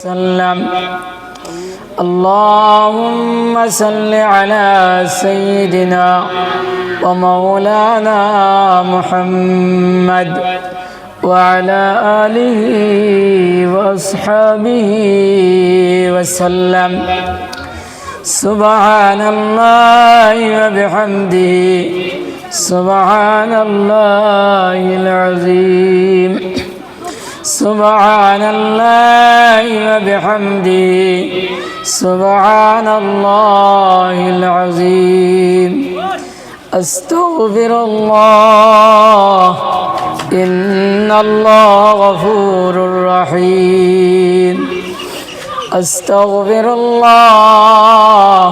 وسلم. اللهم صل على سيدنا ومولانا محمد وعلى آله وأصحابه وسلم. سبحان الله وبحمده سبحان الله العظيم. سبحان الله وبحمده سبحان الله العظيم. أستغفر الله إن الله غفور رحيم. أستغفر الله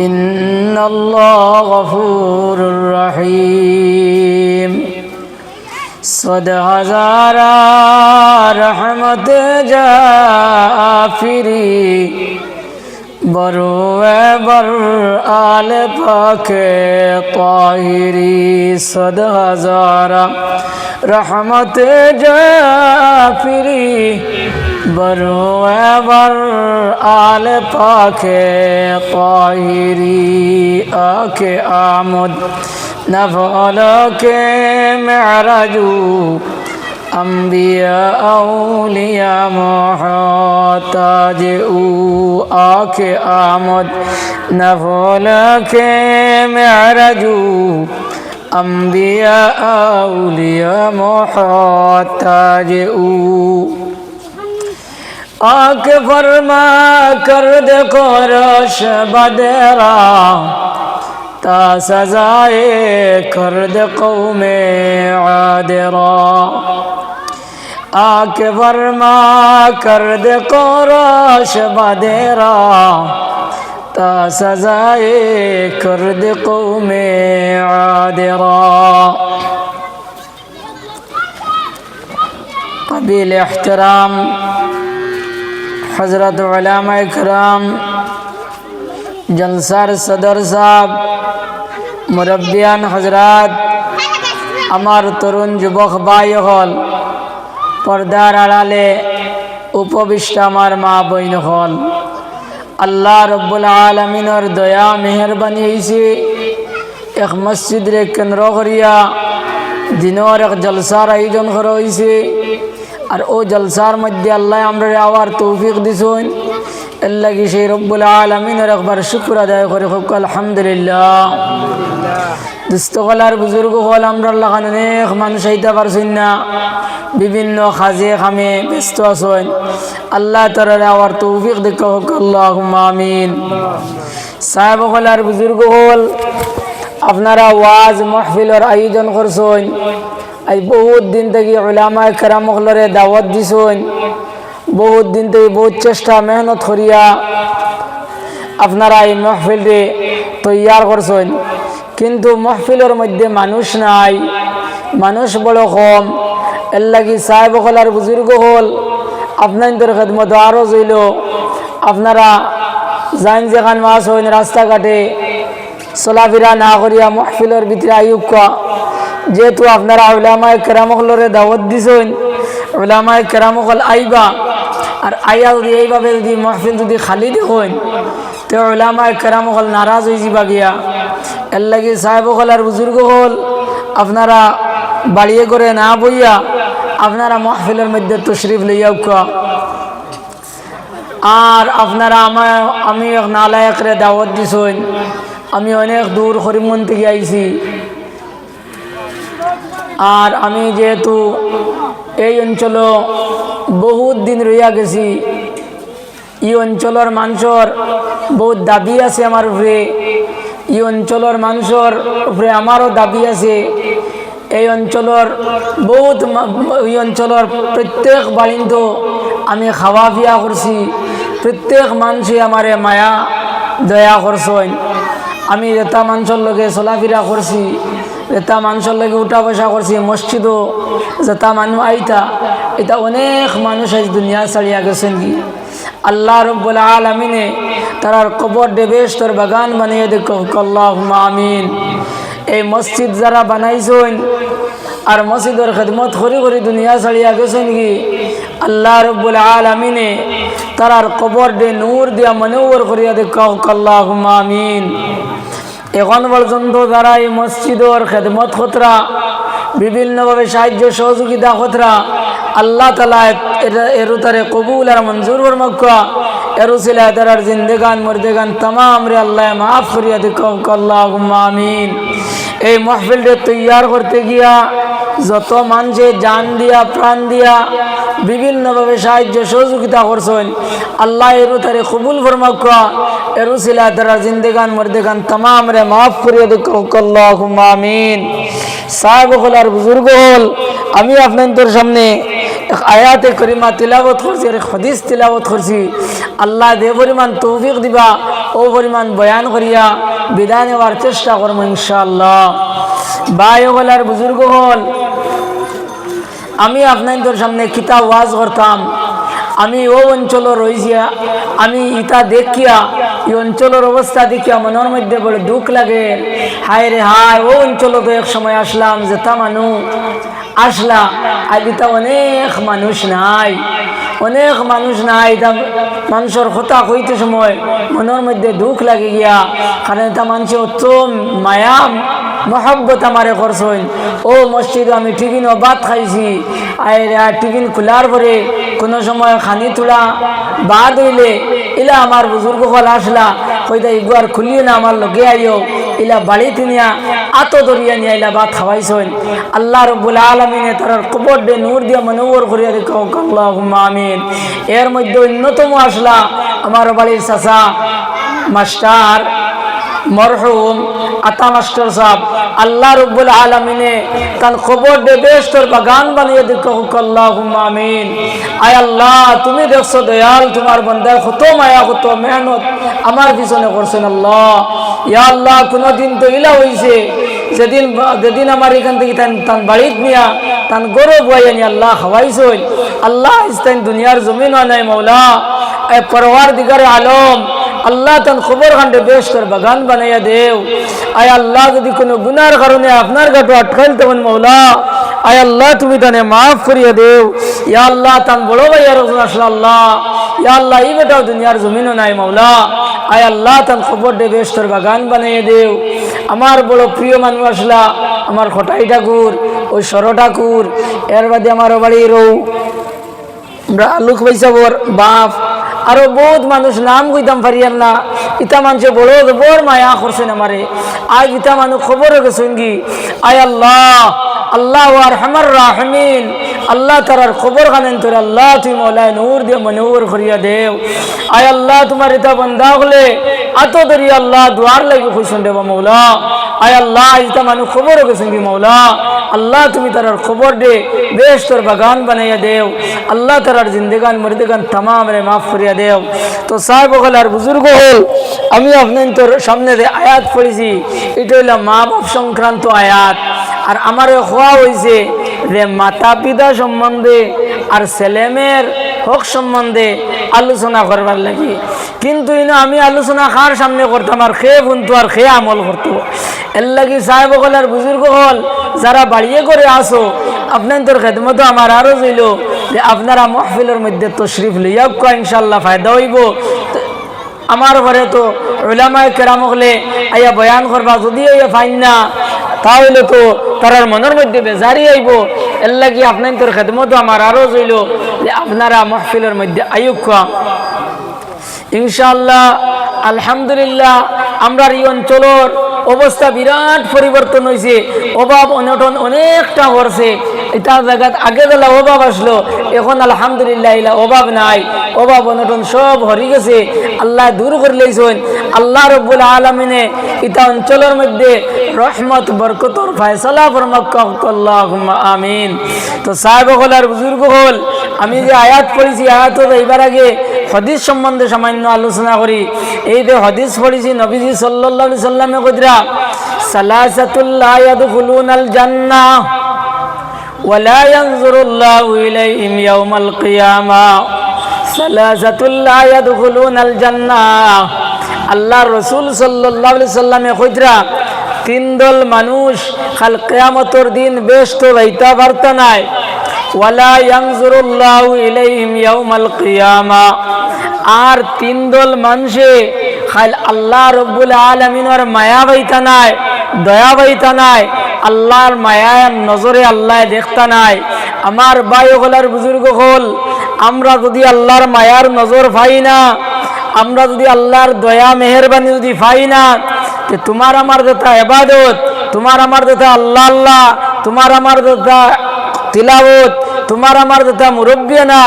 إن الله غفور رحيم. صدق هزارا رحمت جافری بروے بر آل پاک طاہری. صدق ہزارا رحمت جافری بروے بر آل پاک طاہری. آک آمد نفعلوں کے معراجو انبیاء اولیاء محتاج او. آک آمد نفعلوں کے معراجو انبیاء اولیاء محتاج او. آک فرما کر دے قرش بدرا تا سزائے کرد قوم عادرا. آک فرما کرد قرش بدرا تا سزائے کرد قوم عادرا. قبیل احترام حضرت علماء کرام জলসার সদর সাহেব, মুরব্বিয়ান হজরত, আমার তরুণ যুবক ভাই হল, পর্দার আড়ালে উপবিষ্ট আমার মা বইন হল, আল্লাহ রব্বুল আলমিনের দয়া মেহরবানি হয়েছে এক মসজিদরে কেন্দ্র করিয়া দিনের এক জলসার আয়োজন করা হয়েছে. আর ও জলসার মধ্যে আল্লাহ আমরা আওয়ার তৌফিক দিছেন, এর লাগি সেই রব্বুল আলমিনের একবার শুক্র আদায় করে হোক আলহামদুলিল্লাহ. দুস্থকলার বুজুর্গ হল আমরা লাগান অনেক মানুষ আইতে পারছেন না, বিভিন্ন কাজে কামে ব্যস্ত আছেন. আল্লাহ তাআলা আওয়ার তৌফিক দেখা হোক আল্লাহুম্মা আমিন. সাহেব হলার বুজুর্গ হল আপনারা ওয়াজ মাহফিলের আয়োজন করছেন. আজ বহুত দিন থেকে উলামায়ে কেরামরে দাওয়াত দিছেন, বহুত দিন থেকে বহুত চেষ্টা মেহনত করিয়া আপনারা এই মাহফিলটি তৈয়ার করছেন. কিন্তু মাহফিলের মধ্যে মানুষ নাই, মানুষ বড় কম. এর লাগি সাহেব হলার বুজুর্গ হল আপনাদের খেদমত আরও জইল আপনারা যাইন যেখান মাস হইন রাস্তাঘাটে চলাফেরা না করিয়া মাহফিলের ভিতরে আইকা, যেহেতু আপনারা উলামায়ে কেরামরে দাওয়াত দিছেন, উলামায়ে কেরামল আইবা. আর আইয়া যদি এইভাবে যদি মাহফিল যদি খালি দেখেন তো উলামায়ে কেরামল নারাজ হয়ে যাবা গিয়া. এর লাগি সাহেব হল আর বুজুর্গ হল আপনারা বাড়িয়ে করে না বইয়া আপনারা মাহফিলের মধ্যে তশরিফ লইয়া উকা. আর আপনারা আমি এক নালায়করে দাওয়াত দিছেন, আমি অনেক দূর করিমগঞ্জ থেকে আইছি. আর আমি যেহেতু এই অঞ্চল বহুত দিন রইয়া গেছি, এই অঞ্চলের মানুষের বহুত দাবি আছে আমার উপরে, এই অঞ্চলের মানুষের উপরে আমারও দাবি আছে. এই অঞ্চলের বহুত এই অঞ্চলের প্রত্যেক বাড়িন্ত আমি খাওয়া পিয়া করছি, প্রত্যেক মানুষই আমারে মায়া দয়া করছেন. আমি এটা মানুষের লগে চলাফেরা করছি, এটা মানুষের লগে উঠা বসা করছি, মসজিদও যেটা মানুষ আইতা, এটা অনেক মানুষ আজ দুনিয়া ছাড়িয়া গেছেন. কি আল্লাহ রব্বুল আলামিনে তারার কবর বেহেশতের বাগান বানিয়ে দেখো আল্লাহুম্মা আমিন। এই মসজিদ যারা বানাইছেন আর মসজিদের খেদমত করি করি দুনিয়া ছাড়িয়া গেছেন কি আল্লাহ রব্বুল আলামিনে তারার কবর দে নূর দিয়া মনোহর করিয়া দেখাও আল্লাহুম্মা আমিন। এখন পর্যন্ত যারা এই মসজিদের খেদমত খতরা বিভিন্নভাবে সাহায্য সহযোগিতা খতরা আল্লাহ তাআলা এরু তারে কবুল আর মঞ্জুর ফরমাক্কা এরু সিলা তারার জিন্দেগান মরদেগান तमाम রে আল্লাহ মাফ করিয়া দেখাও আল্লাহুম্মা আমিন। এই মাহফিলটা তৈয়ার করতে গিয়া যত মানুষে জান দিয়া প্রাণ দিয়া বিভিন্নভাবে সাহায্য সহযোগিতা করছেন আল্লাহ এরু তারে কবুল ফরমাক্কা এরু সিলা তারার জিন্দেগান মরদেগান तमाम রে মাফ করিয়া দেখাও আল্লাহুম্মা আমিন। সাহেব হল আর বুজুর্গ হল, আমি আপনাদের সামনে এক আয়াতে করিমা তিলাওয়াত করছি আর এক হাদিস তিলাওয়াত করছি। আল্লাহ যে পরিমাণ তৌফিক দিবা ও পরিমাণ বয়ান করিয়া বিদায় নেওয়ার চেষ্টা করবো ইনশাআল্লাহ। ভাই হল আর বুজুর্গ হল, আমি আপনাদের সামনে কিতাব ওয়াজ করতাম। আমি ও অঞ্চল রয়েছি, আমি ইটা দেখিয়া এই অঞ্চলের অবস্থা দেখিয়া মনের মধ্যে বড় দুঃখ লাগে। হায় রে হায়, ও অঞ্চল তো এক সময় আসলাম যেটা মানুষ আসলা, আজ ইটা অনেক মানুষ নাই, অনেক মানুষ নাই। এটা মানুষের কথা কইতে সময় মনের মধ্যে দুঃখ লাগে গিয়া, কারণ এটা মানুষের অত মায়া মহব্বত আমারে করছেন। ও মসজিদ আমি টিফিনও ভাত খাইছি, আর টিফিন খোলার পরে কোনো সময় খানি তোলা বাদ হইলে ইলা আমার বুজুর্গ হল আসলা কইতা ইগুয়ার খুলিয়ে না আমার লগে আইও, ইলা বাড়িতে নিয়া আত দরিয়া নিয়ে ইলা ভাত খাওয়াইছেন। আল্লাহ রব্বুল আলামিনে তার কবর দে নূর দিয়া মনোহর করিয়া দেখাও আল্লাহুম্মা আমিন। এর মধ্যে অন্যতম আসলা আমার বাড়ির চাচা মাস্টার মরহুম আতা মাস্টার সাহেব। আল্লাহ রব্বুল আলামিনে তার খবর দে বেশতর বাগান বানিয়ে দেখাও আল্লাহুম্মা আমিন। আয় আল্লাহ, তুমি দেখছো দয়াল তোমার বান্দার কত মায়া কত মেহনত আমার পিছনে করছেন আল্লাহ। ইয়া আল্লাহ, কোনদিন তো ইলা হইছে যেদিন আমার এখান থেকে তান বাড়িত নিয়া তান গরু বয়াই নি আল্লাহ খাওয়াইছেন। আল্লাহ ইস্তান দুনিয়ার জমিন নাই মৌলা, এ পরওয়ারদিগার আলম আল্লাহ তান খবর খান্ডে বেশ করে বাগান বানাইয়া দেও। আয় আল্লাহ, যদি কোনো গুনার কারণে আপনার গাটো আটকাইল তেমন মৌলা, আয় আল্লাহ তুমি তানে মাফ করিয়া দেও। ইয়া আল্লাহ, তান বড় ভাইয়া রসুল আসলা আল্লাহ, ইয়া আল্লাহ এই বেটাও দুনিয়ার জমিনও নাই মৌলা, আয় আল্লাহ তান খবর দে বেশ করে বাগান বানাইয়া দেও। আমার বড় প্রিয় মানুষ আসলা আমার খটাই ঠাকুর, ওই সর ঠাকুর, এর বাদে আমার বাড়ির আলুক পয়সাবর বাপ, আরো বহুত মানুষ নাম কইতাম পারিয়ার না। ইটা মানুষে বড় বড় মায়া করছেন আমারে। আজ ইটা মানুষ খবর গেছেন কি, আয় আল্লাহ আল্লাহ আরহামার রাহিমিন, আল্লাহ তারার খবর খানেন তোর আল্লাহ তুই মৌলায় নূর দিয়ে মনোহর করিয়া দেও। আয় আল্লাহ তোমার ইটা বন্ধা হলে আত ধরি আল্লাহ দুয়ার লাগে খুশন দেব মৌলা। আয় আল্লাহ ইটা মানুষ খবর গেছেন কি মৌলা, আল্লাহ তুমি তারার খবর দে বেশ তোর বাগান বানাইয়া দেও। আল্লাহ তারার জিন্দেগান মরদেগান तमाम রে মাফ করিয়া দেও। তো সাহেব হল আর বুজুর্গ হল, আমি আপনার সামনে যে আয়াত পড়েছি এটা হইল মা বাপ সংক্রান্ত আয়াত। আর আমার হওয়া হয়েছে যে মাতা পিতা সম্বন্ধে আর ছেলেমেয়ের হক সম্বন্ধে আলোচনা করবার লাগে। কিন্তু আমি আলোচনা কার সামনে করতাম আর খেয়ে বুনতো আর খেয়ে আমল করতো। এর লাগি সাহেব হল আর বুজুর্গ হল যারা বাড়িয়ে করে আসো, আপনাদের খেদমতো আমার আরো হইল যে আপনারা মাহফিলের মধ্যে তশরিফ লইয়া ইনশাল্লাহ ফায়দা হইব। আমার ঘরে তো উলামায়ে কেরাম হলে আইয়া বয়ান করবা, যদি আইয়া ফাইন না তাহলে তো তারার মনের মধ্যে বেজারি আইব। এর লাগি আপনাদের খেদমতো আমার আরো হইল যে আপনারা মাহফিলের মধ্যে আইয়ুকা ইনশাআল্লাহ। আলহামদুলিল্লাহ, আমরা এই অঞ্চলের অবস্থা বিরাট পরিবর্তন হয়েছে, অভাব অনটন অনেকটা করছে। এটা জায়গা আগে বেলা অভাব আসলো, এখন আলহামদুলিল্লাহ এলা অভাব নাই, অভাব অনটন সব হরি গেছে, আল্লাহ দূর করে লইছেন। আল্লাহ রব্বুল আলামিনে এটা অঞ্চলের মধ্যে রহমত বরকতর ফয়সালা ফরমাক্কাল্লাহুম্মা আমিন। তো সাহেব হল আর বুজুর্গ হল, আমি যে আয়াত পড়েছি আয়াত এইবার আগে হাদিস সম্বন্ধে সামান্য আলোচনা করি। এই যে হাদিস পড়েছি নবীজি সাল্লাল্লাহু আলাইহি সাল্লামে কইরা সালাসাতুল লা ইয়াদখুলুনাল জান্নাহ ওয়া লা ইয়ানজুরুল্লাহু ইলাইহিম ইয়াওমাল কিয়ামাহ। সালাসাতুল লা ইয়াদখুলুনাল জান্নাহ, আল্লাহ রাসূল সাল্লাল্লাহু আলাইহি সাল্লামে কইরা তিন দল মানুষ কাল কিয়ামতের দিন বেহেশত যাইতে পারত নাই। ওয়ালা ইয়ানজুরুল্লাহু ইলাইহিম ইয়াউমাল কিয়ামা। আর তিন দল মানুষে খাল আল্লাহ রব্বুল আলামিনের মায়া বাইতা নাই, দয়া বাইতা নাই, আল্লাহর মায়ার নজরে আল্লাহ দেখতা নাই। আমার ভাই হলার বুজুর্গ হল, আমরা যদি আল্লাহর মায়ার নজর পাই না, আমরা যদি আল্লাহর দয়া মেহেরবানি যদি পাই না, তো তোমার আমার যেটা ইবাদত, তোমার আমার যেটা আল্লাহ আল্লাহ, তোমার আমার যেটা তিলাওয়াত, তোমার আমার যেটা মুরব্বিয়ানা,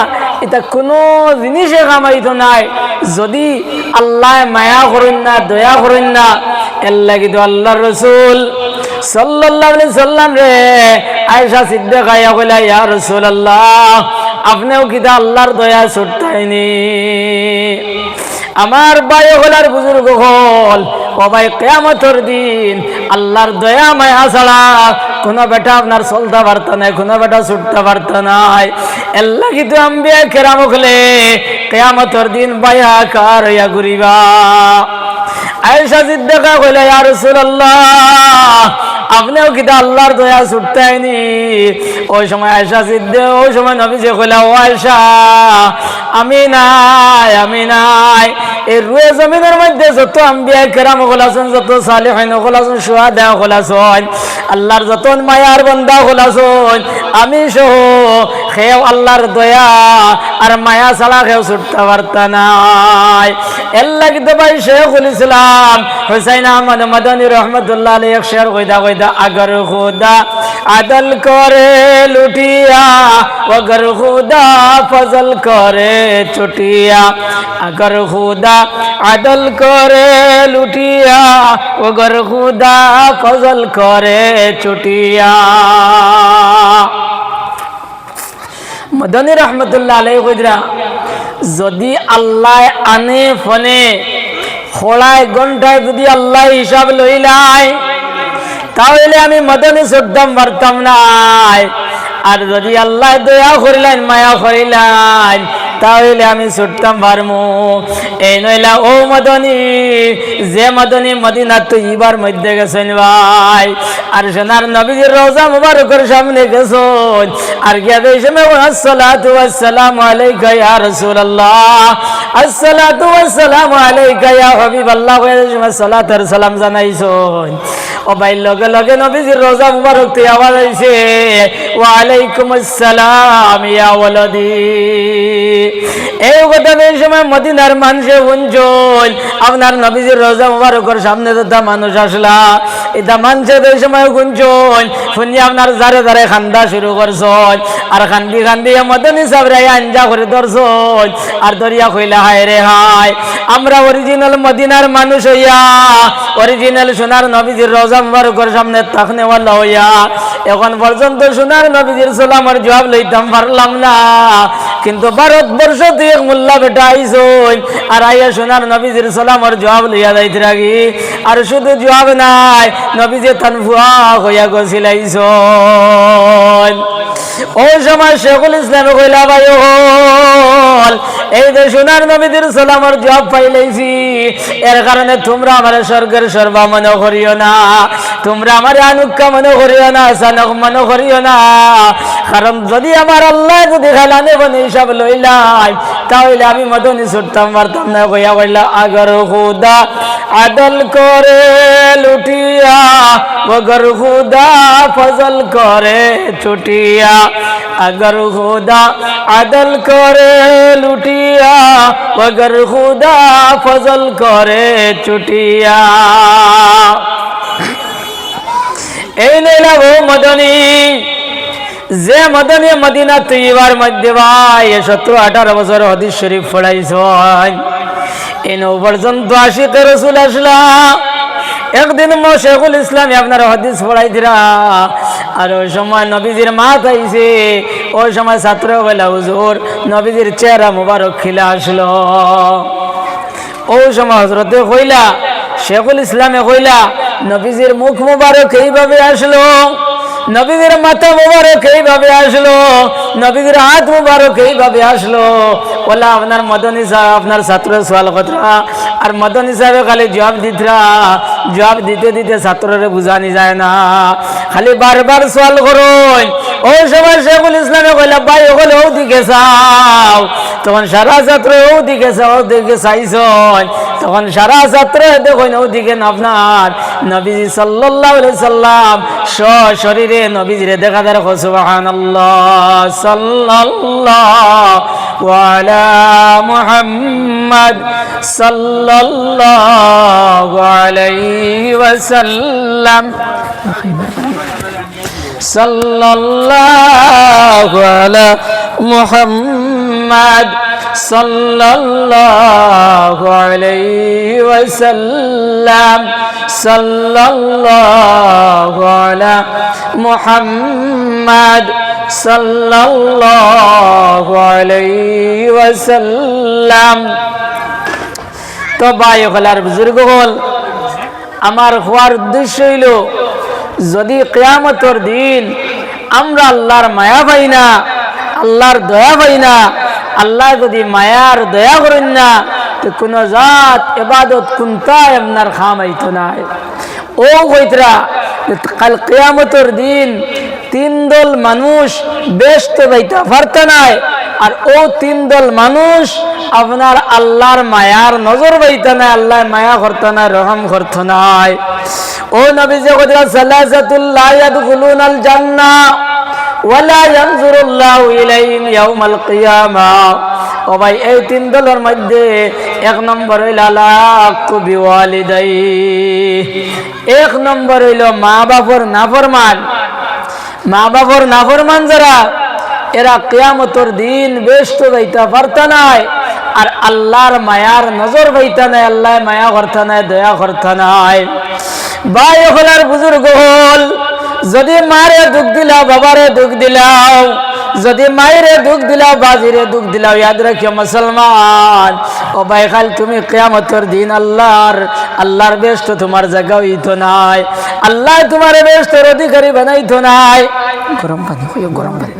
এটা কোনো জিনিসে কামাইতো নাই যদি আল্লাহ মায়া করেন না, দয়া করেন না। এর লাগি তো আল্লাহর রাসূল সাল্লাল্লাহু আলাইহি সাল্লাম রে আয়েশা সিদ্দিকা কইলা, ইয়া রাসূলুল্লাহ, আপনিও কি আল্লাহর দয়া ছুটতাইনি? আমার ভাই হলার বুজুর্গ হল, ও ভাই কিয়ামতের দিন আল্লাহর দয়া মায়া ছাড়া কোনো বেটা আপনার চলতে পারত নাই, কোনো বেটা ছুটতে পারত নাই। এর লাগি তো আম্বিয়া কেরাম হলে কিয়ামতের দিন বায়া কার হইয়া ঘুরিবা। আয়েশা সিদ্দিকা কইলা, ইয়া রাসূলুল্লাহ, আপনিও কি আল্লাহর দয়া ছুটতাইনি? ওই সময় আয়েশা সিদ্দিকা, ওই সময় নবীজি কইলা, ও আয়েশা, আমি নাই, আমি নাই। এই রুয়ে জমিনের মধ্যে যত আম্বিয়া কেরাম হল আছেন, যত সালেহিন হল আছেন, সুহাদা হল আছেন, আল্লাহর যত মায়ার বান্দা হল আছেন, আমি সহ খেয়েও আল্লাহর দয়া আর মায়া ছাড়া খেয়েও ছুটতে পারত নাই। এর লাগতে ভাই শেখুল ইসলাম হুসাইন আহমদ মাদানী রহমতুল্লাহ আলাইহি এক শের কইদা কইদা, अगर खुदा अदल करे लुटिया, अगर खुदा फजल करे चुटिया, अगर खुदा अदल करे लुटिया, अगर खुदा फजल करे चुटिया। মদনী রহমতুল্লাহ আলাইহি কইরা, যদি আল্লাহ আনে ফনে খোলায় ঘন্টায় যদি আল্লাহ হিসাব লইলাই, তাহলে আমি মদনী ছুটতাম পারতাম নাই। আর যদি আল্লাহ দয়া করিলেন, মায়া করিলেন, তাহলে আমি ছুটতাম পারমু। এই নইলা ও মদনী, যে মদনী মদিনা তো ইবার মধ্যে গেছেন ভাই, আর সোনার নবীজির রওজা মুবারকের সামনে গেছেন, আর গিয়া দেশে আসসালাতু ওয়াসসালামু আলাইকা ইয়া রাসূলুল্লাহ, আসসালাতু ওয়াসসালামু আলাইকা ইয়া হাবিবাল্লাহ, সালাতের সালাম জানাইছেন। ও ভাই লগে লগে নবীজির রওজা মুবারক থেকে আওয়াজ আইছে, ওয়া আলাইকুম আসসালাম ইয়া ওয়ালাদি। এই কথা এই সময় মদিনার মানুষে শুনছেন, আপনার নবীজির রওজা মুবারকের সামনে তো মানুষ আসলা, এটা মানুষে এই সময় শুনছেন, শুনি আপনার জারে জারে খান্দা শুরু করছেন, আর খান্দি খান্দি মদনী সাহেবরা আঞ্জা করে ধরছেন, আর দরিয়া কইলা, হায় রে হায়, আমরা অরিজিনাল মদিনার মানুষ হইয়া, অরিজিনাল সোনার নবীজির রওজা মুবারকের সামনে তাকনেওয়ালা হইয়া এখন পর্যন্ত সোনার নবীজির সালামের জবাব লইতাম পারলাম না। কিন্তু ভারতবর্ষ থেকে মোল্লা বেটা আইসন, আর আইয়া সোনার নবীজির সালামের জবাব লইয়া যাইতে রাখি, আর শুধু জবাব নাই, নবীজি তানফুয়া হইয়া গছিলাইছন। ওই সময় শেখুল ইসলাম কইলা, ভাই হল, এই যে সোনার নবীজির সালামের জবাব পাইলেছি, এর কারণে তোমরা আমার স্বর্গের সর্বা মনে করিও না, তোমরা আমার আনুক্কা মনে করিও না, সানক মনে করিও না। কারণ যদি আমার আল্লাহ যদি খেলানে বনে সব লইলাই, তাহলে আমি মদনী ছুটতাম পারতাম না। কইয়া বললা, আগর খুদা আদল করে লুটিয়া, মগর খুদা ফজল করে ছুটিয়া, अगर खुदा अदल करे लुटिया, अगर खुदा फजल करे चुटिया। এই নইলা ও মদনী, যে মদনী মদিনা তৈবার মধ্যে ভাই 17-18 বছর হাদিস শরীফ পড়াইছেন, এই নৌ পর্যন্ত আশিকে রসুল আসলা। একদিন শেখুল ইসলাম আপনার হাদিস পড়াই দিরা, আর ওই সময় নবীজির মা আইছে, ওই সময় ছাত্র বলে, হুজুর নবীজির চেহারা মুবারক খিলা আসলো। ওই সময় হজরতে কইলা, শেখুল ইসলামে কইলা, নবীজির মুখ মুবারক এইভাবে আসলো, নবীজির মাথা মুবারক এইভাবে আসলো, নবীজির হাত মুবারক এইভাবে আসলো। বলা আপনার মদনী সাহেব আপনার ছাত্র সোয়াল কথা, আর মদনী সাহেব খালি জবাব দিতরা, জবাব দিতে দিতে ছাত্ররে বুঝানি যায় না, খালি বারবার সোয়াল করুন, ওই সময় শেখুল ইসলামে কইলা ভাই ওগুলো ওদিকে চাও, তখন সারা ছাত্র ওদিকে চাও, ওদিকে চাইছন, তখন সারা ছাত্র দেখুন ওদিকে আপনার নবীজি সাল্লাল্লাহু আলাইহি সাল্লাম সশরীরে নবীজিরে দেখা যায়। সুবহানাল্লাহ, সাল্লাল্লাহু আলা মুহাম্মদ সাল্লাল্লাহু আলাইহি ওয়াসাল্লাম, সাল্লাল্লাহু আলা মুহাম্মদ সাল্লাল্লাহু আলাইহি ওয়াসাল্লাম, সাল্লাল্লাহু আলা মুহাম্মদ সাল্লাল্লাহু আলাইহি ওয়াসাল্লাম। তো ভাই হলার বুজুর্গ হল, আমার হওয়ার উদ্দেশ্য হইল যদি কিয়ামতের দিন আমরা আল্লাহর মায়া পাই না, আল্লাহর দয়া পাই না, আল্লাহ যদি মায়ার দয়া করেন না, তো কোন জাত ইবাদত কোনটাই আপনার খামাইতো নাই। ও কইতরা কাল কিয়ামতের দিন তিন দল মানুষ বেহেশত যাইতে পারত নাই, আর ও তিন দল মানুষ আপনার আল্লাহর মায়ার নজর পাইতে নাই, আল্লাহ মায়া করত না, রহম করত নাই। ও নবীজি কইতরা সালাসাতুল লা ইয়াদখুলুনাল জান্নাহ ওয়ালা ইয়ানজুরুল্লাহু ইলাইহিম ইয়াউমাল কিয়ামাহ। ও ভাই এই তিন দলের মধ্যে এক নম্বর হইল আলাকু বিওয়ালিদাই, এক নম্বর হইল মা বাপর নাফরমান। মা বাপর নাফরমান যারা, এরা কিয়ামতের দিন বেহেশত যাইতে পারত নাই, আর আল্লাহর মায়ার নজর পাইতা নাই, আল্লাহ মায়া করত নাই, দয়া করত নাই। ভাই হলার বুজুর্গ হল, যদি মারে দুঃখ দিলাও, বাবারে দুঃখ দিলাও, যদি মায়েরে দুঃখ দিলাও, বাজিরে দুঃখ দিলাও, ইয়াদ রাখিও মুসলমান, ও ভাই খাল তুমি কিয়ামতের দিন আল্লাহর বেহেশত তোমার জায়গা হইতো নাই, আল্লাহ তোমার বেহেশতের অধিকারী বানাইতো নাই। গরম পানি গরম পানি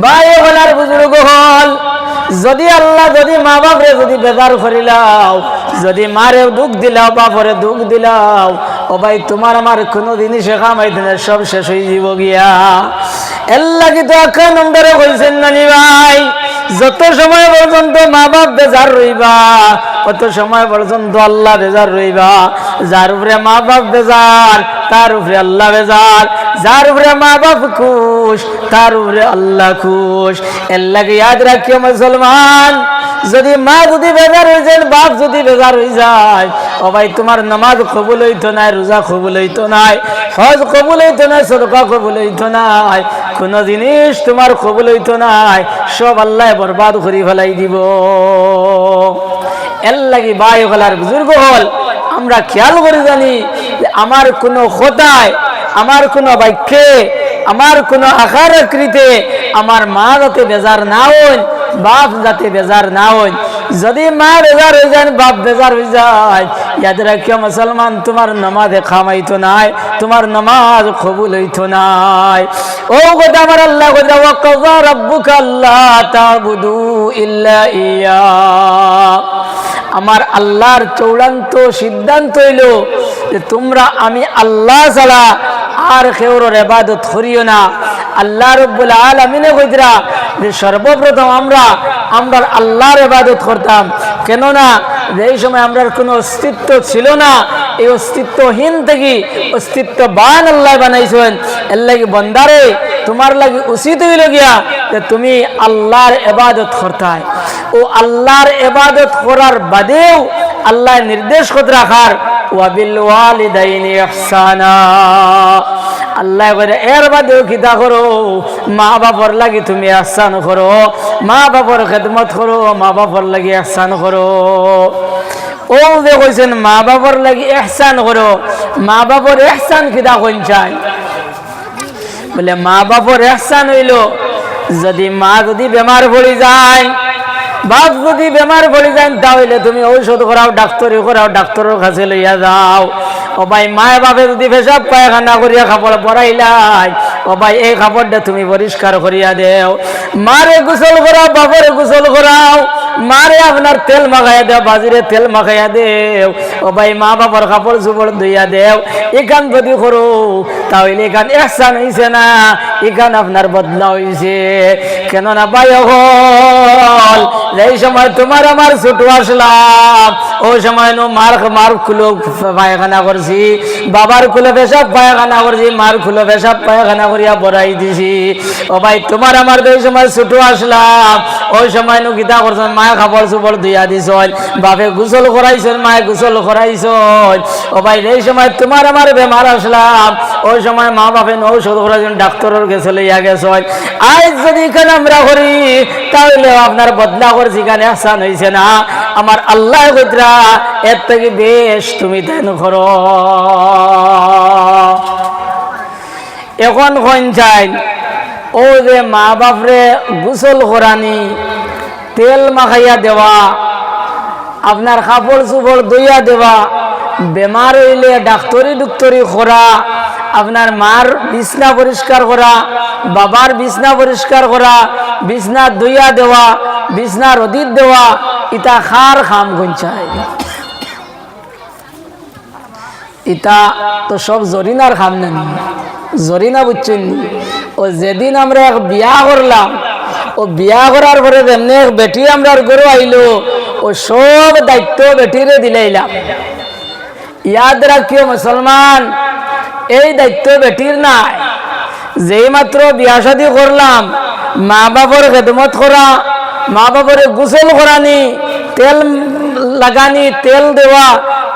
ভাই হলার বুজুর্গ হল, যদি আল্লাহ যদি মা বাপরে যদি বেজার করিলাও, যদি মারে দুঃখ দিলাও, বাপরে দুঃখ দিলাও, ও ভাই তোমার আমার কোনো জিনিসে কামাইতে না, সব শেষ হয়ে যাব গিয়া। এর লাগি তো আখ্যা নম্বরে কইছেন নানি ভাই, যত সময় পর্যন্ত মা বাপ বেজার রইবা, অত সময় পর্যন্ত আল্লাহ বেজার রইবা। যার উপরে মা বাপ বেজার, তার উপরে আল্লাহ বেজার, যার উপরে মা বাপ খুশ, তার উপরে আল্লাহ খুশ। এর লাগে ইয়াদ রাখিও মুসলমান, যদি মা যদি বেজার হয়ে যায়, বাপ যদি বেজার হয়ে যায়, ও ভাই তোমার নামাজ কবুল হইতো নাই, রোজা কবুল হইতো নাই, হজ কবুল হইতো নাই, সদকা কবুল হইতো নাই, কোন জিনিস তোমার কবুল হইতো নাই, সব আল্লাহ বরবাদ করে ফেলাই দিব। এর লাগি ভাই হলার বুজুর্গ হল, আমরা খেয়াল করে জানি যে আমার কোনো কথায়, আমার কোনো বাক্যে, আমার কোনো আকার আকৃতে আমার মা যাতে বেজার না হন, বাপ যাতে বেজার না হন। যদি মা বেজার হয়ে যায়, বাপ বেজার হয়ে যায়, ইয়াদ রাখিও মুসলমান, তোমার নামাজে খামাইতো নাই, তোমার নামাজ কবুল হইতো নাই। ও কথা আমার আল্লাহ কথা, ওয়া কাযা রাব্বুকা আল্লা তা'বুদু ইল্লা ইয়া, আমার আল্লাহর চূড়ান্ত সিদ্ধান্ত হইল যে তোমরা আমি আল্লাহ ছাড়া আর কেউর ইবাদত করিও না। আল্লাহ রাব্বুল আলামিনে কইরা যে সর্বপ্রথম আমরা আল্লাহর ইবাদত করতাম, কেননা এই সময় আমরার কোনো অস্তিত্ব ছিল না, এই অস্তিত্বহীন থেকে অস্তিত্ববান আল্লাহ বানাইছেন। এর লাগি বন্দারে তোমার লাগি উচিত হইল গিয়া যে তুমি আল্লাহর ইবাদত করতাই, ও আল্লাহর ইবাদত করার বাদেও আল্লাহ নির্দেশ করে রাখার, ওয়া বিল ওয়ালিদাইনি ইহসানা। আল্লাহ কইরা এর বাদেও কিতা করো, মা বাবার লাগি তুমি ইহসান করো, মা বাবার খেদমত করো, মা বাবার লাগি ইহসান করো। ও যে কইছেন মা বাবার লাগি ইহসান করো, মা বাবার ইহসান কিতা কইন চাই বলে, মা বাবার ইহসান হইল যদি মা যদি বেমার পড়ে যায়, বাপ যদি বেমার পড়ে যায়, তাহলে তুমি ঔষধ করাও, ডাক্তারি করাও, ডাক্তারের কাছে লইয়া যাও। ও ভাই মায়ে বাপে যদি পেশাব পায়খানা করিয়া কাপড় পরাইলাই, ও ভাই এই কাপড়টা তুমি পরিষ্কার করিয়া দেও। মারে গোসল করাও, বাপরে গোসল করাও, মারে আপনার তেল মাখাইয়া দেও, বাজিরে তেল মাখাইয়া দেও। ও ভাই মা বাবার কাপড় চোপড় ধুইয়া দেও। এখান যদি করো তাহলে এখান ইহসান হইছে না, এখান আপনার বদলা হইছে। কেননা ভাই হল এই সময় তোমার আমার ছোট আসলাম, ওই সময় নো মার খুলো পায়খানা করছি, বাবার খুলে পেশাব পায়খানা করছি, মার খুলে পেশাব পায়খানা করিয়া বড়াই দিছি। ও ভাই তোমার আমার ওই সময় ছোট আসলাম, ওই সময় নো গীতা করছেন, মায়ে খাবার চোপড় ধুইয়া দিছ, বাপে গোসল করাইছেন, মায়ে গোসল করাইছ। ও ভাই এই সময় তোমার আমার বেমার আসলাম, ওই সময় মা বাপে ঔষধ করাইছেন, ডাক্তারের কাছে লইয়া গেছ। আজ যদি এখানে আমরা করি তাহলে আপনার বদলা করছি, এখানে আসান হয়েছে না। আমার আল্লাহ কইতরা এর থেকে বেশ তুমি তেন করো। এখন কোন চাই ও যে মা বাপরে গোসল করানি, তেল মাখাইয়া দেওয়া, আপনার কাপড় চোপড় ধুইয়া দেওয়া, বেমার হইলে ডাক্তারি করা, আপনার মার বিছনা পরিষ্কার করা, বাবার বিছনা পরিষ্কার করা, বিছনা ধুইয়া দেওয়া, বিছনা রদিত দেওয়া, ইটা খার খাম গুঞ্চায়। ইটা তো সব জরিনার খাম নেন, জরিনা বুঝছেন। ও যেদিন আমরা এক বিয়া করলাম, ও বিয়া করার পরে যেমনি এক বেটি আমরা গরু আইলো, ও সব দায়িত্ব বেটিরে দিলাইলাম। ইয়াদ রাখিও মুসলমান, এই দায়িত্ব বেটির নাই। যেই মাত্র বিয়া শাদী করলাম, মা বাবার খেদমত করা, মা বাবার গোসল করানি, তেল লাগানি, তেল দেওয়া,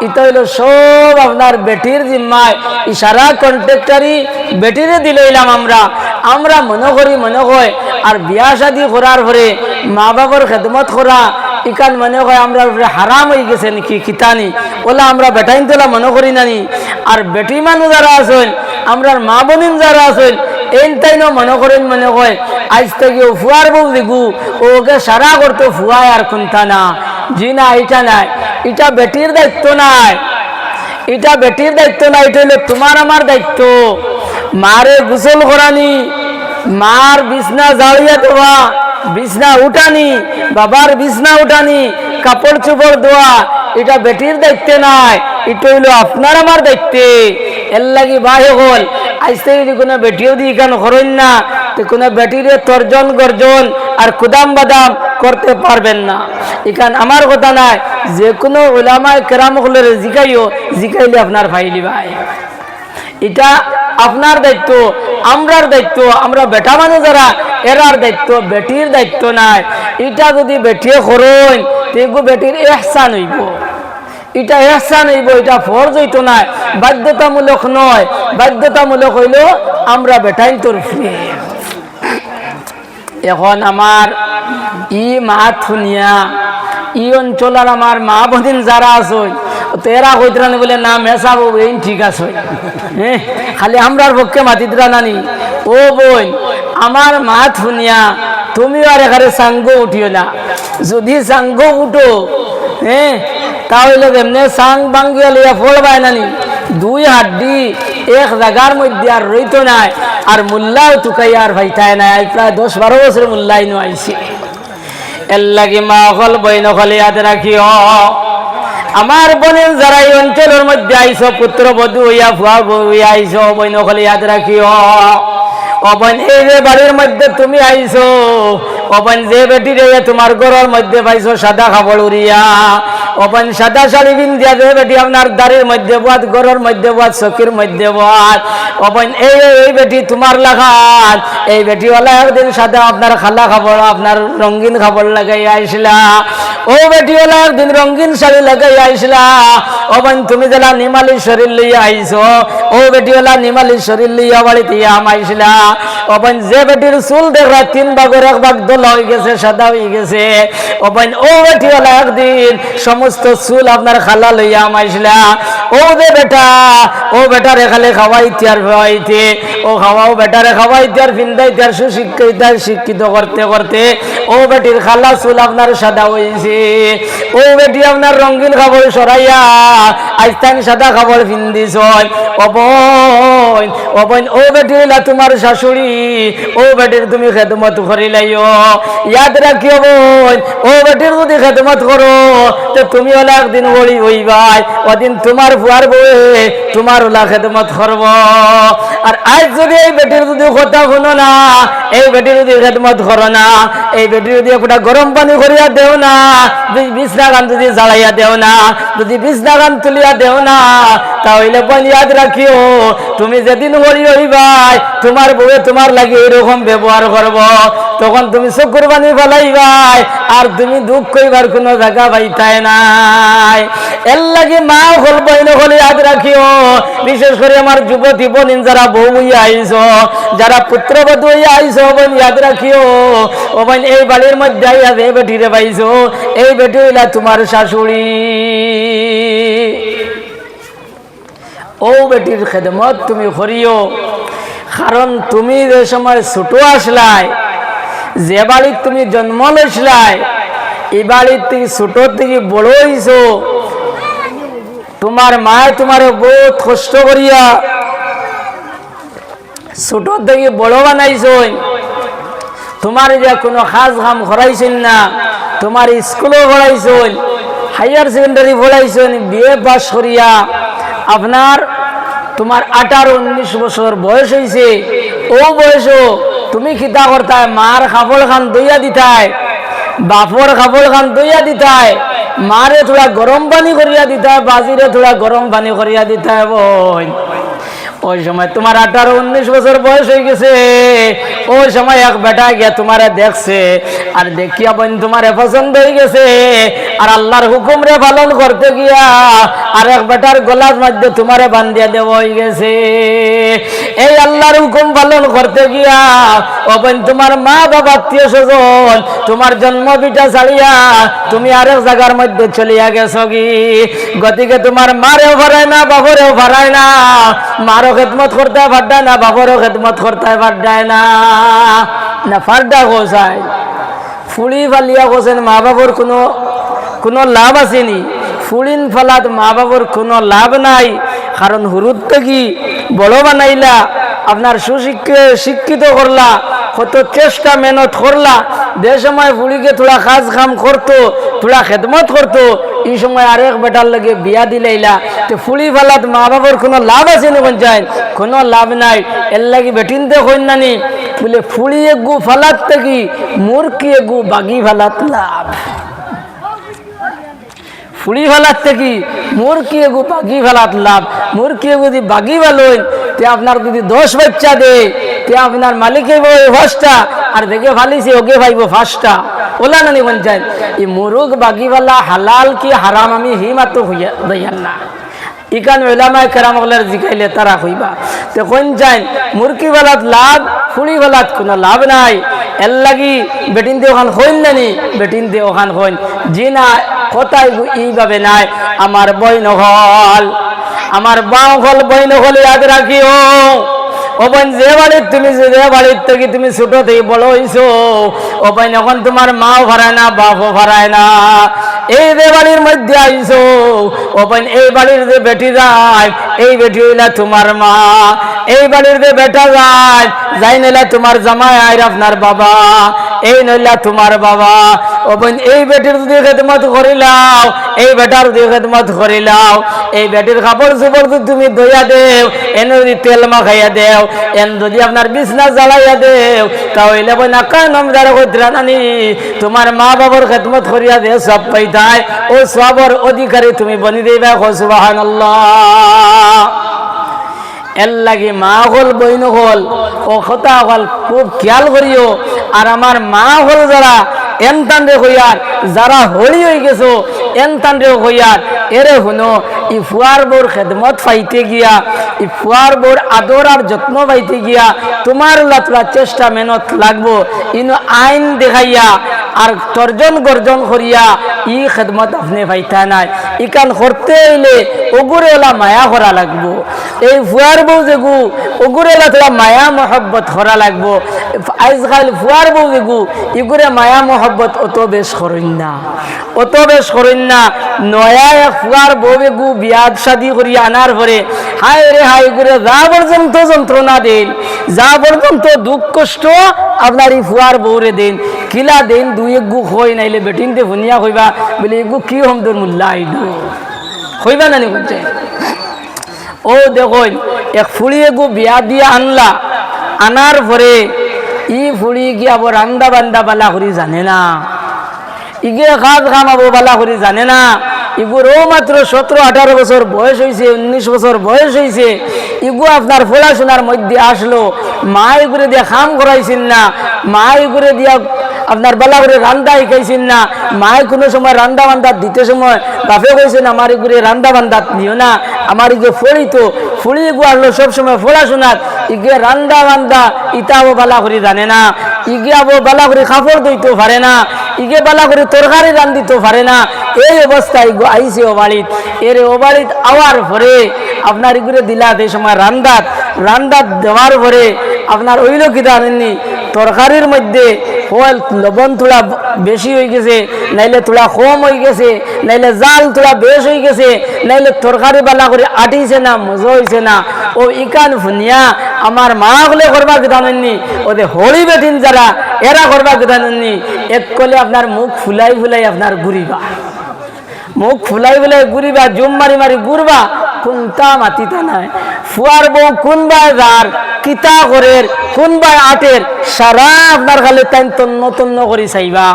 এটা হইল সব আপনার বেটির জিম্মায়। ইশারা কন্ট্রাক্টারি বেটিরে দিলাম আমরা। আমরা মনে হয় আর বিয়া শাদী করার পরে মা বাবার খেদমত করা ইকান মনে হয় আমরা হারাম হয়ে গেছে নাকি কিতানি, ওলা আমরা বেটাইন তোলা মনে করি নানি। আর বেটি মানুষ যারা আছেন, আমরা মা বোনিন যারা আছেন, এইটাইনও মনে করেন মনে হয় আজ থেকে ফুয়ার বউ দেখু ওকে সারা করতো ফুয়ায় আর কোনটা না। জি না, এটা নাই, এটা বেটির দায়িত্ব নাই, এটা বেটির দায়িত্ব নাই, এটা হলো তোমার আমার দায়িত্ব। মারে গোসল করানি, মার বিছনা ঝাড়িয়া দেওয়া, বিছনা উঠানি, বাবার বিছনা উঠানি, কাপড় চোপড় দেওয়া, এটা বেটির দায়িত্ব নাই, এটা হইলো আপনার আমার দায়িত্বে। এর লাগি ভাই হল আজ থেকে যদি কোনো বেটিও দিয়ে কেন করেন না, তো কোনো বেটিরে তর্জন গর্জন আর কুদাম বাদাম করতে পারবেন না। এখান আমার কথা নাই, যে কোনো ওলামায়ে কেরাম হলে জিকাইলে আপনার ফাইলি ভাই, এটা আপনার দায়িত্ব, আমরার দায়িত্ব। আমরা বেটা মানুষ যারা, এরার দায়িত্ব, বেটির দায়িত্ব নাই। এটা যদি বেটিয়ে করেন তেগু বেটির ইহসান হইব, এটা ইহসান হইব, এটা ফরজ হইতো না, বাধ্যতামূলক নয়। বাধ্যতামূলক হইল আমরা বেটাইন তরফে। এখন আমার ই মা থুনিয়া ই অঞ্চলের আমার মা বোন যারা আছে, তেরা কইতরানি বলে না মেসাবো এই ঠিক আছে, হ্যাঁ খালি আমরার পক্ষে মাতিতরা নানি। ও বোন, আমার মা থুনিয়া তুমিও আর এখানে সাঙ্গ উঠিও না। যদি সাঙ্গ উঠো, হ্যাঁ তাহলে এমনি সাং বাঙ্গিয়া লইয়া ফল পায় নানি, দুই হাড্ডি এক জায়গার মধ্যে আর রইতো নাই, আর মোল্লাও তুকাই আর ভাইতায় নাই। প্রায় 10-12 বছর মোল্লাই নো আইছে। এর লাগি মা হল বইন হলে ইয়াদ রাখিও। আমার বোনের যারা এই অঞ্চলের মধ্যে আইসো, পুত্র বধূ হইয়া ফুয়া হইয়া আইসো, বইন হলে ইয়াদ রাখিও। অবন এই যে বাড়ির মধ্যে তুমি আইসো, অবন যে বেটি রে তোমার ঘরের মধ্যে পাইছো সাদা কাপড় উড়িয়া, অবন সাদা শাড়ি পিন্ধিয়া যে বেটি আপনার দাড়ির মধ্যে বাদ, ঘরের মধ্যে বাদ, চকির মধ্যে বাদ, অবন এই বেটি তোমার লাগান, এই বেটিওয়ালা একদিন সাদা আপনার খালা কাপড়, আপনার রঙিন কাপড় লাগাই আইসলা, ও বেটিওয়ালা একদিন রঙিন শাড়ি লাগাই আইসলা। অবন তুমি যারা নিমালি শরীর লইয়া আইসো, ও বেটিওয়ালা নিমালি শরীর লইয়া বাড়িতে আইসলা। অবন যে বেটির চুল দেখা 3 ভাগের 1 ভাগ দোলা হয়ে গেছে, সাদা হয়ে গেছে, অবন ও বেটিওয়ালা একদিন সমস্ত চুল আপনার খালা লইয়া আইসলা। ও যে বেটা, ও বেটারে খালে খাওয়াইতে আর খাওয়াইতে, ও খাওয়াও বেটারে খাওয়াইতে আর ফিন্দাইতে আর সুশিক্ষিত শিক্ষিত করতে করতে ও বেটির খালা চুল আপনার সাদা হয়েছে, ও বেটি আপনার রঙিন কাপড় সরাইয়া আইস্তান সাদা কাপড় পিন্দিছ, ও বোন ও বোন, ও বেটি হইলা তোমার শাশুড়ি, ও বেটির তুমি খেদমত করিলাইও। ইয়াদ রাখিও বোন, ও বেটির যদি খেদমত করো তো তুমি ওলা একদিন বড়ি হইবাই, ওদিন তোমার ফুয়ার বউয়ে তোমার ওলা খেদমত করব। আর আজ যদি এই বেটির যদি কথা শুনো না, এই বেটির যদি খেদমত করো না, এই বেটির যদি একটা গরম পানি করিয়া দেও না, বিছনা গান যদি জ্বালাইয়া দেও না, যদি বিছনা গান তুলিয়া দেও না, তাহলে বোন ইয়াদ রাখিও তুমি যেদিন বড়ি হইবাই তোমার বউয়ে তোমার লাগে এরকম ব্যবহার করব, তখন তুমি চকুর পানি ফেলাইবাই আর তুমি দুঃখ কইবার কোনো জায়গা পাইতাই নাই। এর লাগে মা হল বইন হলে ইয়াদ রাখিও, বিশেষ করে আমার যুবতী বোন যারা বউ হইয়া আইছ, যারা পুত্রবধূ হইয়া আইছ, বোন ইয়াদ রাখিও ও বোন এই বাড়ির মধ্যে আইয়া যে বেটিরে পাইছো, এই বেটি হইলা তোমার শাশুড়ি। ও বেটির খেদমত তুমি করিও, কারণ তুমি যে সময় ছোট আসলাই, যে বাড়ির তুমি জন্ম লইসলাই, এই বাড়ির থেকে ছোট থেকে বড় হইছ, তোমার মায়ে তোমার বহুত কষ্ট করিয়া ছোট থেকে বড় বানাইছ, তোমার যে কোনো কাজ কাম করাইছেন না, তোমার স্কুলও পড়াইছেন, হায়ার সেকেন্ডারি পড়াইছেন, বিএ পাস করিয়া আপনার তোমার 18-19 বছর বয়স হয়েছে, ও বয়সও তুমি খিতা করতায় মার কাপড় খান দইয়া দিতায়, বাপর কাপড় খান দইয়া দিতায়, মারে থোড়া গরম পানি করিয়া দিতায়, বাজিরে থোড়া গরম পানি করিয়া দিতায়। বোন ওই সময় তোমার 18-19 বছর বয়স হয়ে গেছে, ওই সময় এক বেটা গিয়া তোমারে দেখছে, আর দেখিয়া বোন তোমারে পছন্দ হয়ে গেছে, আর আল্লাহর হুকুম রে পালন করতে গিয়া আর এক বেটার গলার মধ্যে তোমারে বান্ধিয়া দেওয়া হয়ে গেছে। এই আল্লাহর হুকুম পালন করতে গিয়া ও বোন তোমার মা বাবা আত্মীয় স্বজন তোমার জন্ম বিটা ছাড়িয়া তুমি আরেক জায়গার মধ্যে চলিয়া গেছ কি, গতিকে তোমার মারেও ভরায় না, বাবরেও ভরায় না, মারও খেদমত করতে পারডায় না, বাবরও খেদমত করতে পারডায় না, না ফারডা গোসাই ফুলি ফালিয়া গোছেন মা বাবর কোনো লাভ আসেনি, ফুলিন ফালাত মা বাবর কোনো লাভ নাই, কারণ হুরুত কি বড় বানাইলা, আপনার শিক্ষিত করলা, কত চেষ্টা মেহনত করলা, যে সময় ফুলিকে থোড়া কাজ কাম করতো, থোড়া খেদমত করতো, এই সময় আরেক বেটার লাগে বিয়া দিলাইলা, তো ফুলি ফালাত মা বাবার কোনো লাভ আছে নি পঞ্চায়েত, কোনো লাভ নাই। এর লাগে বেটিনতে কন্যানি বলে ফুলি এগু ফালাত থেকে মুরকি এগু বাগি ফালাত লাভ, ফুলি ফালাত থেকে মুরকি এগু বাগি ফালাত লাভ। মুরকি এগু যদি বাগি ফালোন তে আপনার যদি 10 বাচ্চা দেয় তে আপনার মালিকে পাইব 5টা, আর দেখে ফালিছে ওকে পাইব 5টা। ওলা নানি পঞ্চায়েত এই মুরুগ বাগিওয়ালা হালাল কি হারাম আমি হি মাত্র হইয়া দইয়ান না, ইকান ওলামায়ে কেরাম ওগুলার জিকাইলে তারা কইবা। তো কোন চাই মুরগি বালাত লাভ, ফুড়ি বালাত কোনো লাভ নাই। এর লাগি বেটিন দিয়ে ওখান হইন নানি, বেটিন দিয়ে ওখান হইন জি না কথাই এইভাবে নাই। আমার বই নহল, আমার বাঁ হল বই নহল, ইয়াদ রাখিও ও বোন, যে বাড়ির তুমি যে বাড়ির থেকে তুমি ছোট থেকে বড় হইছো, ও বোন এখন তোমার মাও ভাড়ায় না, বাপও ভাড়ায় না। এই যে বাড়ির মধ্যে আইছো, ও বোন এই বাড়ির যে বেটি যায়, এই বেটি হইলা তোমার মা। এই বাড়ির যে বেটা যায়, যাই নইলা তোমার জামাই আইর আপনার বাবা, এই নইলা তোমার বাবা। ও বোন এই বেটির যদি খেদমত করিলাও, এই বেটার যদি খেদমত করিলাও, এই বেটির কাপড় চোপড় যদি তুমি ধুইয়া দেও, এনে যদি তেল মাখাইয়া দেও, এন যদি আপনার বিছনা জ্বালাইয়া দেও, তাহলে বোন আকার নামদার কইরা নানি তোমার মা বাবার খেদমত করিয়া দেও, সব পাইতাই। ও সবর অধিকারী তুমি বনি দেবা। সুবহানাল্লাহ। এর লাগে মা হল বইন হল ও কথা হল খুব খেয়াল করিও। আর আমার মা হল যারা এনতান্ডে হইয়ার, যারা হলি হয়ে গেছো এনতান্ডে হইয়ার, এরে শুনো ই ফুয়ার বোর খেদমত পাইতে গিয়া, ই ফুয়ার বোর আদর আর যত্ন পাইতে গিয়া তোমার লাতলা চেষ্টা মেহনত লাগবো। ইনো আইন দেখাইয়া আর তর্জন গর্জন করিয়া ই খেদমত আপনি পাইতা নাই ইকান করতে হইলে ওগুরে ওলা মায়া করা লাগবো এই ফুয়ার বউ যেগু ওগুরে ওলা তোলা মায়া মহব্বত করা লাগবো আজকাল ফুয়ার বউ যেগু ইগুরে মায়া মহব্বত অত বেশ করেন না নয়া এক ফুয়ার বউ বেগু বিয়াদ শাদি করিয়া আনার পরে হায় রে হায় করে যা পর্যন্ত যন্ত্রণা দেন যা পর্যন্ত দুঃখ কষ্ট আপনার এই ফুয়ার বউরে দেন কিলা দেন দুই এক গু হই নাইলে বেটিনতে ভুনিয়া হইবা বলে এগু কি হম তোর মূল্যা আইডু হইবা না নি বলছে ও দেখুন এক ফুড়ি এগু বিয়া দিয়ে আনলা আনার পরে ই ফুড়ি গিয়া আবার রান্দা বান্দা বালা করি জানে না ইগে কাজ কামাবো বালা করি জানে না ইগুরও মাত্র 17-18 বছর বয়স হয়েছে 19 বছর বয়স হয়েছে ইগু আপনার পড়াশোনার মধ্যে আসলো মা এগুলো দিয়ে খাম করাইছেন না মা এগুলো দিয়া আপনার বেলা করে রান্দা শিখাইছেন না মায়ে কোনো সময় রান্দা বান্ধা দিতে সময় বাপে কইছেন আমার এগুলো রান্দা বান্ধা দিও না আমার ইগে ফড়িতো ফুড়ি এগু আসলো সবসময় পড়াশোনার ইগে রান্দা বান্ধা ইতাবো বালা করে জানে না ইগে আবো বালা করে কাপড় ধুইতেও পারে না ইগে বালা করে তরকারি রান্ধিতেও পারে না এই অবস্থায় আইসে ও বাড়িত এর ও বাড়িত আওয়ার পরে আপনার ইগুলো দিলাত এই সময় রান্দাত দেওয়ার পরে আপনার ওইলো কি জানেননি তরকারির মধ্যে হয় লবণ থোড়া বেশি হয়ে গেছে নাইলে থোড়া কম হয়ে গেছে নাইলে জাল থোড়া বেশ হয়ে গেছে নাইলে তরকারি বালা করে আটিছে না মজা হয়েছে না ও ইকান ফুনিয়া আমার মা হলে করবা কি জানেননি ওদের হলি বেটিন যারা এরা করবা কি জানেননি এক কলে আপনার মুখ ফুলাই ফুলাই আপনার ঘুরিবা মুখ ফুলাই ফুলাই ঘুরিবা জুম মারি মারি ঘুরবা কোনটা মাতিতা নাই ফুয়ার বউ কোনবাই যার কিতা করের কোনবাই আটের সারা আপনার খালি তাই তন্ন তন্ন করে চাইবা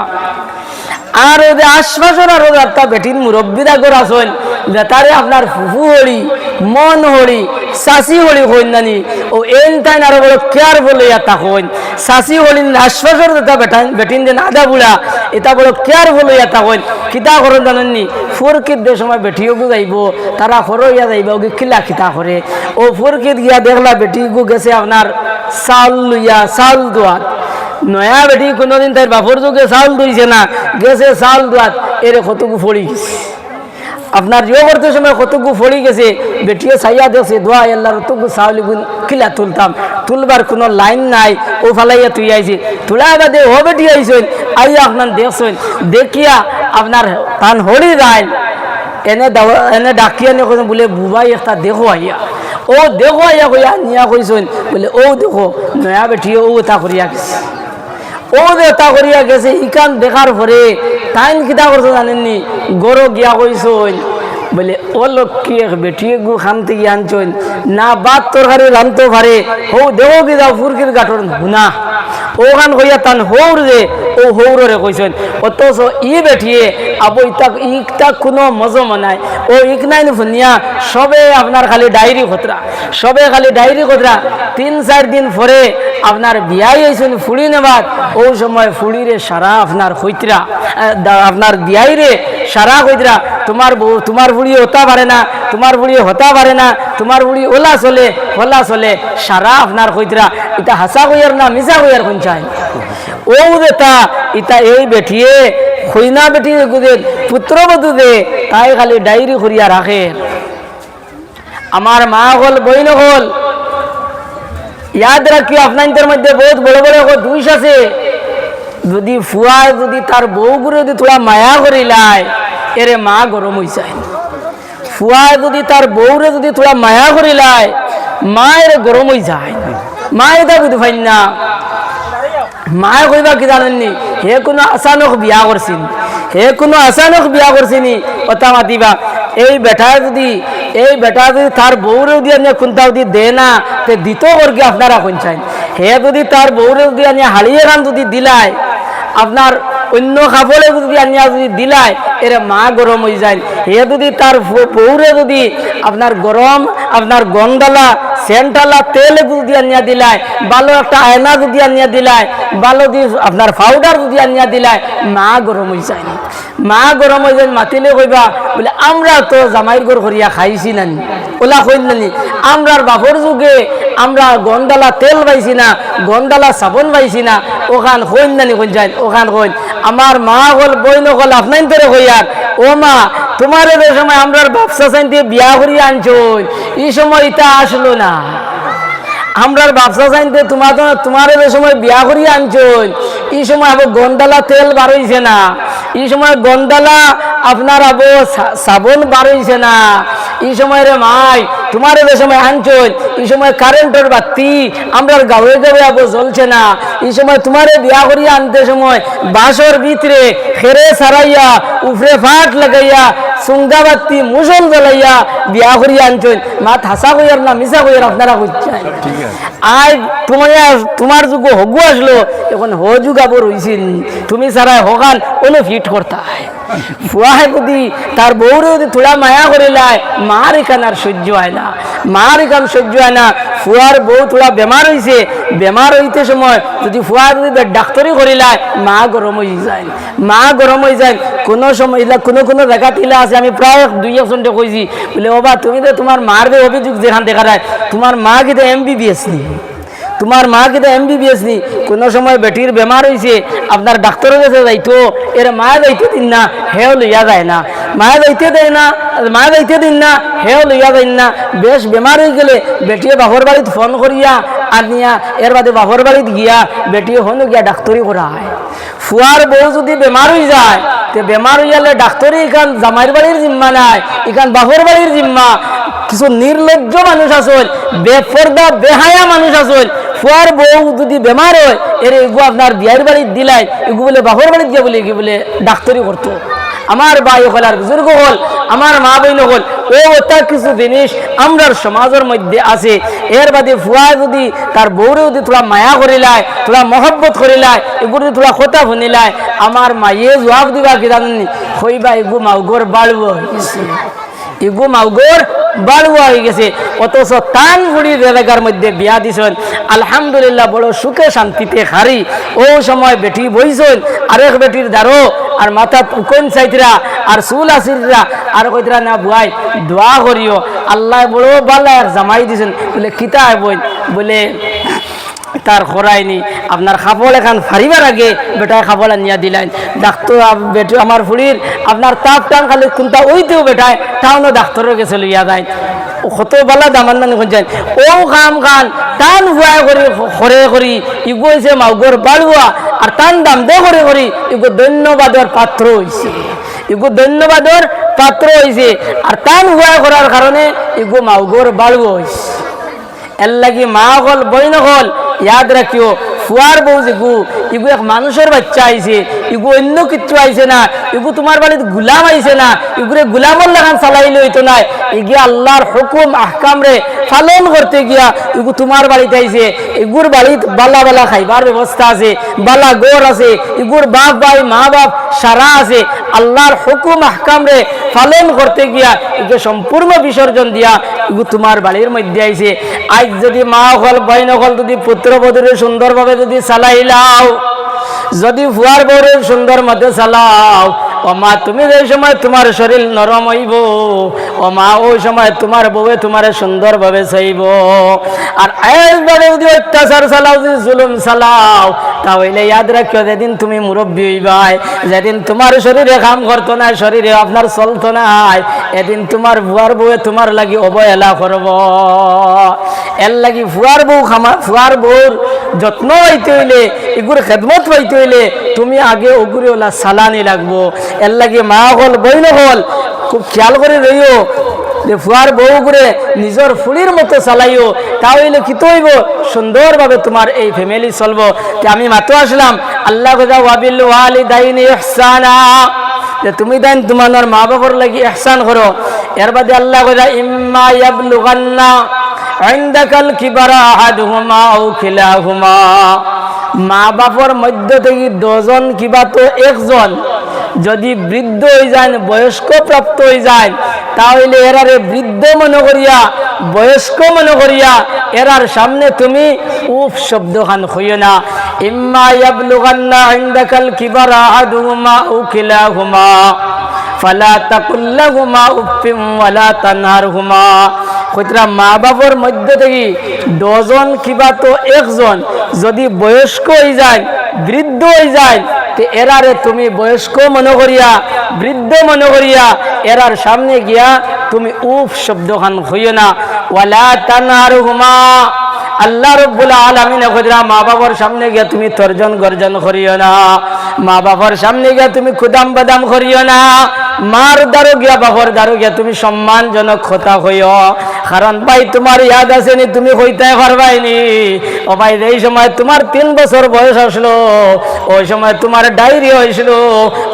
আর ওদের আশ্বাসন আর ওদের একটা বেটিন মুরব্বীরা করে আসেন বেতারে আপনার ফুফু হরি মন হরি চাষি হরি হইন নানি ও এন তাই আরো বড় কেয়ারফুল হইয়া থাকুন চাষি হরি আশ্বাসন এটা বেটিন দেন আদা বুড়া এটা বড় কেয়ারফুল হইয়া থাকুন কিতা করেন জানেননি ফুরকিত যে সময় বেটিও যাইব তারা হর হইয়া যাইব ওকে কিলা কিতা করে ও ফুরকিত গিয়া দেখলা বেটি গু গেছে আপনার চাউল লইয়া চাউল দোয়াত নয়া বেটি কোনোদিন তার বাপর যুগে চাউল দইছে না গেছে চাউল দোয়াত এরে কতগু ফড়ি গেছে আপনার জিও করতে সময় কতগু ফড়ি গেছে বেটিও চাইয়া দেখছে দোয়া আল্লাহর কতগু চাউল কিলা তুলতাম তুলবার কোনো লাইন নাই ও ফালাইয়া তুই আইছে তুলা বাদে ও বেটি আইছেন আইয়া আপনার দেখছেন দেখিয়া আপনার তান হরি যায় এনে ডাকিয়া নিয়ে কইছেন বলে বুবাই একটা দেখো আইয়া ও দেখো আইয়া কইয়া নিয়া কইছেন বলে ও দেখো নয়া বেটিও ও তা করিয়া গেছে ও দেতা করিয়া গেছে ইকান দেখার পরে টাইম কিতা করছো জানেননি গরো গিয়া কইছন বলে ও লক্ষ্মী এক বেটিয়ে গু খান থেকে আনছন না বাদ তরকারি রানতে পারে হো দেহ কি যাও ফুরকির গাঠর হুনা ওখান কইয়া তান হৌর যে ও হৌরে কইছেন অথচ ই বেটিয়ে আবো ইকটা কোনো মজো মনায় ও ইক নাই ফুনিয়া সবে আপনার খালি ডায়েরি খতরা 3-4 দিন পরে আপনার বিয়াই হয়েছেন ফুড়ি নেবার ও সময় ফুড়িরে সারা আপনার হইতরা আপনার বিয়াই রে সারা হইতরা তোমার বুড়ি হতা পারে না তোমার বুড়ি হতা পারে না তোমার বুড়ি ওলা চলে সারা আপনার হইতরা এটা হাসা কইয়ার না মিশা কইয়ার কোন চাই ও দেতা ইটা এই বেটিয়ে খইনা বেটি গুদের পুত্রবধূ দে তাই খালি ডায়েরি করিয়া রাখে আমার মা হল বইন হল ইয়াদ রাখিও আপনাদের মধ্যে বহুত বড় বড় দুইশ আছে যদি ফুয়ায় যদি তার বউ গুলো যদি থোড়া মায়া করিলায় এরে মা গরম হয়ে যায় ফুয়ায় যদি তার বউরে যদি থোড়া মায়া করিলায় মা এরে গরম হয়ে যায় মা এটা বুঝতে পাই না মায়ে কইবা কি জানেননি হে কোনো আচানক বিয়া করছিনি কথা মাতিবা এই বেটা যদি তার বউরে যদি আনিয়া কোনটা যদি দে না তে দিত করকে আপনারা কোন চাই হে যদি তার বউরে যদি আনিয়া হাড়িয়ে গান যদি দিলায় আপনার অন্য কাপড়ে যদি আনিয়া যদি দিলায় এরা মা গরম হয়ে যায় হে যদি তার বউরে যদি আপনার গরম আপনার গন্ডালা সেন্টালা তেল যদি আনিয়া দিলায় ভালো একটা আয়না যদি আনিয়া দিলায় ভালো দিয়ে আপনার পাউডার যদি আনিয়া দিলায় মা গরম হয়ে যায় মাতিলে কইবা বলে আমরা তো জামাইর ঘর করিয়া খাইছি নানি ওলা কইনি আমরার বাপর যুগে আমরা গন্ডালা তেল পাইছি না, গন্ডালা সাবন পাইছি না, ওখান হইন নানি কইন যায় ওখান হইন। আমার মা হল বই নকল আপনার তোরে হইয়ার ও মা তোমার যে সময় আমরার ব্যবসা চাইতে বিয়া করিয়া আনছই এই সময় ইটা আসলো না। আমরার ব্যবসা চাইতে তোমার যে সময় বিয়া করিয়া আনছই এই সময় আবার গন্ডালা তেল বার হইছে না, এই সময় গন্ডালা আপনার আবো সাবন বার হইছে না। এই সময় রে মাই তোমার যে সময় আনছই এই সময় কারেন্টের বাতি আমরার গাঁয়ে গাঁয়ে আবো জ্বলছে না। এই সময় তোমারে বিয়া করিয়া আনতে সময় বাসর ভিতরে খেরে সারাইয়া উফরে ফাট লাগাইয়া সুঙ্গা বাতি মুসল জ্বলাইয়া বিয়া করিয়া আনছই। মা হাসা কইয়ার না মিশা কইয়ার আপনারা কইছেন। আজ তোমার যুগ হগু আসলো এখন হ যুগ আবার হইছিল তুমি সারাই হগান ওনো ফিট করতা ফুয়াহে যদি তার বউরে যদি থোড়া মায়া করিলায় মার এখান আর সহ্য হয় না, মার এখান সহ্য হয় না। ফুয়ার বউ থোড়া বেমার হইছে, বেমার হইতে সময় যদি ফুয়া যদি ডাক্তারি করিলায় মা গরম হয়ে যায়, মা গরম হয়ে যায়। কোনো সময় কোনো জায়গা তিলা আছে আমি প্রায় 2-1 কইছি বলে বাবা তুমি তো তোমার মার বে অভিযোগ যেখান দেখা যায় তোমার মা কিন্তু MBBS নি, তোমার মা কিন্তু MBBS নি। কোনো সময় বেটির বেমার হয়েছে আপনার ডাক্তারের কাছে যাইতো এর মা যাইতে দিন না হেও লইয়া যায় না, মা যাইতে দেয় না, মা যাইতে দিন না হেও লইয়া যায় না। বেশ বেমার হয়ে গেলে বেটিয়ে বাপর বাড়িত ফোন করিয়া আনিয়া এর বাদে বাপর বাড়িত গিয়া বেটিয়ে হনু গিয়া ডাক্তারি করা হয়। ফুয়ার বউ যদি বেমার হয়ে যায় তে বেমার হয়ে গেলে ডাক্তারি এখান জামাইর বাড়ির জিম্মা নাই, এখান বাপর বাড়ির জিম্মা। কিছু নির্লজ্জ মানুষ আসল, বেপর্দা বেহায়া মানুষ আসল। ফুয়ার বউ যদি বেমার হয় এর এগু আপনার বিয়ের বাড়ির দিলাই এগু বলে বাপর বাড়ির গিয়ে বলে কি বলে ডাক্তারি করতো। আমার ভাই হল আর বুজুর্গ হল আমার মা বইন হল ও ওটা কিছু জিনিস আমরার সমাজের মধ্যে আছে। এর বাদে ফুয়া যদি তার বউরে যদি তোরা মায়া করিলায় তোরা মহব্বত করিলায় এগুলো যদি তোরা কথা শুনিলায় আমার মাইয়ে জবাব দিবা কি জানি হইবা এগু মাউগর বাড়ব এগু মাউগর বাড়ব হয়ে গেছে। অথচ টান বুড়ির এলাকার মধ্যে বিয়া দিছেন আলহামদুলিল্লাহ বড় সুখে শান্তিতে হারি। ও সময় বেটি বইছেন আরেক বেটির দ্বারো আর মাথা উকন চাইতরা আর চুল আসিরা আর কইতরা না বুয়াই দোয়া করিও আল্লাহ বড় বালা জামাই দিছেন বলে কিতা বই বলে তার খরাইনি আপনার খাপড় এখান ফারিবার আগে বেটায় খাপড় নিয়া দিলেন ডাক্তার বেটা আমার ফুড়ির আপনার তাপ টান খালি কোনটা ওইতেও বেটায় টাউনও ডাক্তারের গেছে লইয়া যায় কত বালা দামান নানি খুঁজছেন ও কাম খান টান ভুয়াই করি খরে করি ইগো হয়েছে মাউগর বাড়ুয়া আর টান দাম দে করে করি ইগো ধন্যবাদের পাত্র হয়েছে, ইগো ধন্যবাদের পাত্র হয়েছে। আর টান ভুয়াই করার কারণে ইগো মাউগর বাড়ুয়া হয়েছে। এর লাগি মা হল বইন হল ইয়াদ রাখিও ফুয়ার বউ যেগু ইগু এক মানুষের বাচ্চা আইছে, ইগু অন্য কিছু আইছে না, ইগু তোমার বাড়িতে গুলাম আইছে না, ইগুরে গুলামর লাগান চালাইলে হইতো না। ইগিয়া আল্লাহর হুকুম আহকাম রে পালন করতে গিয়া ইগু তোমার বাড়িতে আইছে। ইগুর বাড়িতে বালা বালা খাইবার ব্যবস্থা আছে, বালা গোর আছে, ইগুর বাপ ভাই মা বাপ সারা আছে। আল্লাহর হুকুম আহকাম রে পালন করতে গিয়া ইগে সম্পূর্ণ বিসর্জন দিয়া ইগু তোমার বাড়ির মধ্যে আইছে। আজ যদি মা হল বইন হল যদি পুত্রবধূরে সুন্দরভাবে যদি চালাইলাও, যদি ফুয়ার বউরে সুন্দর মধ্যে চালাও, ও মা তুমি যে সময় তোমার শরীর নরম হইব, ও মা ওই সময় তোমার বউয়ে তোমার সুন্দরভাবে চাইব। আর একবারে যদি অত্যাচার চালাও যদি জুলুম চালাও তাহলে ইয়াদ রাখিও যেদিন তুমি মুরব্বী হইবাই, যেদিন তোমার শরীরে কাম করতো না, শরীরে আপনার চলতো না, এদিন তোমার ফুয়ার বউয়ে তোমার লাগি অবহেলা করব। এর লাগি ফুয়ার বউ ফুয়ার বউর যত্ন হইতে হইলে এগুর খেদমত হইতে হইলে তুমি আগে ওগুরি ওলা সালানি লাগবো। এর লাগে মা হল বইন হল খুব খেয়াল করে রইও যে ফুয়ার বউ করে নিজের ফুলির মতো চালাইও, তাহলে কি হইব সুন্দরভাবে তোমার এই ফ্যামিলি চলবো। আমি মাত্র আসলাম আল্লাহ কথা ওয়াবিল ওয়ালিদাইনি ইহসানা যে তুমি দেন তোমার মা বাবার লাগি ইহসান করো। এর বাদে আল্লাহ কথা ইম্মা ইয়াবলুগান্না ইনদাকাল কিবারা আহাদুহুমা আও কিলাহুমা, মা বাপর মধ্য থেকে 2 জন কিবা তো 1 জন যদি বৃদ্ধ হয়ে যায় বয়স্ক প্রাপ্ত হয়ে যায় তাহলে এরারে বৃদ্ধ মনে করিয়া বয়স্ক মনে করিয়া এরার সামনে তুমি উফ শব্দ খান হইও না। ইম্মা ইয়াবলুগান্না ইনদাকাল কিবারা আহাদুহুমা আও কিলাহুমা ফালা তাকুল লাহুমা উফিন ওয়ালা তানহারহুমা, কইতরা মা বাবার মধ্যে থেকে ডজন কিবা তো একজন যদি বয়স্ক হয়ে যায়, বৃদ্ধ হয়ে যায়, তে এরারে তুমি বয়স্ক মনে করিয়া, বৃদ্ধ মনে করিয়া এরার সামনে গিয়া তুমি উফ শব্দ খান হইও না। ওয়ালা তানহারহুমা, আল্লাহ রাব্বুল আলামিন কইরা মা বাবার সামনে গিয়া তুমি তর্জন গর্জন করিও না, মা বাবার সামনে গিয়া তুমি খুদাম বাদাম করিও না, মার দ্বারো গিয়া বাবার দ্বারো গিয়া তুমি সম্মানজনক কথা হইও। কারণ ভাই তোমার ইয়াদ আছে নি, তুমি কইতে পারবাইনি ও ভাই, এই সময় তোমার 3 বছর বয়স আসলো, ওই সময় তোমার ডায়রি হয়েছিল,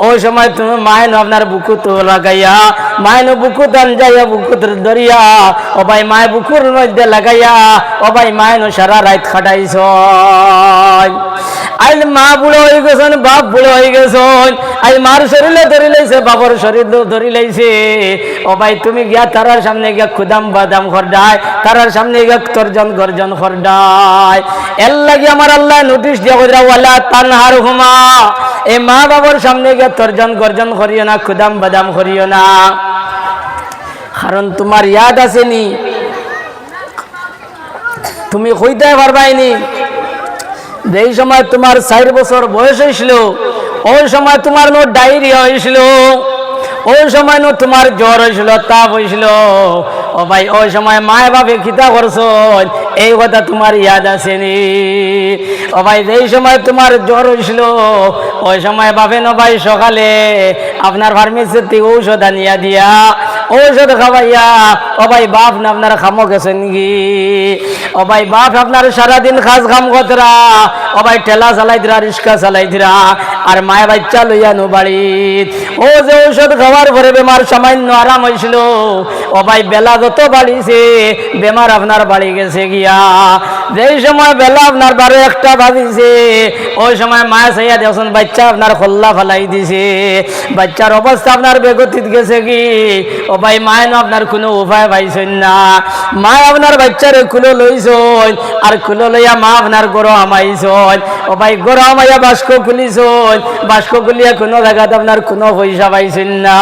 ওই সময় তুমি মায়ের আপনার বুকুত লাগাইয়া, মায়ের বুকুত যাইয়া বুকুত ধরিয়া ও ভাই মায়ের বুকুর মধ্যে লাগাইয়া ও ভাই মায়ের সারা রাত খাটাইছ। আজ মা বুড়ো হয়ে গেছেন, বাপ বুড়ো হয়ে গেছেন, আজ মার শরীরে ধরি লাইছে, বাবার শরীর ধরি লাইছে ও ভাই, তুমি গিয়া তারার সামনে গিয়া খুদাম বাদাম খরডায়, তারার সামনে গিয়া তর্জন গর্জন খরডায়। এর লাগি আমার আল্লাহ নোটিশ দিয়া কইরা ওয়ালা তানহারহুমা, এই মা বাবার সামনে গিয়া তর্জন গর্জন করিও না, খুদাম বাদাম করিও না। কারণ তোমার ইয়াদ আসেনি, তুমি কইতে পারবাইনি যেই সময় তোমার 4 বছর বয়স হয়েছিল, ওই সময় তোমার নো ডায়রিয়া হয়েছিল, ওই সময় নো তোমার জ্বর হয়েছিল, তাপ হয়েছিল ও ভাই, ওই সময় মায় বাপে খিতা করছ, এই কথা তোমার ইয়াদ আসেনি ও ভাই? যেই সময় তোমার জ্বর হয়েছিল ওই সময় বাপে ন ভাই সকালে আপনার ফার্মেসির থেকে ঔষধ আনিয়া দিয়া, ঔষধ খাওয়াইয়া ও ভাই বাপ না আপনার খামো গেছেন কি ও ভাই, বাপ আপনার সারাদিন কাজ কাম কতরা ও ভাই, ঠেলা চালাইতরা, রিক্সা চালাইতরা, আর মায় বাচ্চা লইয়া নো বাড়িত। ও যে ঔষধ খাওয়ার পরে বেমার সামান্য আরাম হয়েছিল ও ভাই, বেলা যত বাড়িছে বেমার আপনার বাড়ি গেছে গিয়া। যেই সময় বেলা আপনার 12-1টা বাজিছে ওই সময় মায় চাইয়া দেখুন বাচ্চা আপনার খোল্লা ফেলাই দিছে, বাচ্চার অবস্থা আপনার বেগতিত গেছে কি ও ভাই, মায় না আপনার কোনো উপায় পাইছেন না, মায় আপনার বাচ্চারে খুলে লইছন, আর খুলে লইয়া মা আপনার গরো হামাইছন ও ভাই, গরো হামাইয়া বাস্ক খুলিছন, বাস্ক খুলিয়া কোনো জায়গাতে আপনার কোনো পয়সা পাইছেন না,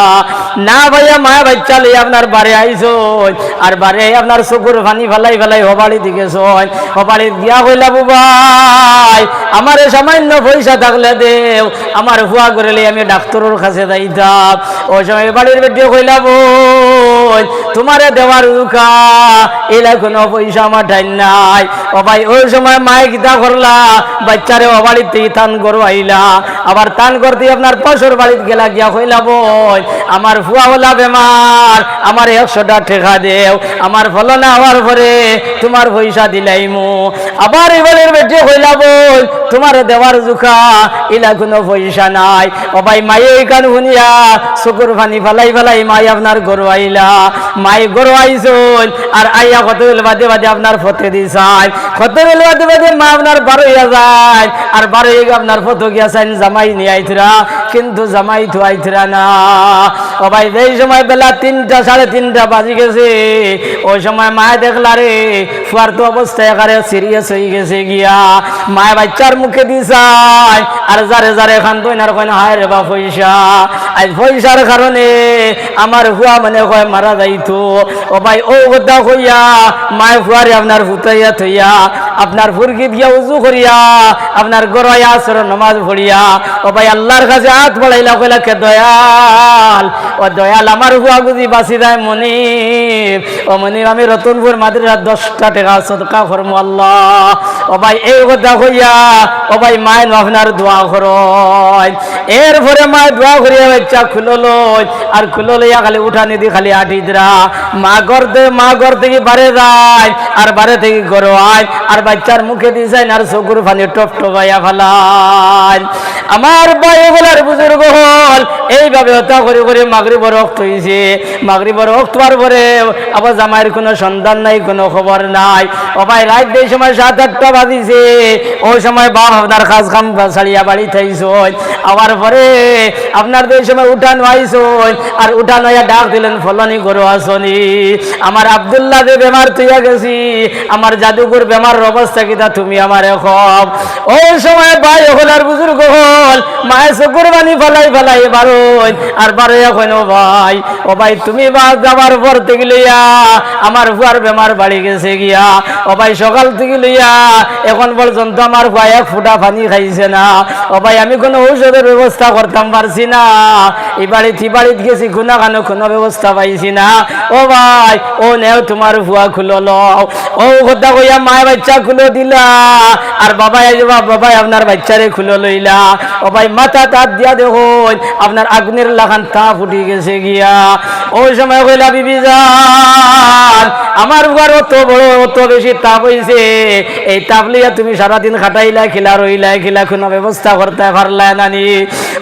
না ভাইয়া মায়া বাচ্চা লইয়া আপনার বাড়ি আইছন, আর বাড়ি আপনার চকুর পানি ফেলাই ফেলাই হবাড়ি দিকেছন, হবাড়ি দিয়া কইলা ভাই আমার সামান্য পয়সা থাকলে দেও, আমার হুয়া করলে আমি ডাক্তারের কাছে যাইতাম। ওই সময় বাড়ির বেটিয়ে কইলা বই তোমারে দেওয়ার উকা এলা কোনো পয়সা আমার ঠাই নাই ও ভাই। ওই সময় মায়ে গীতা করলা, বাচ্চারে ও বাড়িতে টান করো আইলা, আবার টান করতে আপনার পাশের বাড়িতে গেলা, গিয়া কইলা বই আমার ফুয়া হলা বেমার, আমার 100টা টেকা দেও, আমার ফলনা হওয়ার পরে তোমার পয়সা দিলাইমু। আবার এবারের বেটে কইলা বই তোমার দেওয়ার জুকা এলা কোনো পয়সা নাই ও ভাই। মায়ে এইখান শুনিয়া চকুর পানি ফেলাই ফেলাই মাই আপনার গরু আইলা, মাই গরু আইসন, আর আইয়া কত বাদে বাদে আপনার ফতে দিছাই, কত বাদে বাদে মা আপনার 12 হইয়া যায়, আর 12 আপনার ফটো গিয়াছেন জামাই নিয়ে আইতরা, কিন্তু জামাই তো আইতরা না ও ভাই। যেই সময় বেলা 3টা 3:30 বাজি গেছে ওই সময় মায় দেখলা রে ফুয়ার তো অবস্থা একারে সিরিয়াস হয়ে গেছে গিয়া, মায় বাচ্চার মুখে দিছাই, আর যারে যারে খান দইনার কয় না হায় রে বা পয়সা, আজ পয়সার কারণে আমার হুয়া মানে কয় মারা যাইতো ও ভাই। ও কথা কইয়া মায় ফুয়ারে আপনার ফুটাইয়া থইয়া আপনার ফুরকি দিয়া উজু করিয়া আপনার গড়াইয়া আসর নামাজ পড়িয়া ও ভাই আল্লাহর কাছে হাত বাড়াইলা, কইলা কে দয়াল ও দয়াল আমার হুয়া গুজি বাঁচি যায় মনিব ও মনিব, আমি রতনপুর মাদ্রাসার 10টা টাকা সদকা করমু আল্লাহ ও ভাই। এই কথা কইয়া ও ভাই মায় আপনার দোয়া করয়, এরপরে মায় দোয়া করিয়া বাচ্চা খুলো লই, আর খুলো লইয়া খালি উঠানি দি খালি আটিদরা মা ঘর থেকে বাড়ে যায়, আর বাড়ে থেকে ঘর আয়, আর বাচ্চার মুখে দিয়ে যায় আর চকুর পানি টপ টপাইয়া ফেলায়। আমার ভাই বলার বুজুর্গ হল এইভাবে হত্যা করে করে মাগরিবের রক্ত হয়েছে, মাগরিবের রক্ত হওয়ার পরে আবার জামাইয়ের কোনো সন্ধান নাই, কোনো খবর নাই ও ভাই। রাত এই সময় 7-8টা বাজিছে, ওই সময় বাপ আপনার কাজ কাম ছাড়িয়া বাড়ি থাইছন, আবার পরে আপনার এই সময় উঠান আইছন, আর উঠান হইয়া ডাক দিলেন ফলনি গরু আসনি, আমার আব্দুল্লাহ যে বেমার তুইয়া গেছি, আমার জাদুঘর বেমারের অবস্থা কিতা তুমি আমার এখন। ওই সময় ভাই হল আর বুজুর্গ হল মায়ের চকুর বানি ফেলাই ফেলাই বারো আর বারোয়া কইন ভাই ও ভাই তুমি বা যাবার পর থেকে লইয়া আমার ফুয়ার বেমার বাড়ি গেছে গিয়া ও ভাই সকাল থেকে লইয়া এখন পর্যন্ত আমার ফুয়া এক ফুটা পানি খাইছে না ও ভাই আমি কোনো ঔষধের ব্যবস্থা করতাম পারছি না এই বাড়িতে গেছি কোনো ব্যবস্থা পাইছি না ও ভাই ও নেও তোমার ফুয়া খুলো লও ও কথা কইয়া মায়ের বাচ্চা খুলো দিলা আর বাবাই আপনার বাচ্চারে খুলো লইলা ও ভাই মাথা তাত দিয়া দেখুন আপনার আগুনের লাগান তা ফুটি গেছে গিয়া ওই সময় কইলা বিবি যান আমার ঘর অত বেশি তাপ হইছে এই তাপ লইয়া তুমি সারাদিন খাটাইলা খিলা কোনো ব্যবস্থা করতে পারলা নানি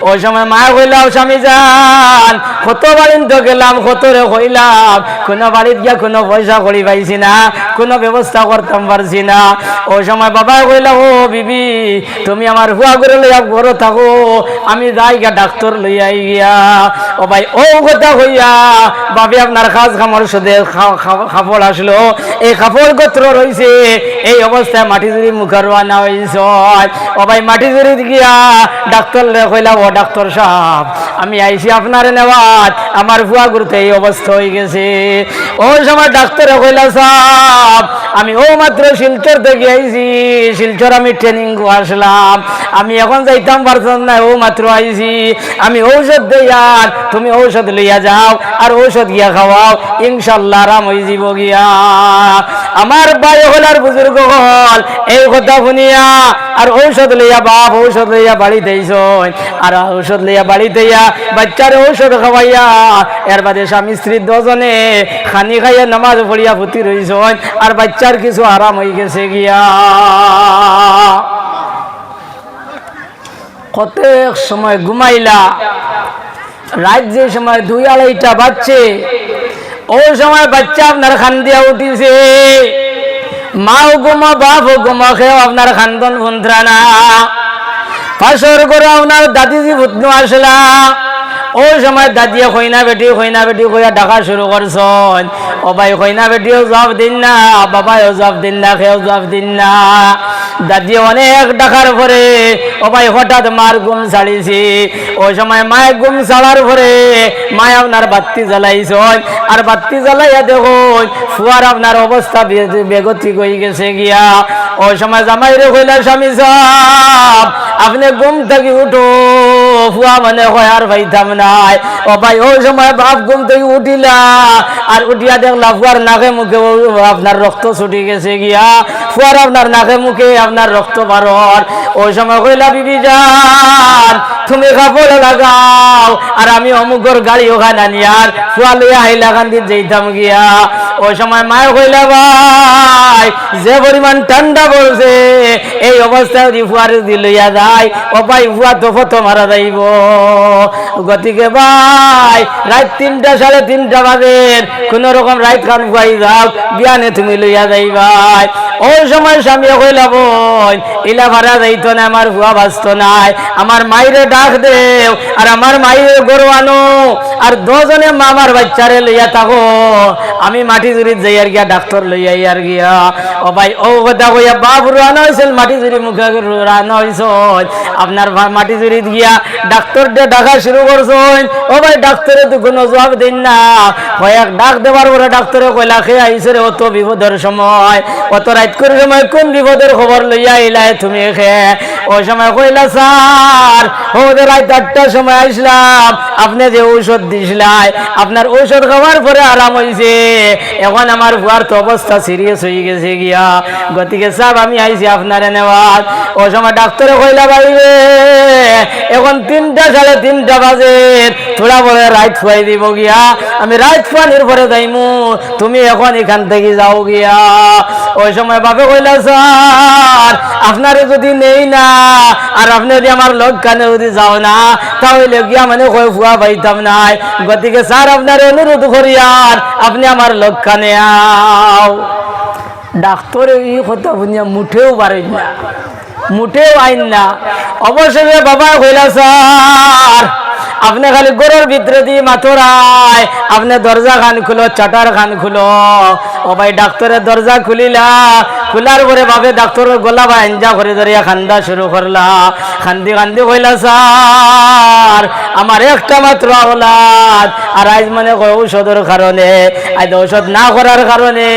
ওই সময় মা কইলাম স্বামী যান কত বাড়িন তো গেলাম কতরে কইলাম কোনো বাড়িত গিয়া কোনো পয়সা করি পাইছি না কোনো ব্যবস্থা করতাম পারছি না ওই সময় বাবা কইলা ও বিবি তুমি আমার হুয়া করে লইয়া ঘরে থাকো আমি যাই গিয়া ডাক্তার লইয়া গিয়া ও ভাই ও কথা কইয়া বাবে আপনার কাজ খামর সাথে খাপড় আসলো এই খাপড় গোত্র রয়েছে এই অবস্থায় মাটি জুড়ি মুখে রওনা হয়েছে ও ভাই মাটি জুড়ি গিয়া ডাক্তার কইলা ও ডাক্তার সাহেব আমি আইছি আপনার নেওয়াত আমার ভুয়া গুরুতে এই অবস্থা হয়ে গেছে ওই সময় ডাক্তারে কইলা সাহেব আমি ও মাত্র শিলচর থেকে আইছি শিলচর আমি ট্রেনিং আসলাম আমি এখন যাইতাম পারতাম না ও মাত্র আইছি আমি ঔষধ দেই আর তুমি ঔষধ লইয়া যাও আর ঔষধ গিয়া খাওয়াও ইনশাল্লাহ আরাম হয়ে যাব গিয়া আমার ভাই হল আর বুজুর্গ হল এই কথা শুনিয়া আর ঔষধ লইয়া বাপ ঔষধ লইয়া বাড়িতে আর ঔষধ লইয়া বাড়িতে বাচ্চার ঔষধ খাওয়াইয়া এর বাদে স্বামী স্ত্রী দুজনে খানি খাইয়া নামাজ পড়িয়া পুতি রইছ আর বাচ্চার কিছু আরাম হয়ে গেছে গিয়া কতক সময় ঘুমাইলা রাত যে সময় 2-2:30 বাজছে ওই সময় বাচ্চা আপনার খান দিয়া উঠিছে মাও ঘুমা বাপ ঘুমা খেয়েও আপনার খান্দন বন্ত্রা না পাশর করে আপনার দাদিজি ভূতনু আসলা ওই সময় দাদিয়া কইনা বেটি কইয়া ডাকা শুরু করছেন ও ভাই কইনা বেটিও জবাব দিন না বাবাও জবাব দিন না খেয়েও জবাব দিন না দাদি অনেক ডাকার পরে ও ভাই হঠাৎ মার ঘুম ছাড়িয়েছি ওই সময় মায়ের ঘুম ছাড়ার পরে মায় আপনার বাতি জ্বালাইছেন আর বাতি জ্বালাইয়া দেখুন ফুয়ার আপনার অবস্থা বেগতিক হয়ে গেছে গিয়া ওই সময় জামাইরে কইলা স্বামী সাহেব আপনি ঘুম থেকে উঠো ফুয়া মানে হয় আর পাইতাম নাই ও ভাই ওই সময় বাপ ঘুম থেকে উঠিলা আর উঠিয়া দেখলা ফুয়ার নাকে মুখে আপনার রক্ত ছুটি গেছে গিয়া ফুয়ার আপনার নাকে মুখে আপনার রক্ত বারর ওই সময় কইলা বিবি যান তুমি কাপড় লাগাও আর আমি অমুকর গাড়ি ওখানে আনি আর ফুয়া লইয়া হাইলাকান্দির যাইতাম গিয়া ওই সময় মায়ের কইলা ভাই যে পরিমাণ ঠান্ডা পড়ছে এই অবস্থায় যদি ফুয়ারে লইয়া যায় ও ভাই ফুয়া তো ফটো মারা যাইব গতিকে ভাই রাত 3টা 3:30 বাজে কোন রকম রাত খান ফুয়াই যাও বিয়ানে তুমি লইয়া যাই ভাই ওই সময় স্বামী কইলা বোন ইলা ভাড়া যাইতো না আমার ফুয়া বাঁচত নাই আমার মাইরে ডাক দেও আর আমার মাইরে গরু আনো আর দুজনে মামার বাচ্চারে লইয়া থাকো আমি মাটি জুড়ি যাই আর গিয়া ডাক্তার লইয়া আর গিয়া ও ভাই ও কথা কইয়া বাপ রানা হয়েছিল মাটি জুড়ি মুখে রানা হয়েছ আপনার মাটি জুড়ি গিয়া ডাক্তার দিয়ে ডাকা শুরু করছেন ও ভাই ডাক্তারে তো কোনো জবাব দিন না কয়েক ডাক দেওয়ার পরে ডাক্তারে কইলা খেয়ে আইসে রে অত বিপদের সময় অত রাত করে সময় কোন বিপদের খবর লইয়া আইলাই তুমি খেয়ে ওই সময় কইলা স্যার ও রাত 8টার সময় আসলাম আপনি যে ঔষধ দিছিলাই আপনার ঔষধ খাওয়ার পরে আরাম হয়েছে এখন আমার বুয়ার তো অবস্থা সিরিয়াস হয়ে গেছে গিয়া গতিকে সাহেব আমি আইছি আপনারে নেওয়ার ওই সময় ডাক্তারে কইলা বাইরে এখন 3টা 3:30 বাজে থোড়া বড় রাইট খুয়াই দিব গিয়া আমি রাইট খুয়ানির পরে যাইমু তুমি এখন এখান থেকে যাও গিয়া ওই সময় বাপে কইলা স্যার আপনারে যদি নেই না আর আপনি যদি আমার লোক কানে যদি যাও না তাহলে গিয়া মানে কই ফুয়া পাইতাম নাই গতিকে স্যার আপনার অনুরোধ করি আর আপনি আমার লোক কানে আও ডাক্তারে এই কথা বুঝিয়া মুঠেও পারেন না মুঠেও আইন না অবশেষে বাবা কইলা স্যার আপনি খালি গরুর ভিতরে দিয়ে মাথরায় আপনি দরজা খান খুলো, চাটার খান খুলো। ও ভাই ডাক্তারের দরজা খুলিলা, খোলার পরে ভাবে ডাক্তারের গলা বা এঞ্জা করে ধরিয়া খান্দা শুরু করলা। খান্দি খান্দি কইলা স্যার আমার একটা মাত্র আওলাদ, আর আজ মনে কয় ঔষধের কারণে, আজ ঔষধ না করার কারণে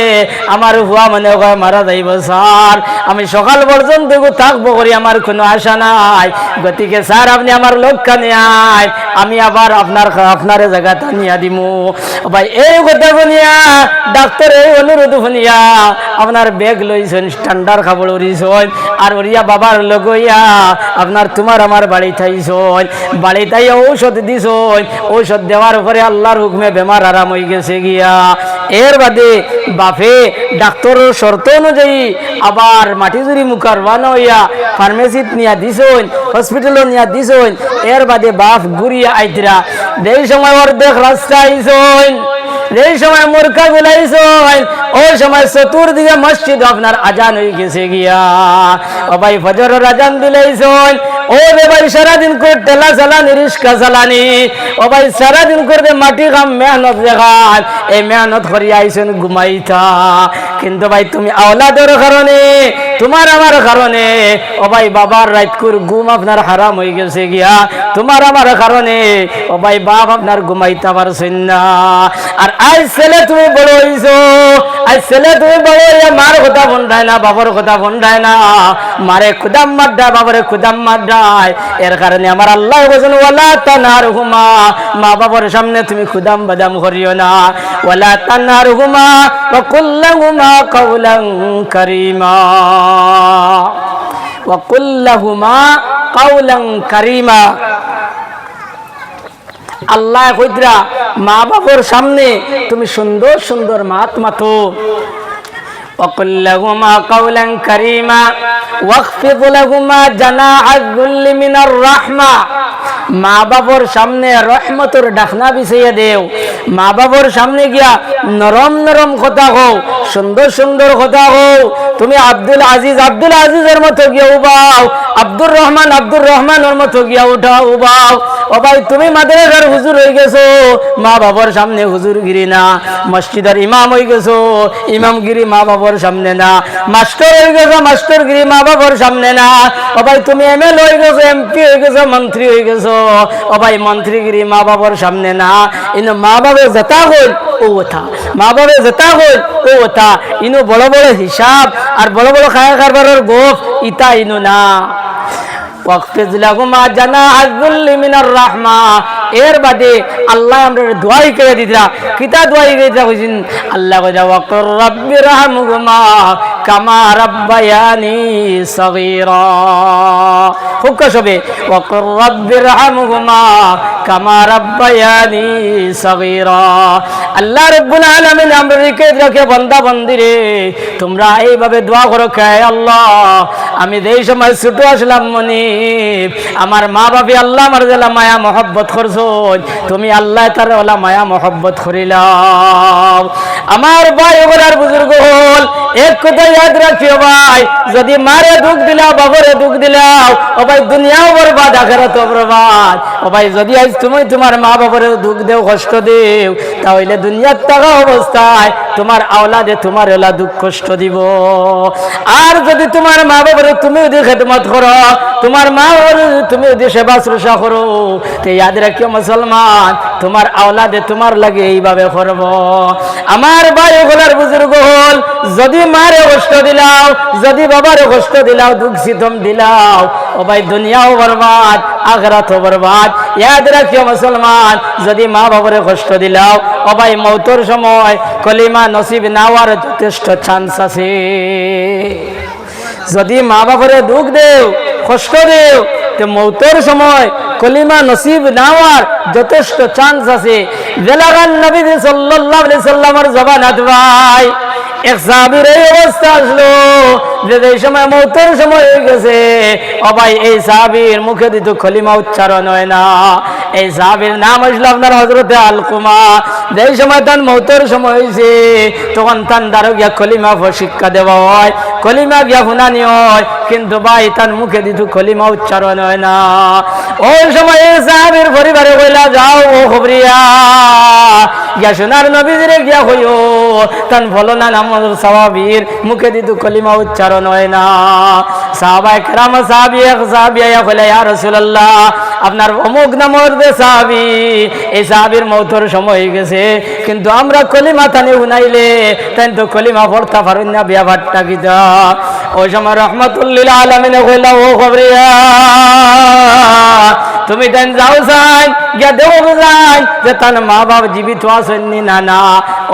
আমার হুয়া মনে কয় মারা যাইব স্যার, আমি সকাল পর্যন্ত থাকবো করি, আমার কোনো আশা নাই। গতিকে স্যার আপনি আমার লক্ষ্য নিয়ে আমি আবার আপনার জায়গাটা নিয়ে দিমু। ভাই এই কথা শুনিয়া ডাক্তার এই অনুরোধ শুনিয়া আপনার ব্যাগ লইছেন, ঠান্ডার খাবার উড়িছেন, আর উড়িয়া বাবার লগইয়া আপনার তোমার আমার বাড়ি থাইছেন। বাড়ি তাই ঔষধ দিছেন, ঔষধ দেওয়ার পরে আল্লাহর হুকমে বেমার আরাম হয়ে গেছে গিয়া। এর বাদে বাপে ডাক্তারের শর্ত অনুযায়ী আবার মাটিজুরি মুখারবানা হইয়া ফার্মেসিত নিয়া দিছেন, হসপিটালও নিয়া দিছেন। এর বাদে বাপ ঘুরিয়া আইতরা, যেই সময় অর্ধেক রাস্তা আইছেন, যেই সময় মূর্খা গুলাইছেন, ওই সময় চতুর্দিকে মসজিদ আপনার আজান হয়ে গেছে গিয়া। ও ভাই ফজরের আজান দিলাইছেন, ও রে ভাই সারাদিন করে টেলা চালানি, রিস্কা চালানি, ও ভাই সারাদিন করে মাটি কাম মেহনত দেখান, এই মেহনত করি আইছেন ঘুমাইতা। কিন্তু ভাই তুমি আওলাদের কারণে, তোমার আমার কারণে, ও ভাই বাবার রাতকুর ঘুম আপনার হারাম হয়ে গেছে গিয়া। তোমার আমার কারণে ও ভাই বাপ আপনার ঘুমাইতে পারছেন না। আর আজ ছেলে তুমি বড় হইছো, আজ ছেলে তুমি বড় হইয়া মার কথা বন্ধায় না, বাবার কথা বন্ধায় না, মারে খুদাম মাদ্দা, বাবারে খুদাম মাদ্দায়। এর কারণে আমার আল্লাহ বলেন ওয়ালা তানহারহুমা, মা বাবার সামনে তুমি খুদাম বাদাম করিও না। ওয়ালা তানহারহুমা ওয়া কুল লাহুমা কাওলান কারীমা, ওয়া কুল লাহুমা কাওলান কারীমা। আল্লাহ কইরা মা বাবার সামনে তুমি সুন্দর সুন্দর মাত মাতো। وقل لهما قولا كريما واخفض لهما جناح الذل من الرحمة। মা বাবার সামনে রহমতের ডাকনা বিছিয়ে দেও। মা বাবার সামনে গিয়া নরম নরম কথা কও, সুন্দর সুন্দর কথা কও। তুমি আব্দুল আজিজের মতো গিয়া উবাও, আব্দুর রহমানের মতো গিয়া উঠাও উবাও। ও ভাই তুমি মাদ্রাসার হুজুর হয়ে গেছো, মা বাবার সামনে হুজুরগিরি না। মসজিদের ইমাম হয়ে গেছো, ইমামগিরি মা বাবার সামনে না। মাস্টার হয়ে গেছো, মাস্টারগিরি মা বাবার সামনে না। ও ভাই তুমি এমএলএ হয়ে গেছো, এমপি হয়ে গেছো, মন্ত্রী হয়ে গেছো, ও ভাই মন্ত্রীগিরি মা বাবার সামনে না। ইনো মা বাবা যেটা হল ও ওঠা, মা বাবা যেটা হল ও ওঠা। ইনো বড় বড় হিসাব আর বড় বড় খায়া কারবারের গোফ ইতা ইনো না। ওয়াকফিজ লাহুমা জানাহাজ যুল্লি মিনার রাহমা। এর বাদে আল্লাহ আমরা দোয়াই করে দিতরা, কিতা দোয়াই করে দিতরা কইছেন আল্লাহ কইরা ওয়াকুর রাব্বিরহামহুমা কামা রাব্বায়ানি সগীরা। খুব কষ্টে ওয়াকুর রাব্বিরহামহুমা কামা রাব্বায়ানি সগীরা। আল্লাহ রাব্বুল আলামিন আমরা রেখে রাখে বান্দা বান্দিরে তোমরা এইভাবে দোয়া করো, কে আল্লাহ আমি যেই সময় ছোট আসলাম মনি আমার মা বাবা আল্লাহ আমার জেলা মায়া মহব্বত করছো, তুমি আল্লাহ তার ওলা মায়া মহব্বত করিলাম। আমার ভাই ওগুলার বুজুর্গ হল এক কথা ইয়াদ রাখিও ভাই, যদি মারে দুঃখ দিলাও বাবারে দুঃখ দিলাও ও ভাই দুনিয়াও বরবাদ আখিরাতও বরবাদ। ও ভাই যদি আজ তুমি তোমার মা বাবারে দুঃখ দেও কষ্ট দেও তাহলে দুনিয়ার টাকা অবস্থায় তোমার আওলাদে তোমার ওলা দুঃখ কষ্ট দিব। আর যদি তোমার মা বাবারে তুমি ওদের খেদমত করো, তোমার মা বাবার তুমি ওদের সেবা শুশ্রূষা করো, তো ইয়াদ রাখিও মুসলমান তোমার আওলাদে তোমার লাগে এইভাবে করব। আমার ভাই ওগুলার বুজুর্গ হল যদি মারে কষ্ট দিলাও, যদি বাবারে কষ্ট দিলাও, দুঃখ সিতম দিলাও ও ভাই দুনিয়াও বরবাদ আখিরাতও বরবাদ। ইয়াদ রাখিও মুসলমান যদি মা বাবারে কষ্ট দিলাও ও ভাই মৌতের সময় কলিমা নসিব না হওয়ার যথেষ্ট চান্স আছে। যদি মা বাবারে দুঃখ দেও কষ্ট দেও তো মৌতের সময় কলিমা নসিব না হওয়ার যথেষ্ট চান্স আছে। জেলাগান নবী সাল্লাল্লাহু আলাইহি সাল্লামের জবানাত ভাই এক সাহাবীর এই অবস্থা আসলো যে এই সময় মৌতের সময় হয়ে গেছে। ও ভাই এই সাহাবীর মুখে দিত কলিমা উচ্চারণ হয় না। এই সাহাবীর নাম আসলো আপনার হযরতে আলকুমা। যেই সময় তার মৌতের সময় হয়েছে তখন তার দ্বারা গিয়া কলিমা শিক্ষা দেওয়া হয়। কলিমা গিয়া শুনানি হয়, কিন্তু ভাই তার মুখে দিতু কলিমা উচ্চারণ হয় না। ওই সময় সাহাবীর পরিবারে কইলা যাও ও খবরিয়া গিয়া সোনার নবীজিরে গিয়া হইও তান বলো না নামাজ সাহাবীর মুখে দিতু কলিমা উচ্চারণ হয় না। সাহাবায়ে কেরাম সাহাবিয়া কইলা ইয়া রাসূলুল্লাহ আপনার অমুক নামের যে সাহাবী, এই সাহাবীর মওতের সময় হয়ে গেছে, কিন্তু আমরা কলিমা তানে শুনাইলে তাই তো কলিমা পড়তা পারেন না, ব্যাপারটা কিতা? ওই সময় রহমাতুল লিল আলামিন কইলা ও খবরিয়া তুমি তাই যাও যাই গিয়া দেব যাই যে তার মা বাপ জীবিত আছেন না না।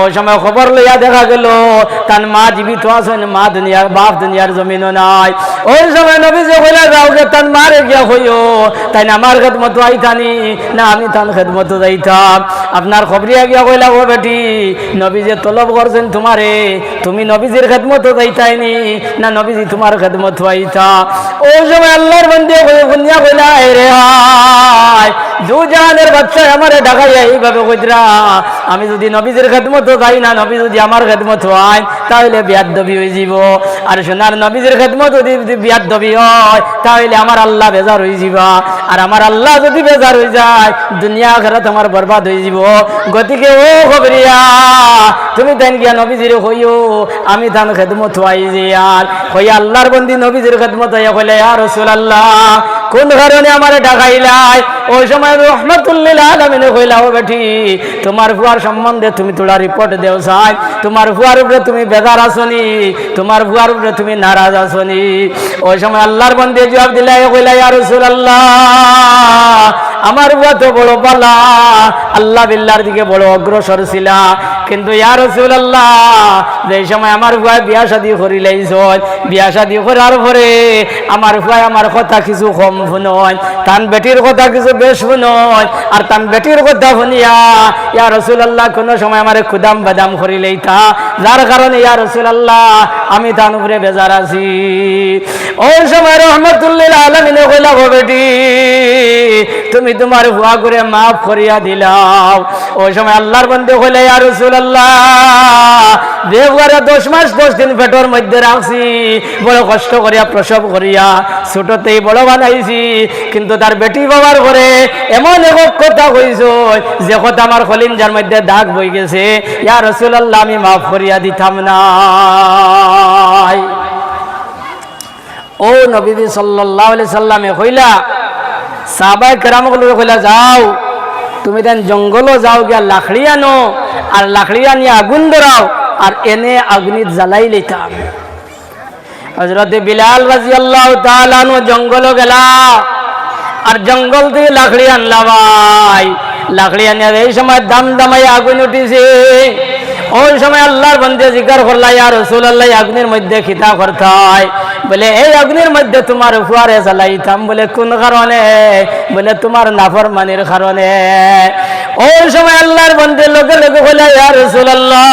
ওই সময় খবর লইয়া দেখা গেল তার মা জীবিত আছেন, মা দুনিয়ার বাপ দুনিয়ার জমিনও নাই। ওই সময় নবীজি কইলা যাও যে তার মারে গিয়া হইও তাই না আমার খেদমত আইতানি না আমি তার খেদমত যাইতাম। আপনার খবরিয়া গিয়া কইলা ও বেটি নবীজি তলব করছেন তোমারে, তুমি নবীজির খেদমত যাইতাইনি না নবীজি তোমার খেদমত আইতা? ওই সময় আল্লাহর বান্দা কইয়া কইলা রে হায় দুজানের বাচ্চা আমারে ঢাকাইয়া এইভাবে কইরা আমি যদি নবীজির খেদমত যাই না, নবী যদি আমার খেদমত হয় তাহলে বিয়াদবি হয়ে যাব। আর সোনার নবীজির খেদমত যদি বিয়াদবি হয় তাহলে আমার আল্লাহ বেজার হয়ে যাবা, আর আমার আল্লাহ যদি বেজার হয়ে যায় দুনিয়া আখিরাত আমার বরবাদ হয়ে যাব। গতিকে ও খবরিয়া তুমি তাই গিয়া নবীজির হইও আমি তান খেদমত হই যে আর হইয়া আল্লাহর বন্দি নবীজির খেদমত হইয়া কইলে ইয়া রাসূলুল্লাহ কোন কারণে আমারে ঢাকাইলাই? ওই সময় রহমাতুল লিল আলামিন কইলা ও বেটি তোমার ফুয়ার সম্বন্ধে তুমি তোলা রিপোর্ট দেও চাই, তোমার ফুয়ার উপরে তুমি বেজার আসনি, তোমার ফুয়ার উপরে তুমি নারাজ আসনি। ওই সময় আল্লাহর বন্দে জবাব দিলা কইলা ইয়া রাসূলুল্লাহ আমার ফুয়া তো বড় বালা, আল্লাহ বিল্লাহর দিকে বড় অগ্রসর ছিল, কিন্তু ইয়া রাসূলুল্লাহ যে সময় আমার ফুয়া বিয়া শাদী করি লাইছ, বিয়া শাদী করার পরে আমার ফুয়া আমার কথা কিছু কম শুনয়, তান বেটির কথা কিছু বেশ শুনয়, আর তান বেটির কথা শুনিয়া ইয়া রাসূলুল্লাহ কোন সময় আমারে খুদাম বাদাম করি লইতা, যার কারণে ইয়া রাসূলুল্লাহ আমি তান উপরে বেজার আছি। ওই সময় রহমাতুল লিল আলামিন কইলা গো বেটি তুমি তোমার ফুয়া করে মাফ করিয়া দিলাও। ওই সময় আল্লাহর বান্দা কইলা ইয়া রাসূলুল্লাহ দেবগারে 10 মাস 10 দিন পেটের মধ্যে রাখছি, বড় কষ্ট করিয়া প্রসব করিয়া ছোটতেই বড় বানাইছি, কিন্তু তার বেটি বাবার ঘরে এমন এক কথা কইছ যে কথা আমার কলিজার মধ্যে দাগ বই গেছে, ইয়া রাসূলুল্লাহ আমি মাফ করিয়া দিতাম না। ও নবী সাল্লাল্লাহু আলাইহি সাল্লামে কইলা সাহাবায়ে কেরামগুলো কইলা যাও তুমি দেন জঙ্গলও যাও গিয়া লাকড়ি আনো, আর লাকড়ি আনিয়া আগুন ধরাও, আর এনে আগুনি জ্বালাই লইতাম। হযরত বিলাল রাদিয়াল্লাহু তাআলা আনহু জঙ্গলও গেলা, আর জঙ্গল থেকে লাকড়ি আনলা ভাই, লাকড়ি আনিয়া এই সময় দাম দামাই আগুন উঠিছে। ওই সময় আল্লাহর বান্দা জিকির করলা ইয়া রাসূলুল্লাহ আগুনের মধ্যে খিতা করতাই, বলে এই আগুনের মধ্যে তোমার ফুয়ারে জ্বালাইতাম, বলে কোন কারণে? বলে তোমার নাফরমানির কারণে। ওই সময় আল্লাহর বান্দা লগে লগে বলে ইয়া রাসূলুল্লাহ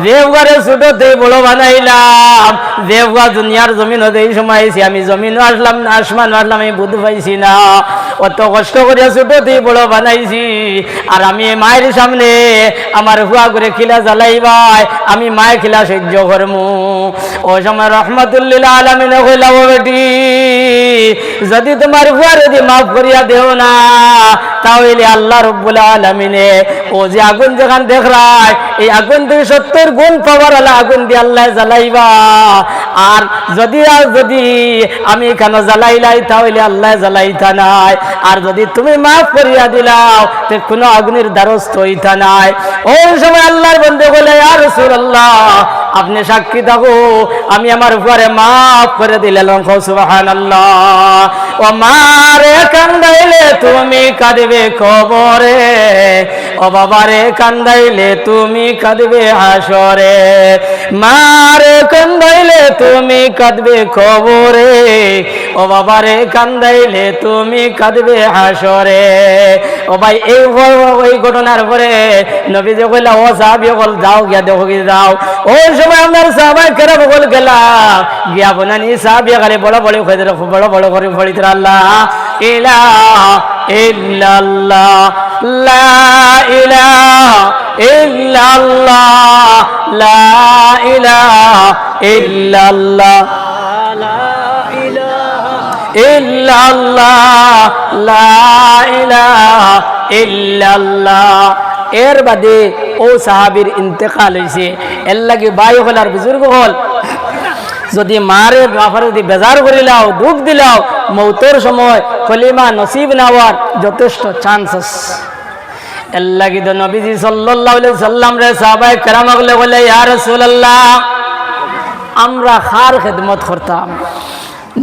দেবগারে ছোটতে বড় বানাইলাম, দেবগা দুনিয়ার জমিন হতে এই সময় আইছি, আমি জমিন আসলাম না আসমান আসলাম আমি বুঝতে পাইছি না, অত কষ্ট করিয়া ছোটতেই বড় বানাইছি, আর আমি মায়ের সামনে আমার হুয়া করে খিলা জ্বালাইবাই আমি মায়ের খিলা সহ্য করমু। ওই সময় রহমাতুল লিল আলামিন কইলা ও বেটি যদি তোমার হুয়া যদি মাফ করিয়া দেও না তাহলে আল্লাহ রাব্বুল আলামিনে ও যে আগুন যেখান দেখরায় এই আগুন থেকে 70 গুণ পাওয়ার আগুন দিয়ে আল্লাহ জ্বালাইবা, আর যদি আমি কেন জ্বালাইলাই তাহলে আল্লাহ জ্বালাইতা নাই, আর যদি তুমি মাফ করিয়া দিলাও তো কোনো আগুনের দ্বারস্থ হইতা নাই। ওই সময় আল্লাহর বন্দে বলে ইয়া রাসূলুল্লাহ আপনি সাক্ষী থাকো আমি আমার উপরে মাফ করে দিলাম, সুবহানাল্লাহ। ও মারে কান্দাইলে তুমি কাঁদবে কবরে, ও বাবারে কান্দাইলে তুমি কাঁদবে হাসরে, মারে কান্দাইলে তুমি কাঁদবে কবরে, ও বাবারে কান্দাইলে তুমি কাঁদবে হাসরে। ও ভাই এই ঘটনার পরে নবীজি কইলা ও সাহাবী বল যাও গিয়া দেখো কি যাও। ওই সময় আপনার সাহাবায়ে কেরাম বল গেলা গিয়া বনানি সাহাবী গালে বড় বড় করে পড়িতে আল্লাহ ইলাহা ইল্লাল্লাহ লা ইলাহা ইল্লাল্লাহ লা ইলাহা ইল্লাল্লাহ ইল্লাল্লাহ লা ইলাহা ইল্লাল্লাহ। এর বাদে ও সাহাবীর ইন্তেকাল হয়েছে। এর লাগে বাই হল আর বুজুর্গ হল যদি মারে বাফারে যদি বেজার করিলাও দুঃখ দিলাও মৌতের সময় কলিমা নসিব না হওয়ার যথেষ্ট চান্স আছে। এর লাগে তো নবীজি সাল্লাল্লাহু আলাইহি সাল্লাম রে সাহাবায়ে কেরাম বলে ইয়া রাসূলুল্লাহ আমরা খার খেদমত করতাম।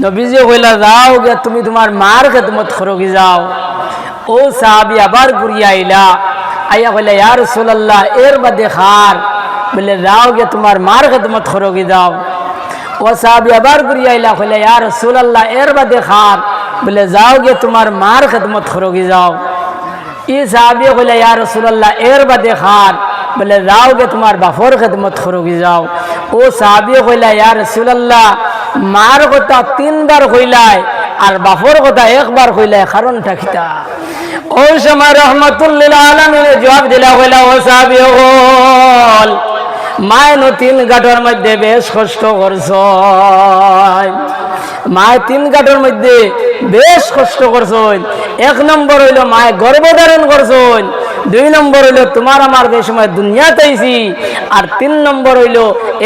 নবীজি কইলা যাও গে তুমি তোমার মার খেদমত করো কি যাও। ও সাহাবী আবার ঘুরিয়া আইলা আইয়া কইলা ইয়া রাসূলুল্লাহ এর বাদে খার বলে যাও গে তোমার মার খেদমত করো কি যাও। ও সাহাবী আবার ঘুরিয়া আইলা কইলা ইয়া রাসূলুল্লাহ এর বাদে খার বলে যাও গে তোমার মার খেদমত করো কি যাও। ই সাহাবী কইলা ইয়া রাসূলুল্লাহ এর বাদে খার বলে যাও গে তোমার বাপর খেদমত করো কি যাও। ও সাহাবী কইলা ইয়া রাসূলুল্লাহ মার কথা তিনবার কইলাই আর বাপর কথা একবার কইলাই কারণটা কিতা। ওই সময় রহমাতুল্লিল আলামিন জবাব দিলা কইলা ও সাহাবী হল মায় তিন গাঁটের মধ্যে বেশ কষ্ট করছ। মায় তিন গাঁটের মধ্যে বেশ কষ্ট করছেন। এক নম্বর হইল মায় গর্ভধারণ করছেন, দুই নম্বর হইল তোমার আমার যে সময় দুনিয়াতে আইছি, আর তিন নম্বর হইল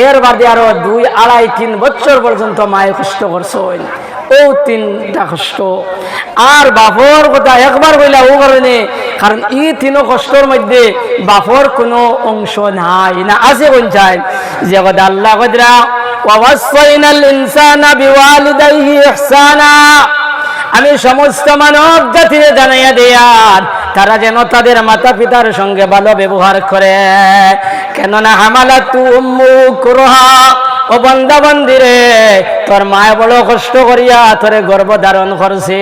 এর বাদে আরো 2-2.5-3 বছর পর্যন্ত মায় কষ্ট করছেন। ও তিনটা কষ্ট। আর বাপর কথা একবার কইলা ও কারণে কারণ ই তিন কষ্টের মধ্যে বাপর কোনো অংশ নাই না আছে কোন চাই যে কথা আল্লাহ কদরা ওয়াসাইনাল ইনসানা বিওয়ালিদাইহি ইহসানা। আমি সমস্ত মানব জাতিরে জানাইয়া দেয়ার তারা যেন তাদের মাতা পিতার সঙ্গে ভালো ব্যবহার করে। কেননা হামালাতু উম্মু কুরহা ও বান্দা বান্দিরে তোর মায় বড় কষ্ট করিয়া তোরে গর্ভ ধারণ করছে।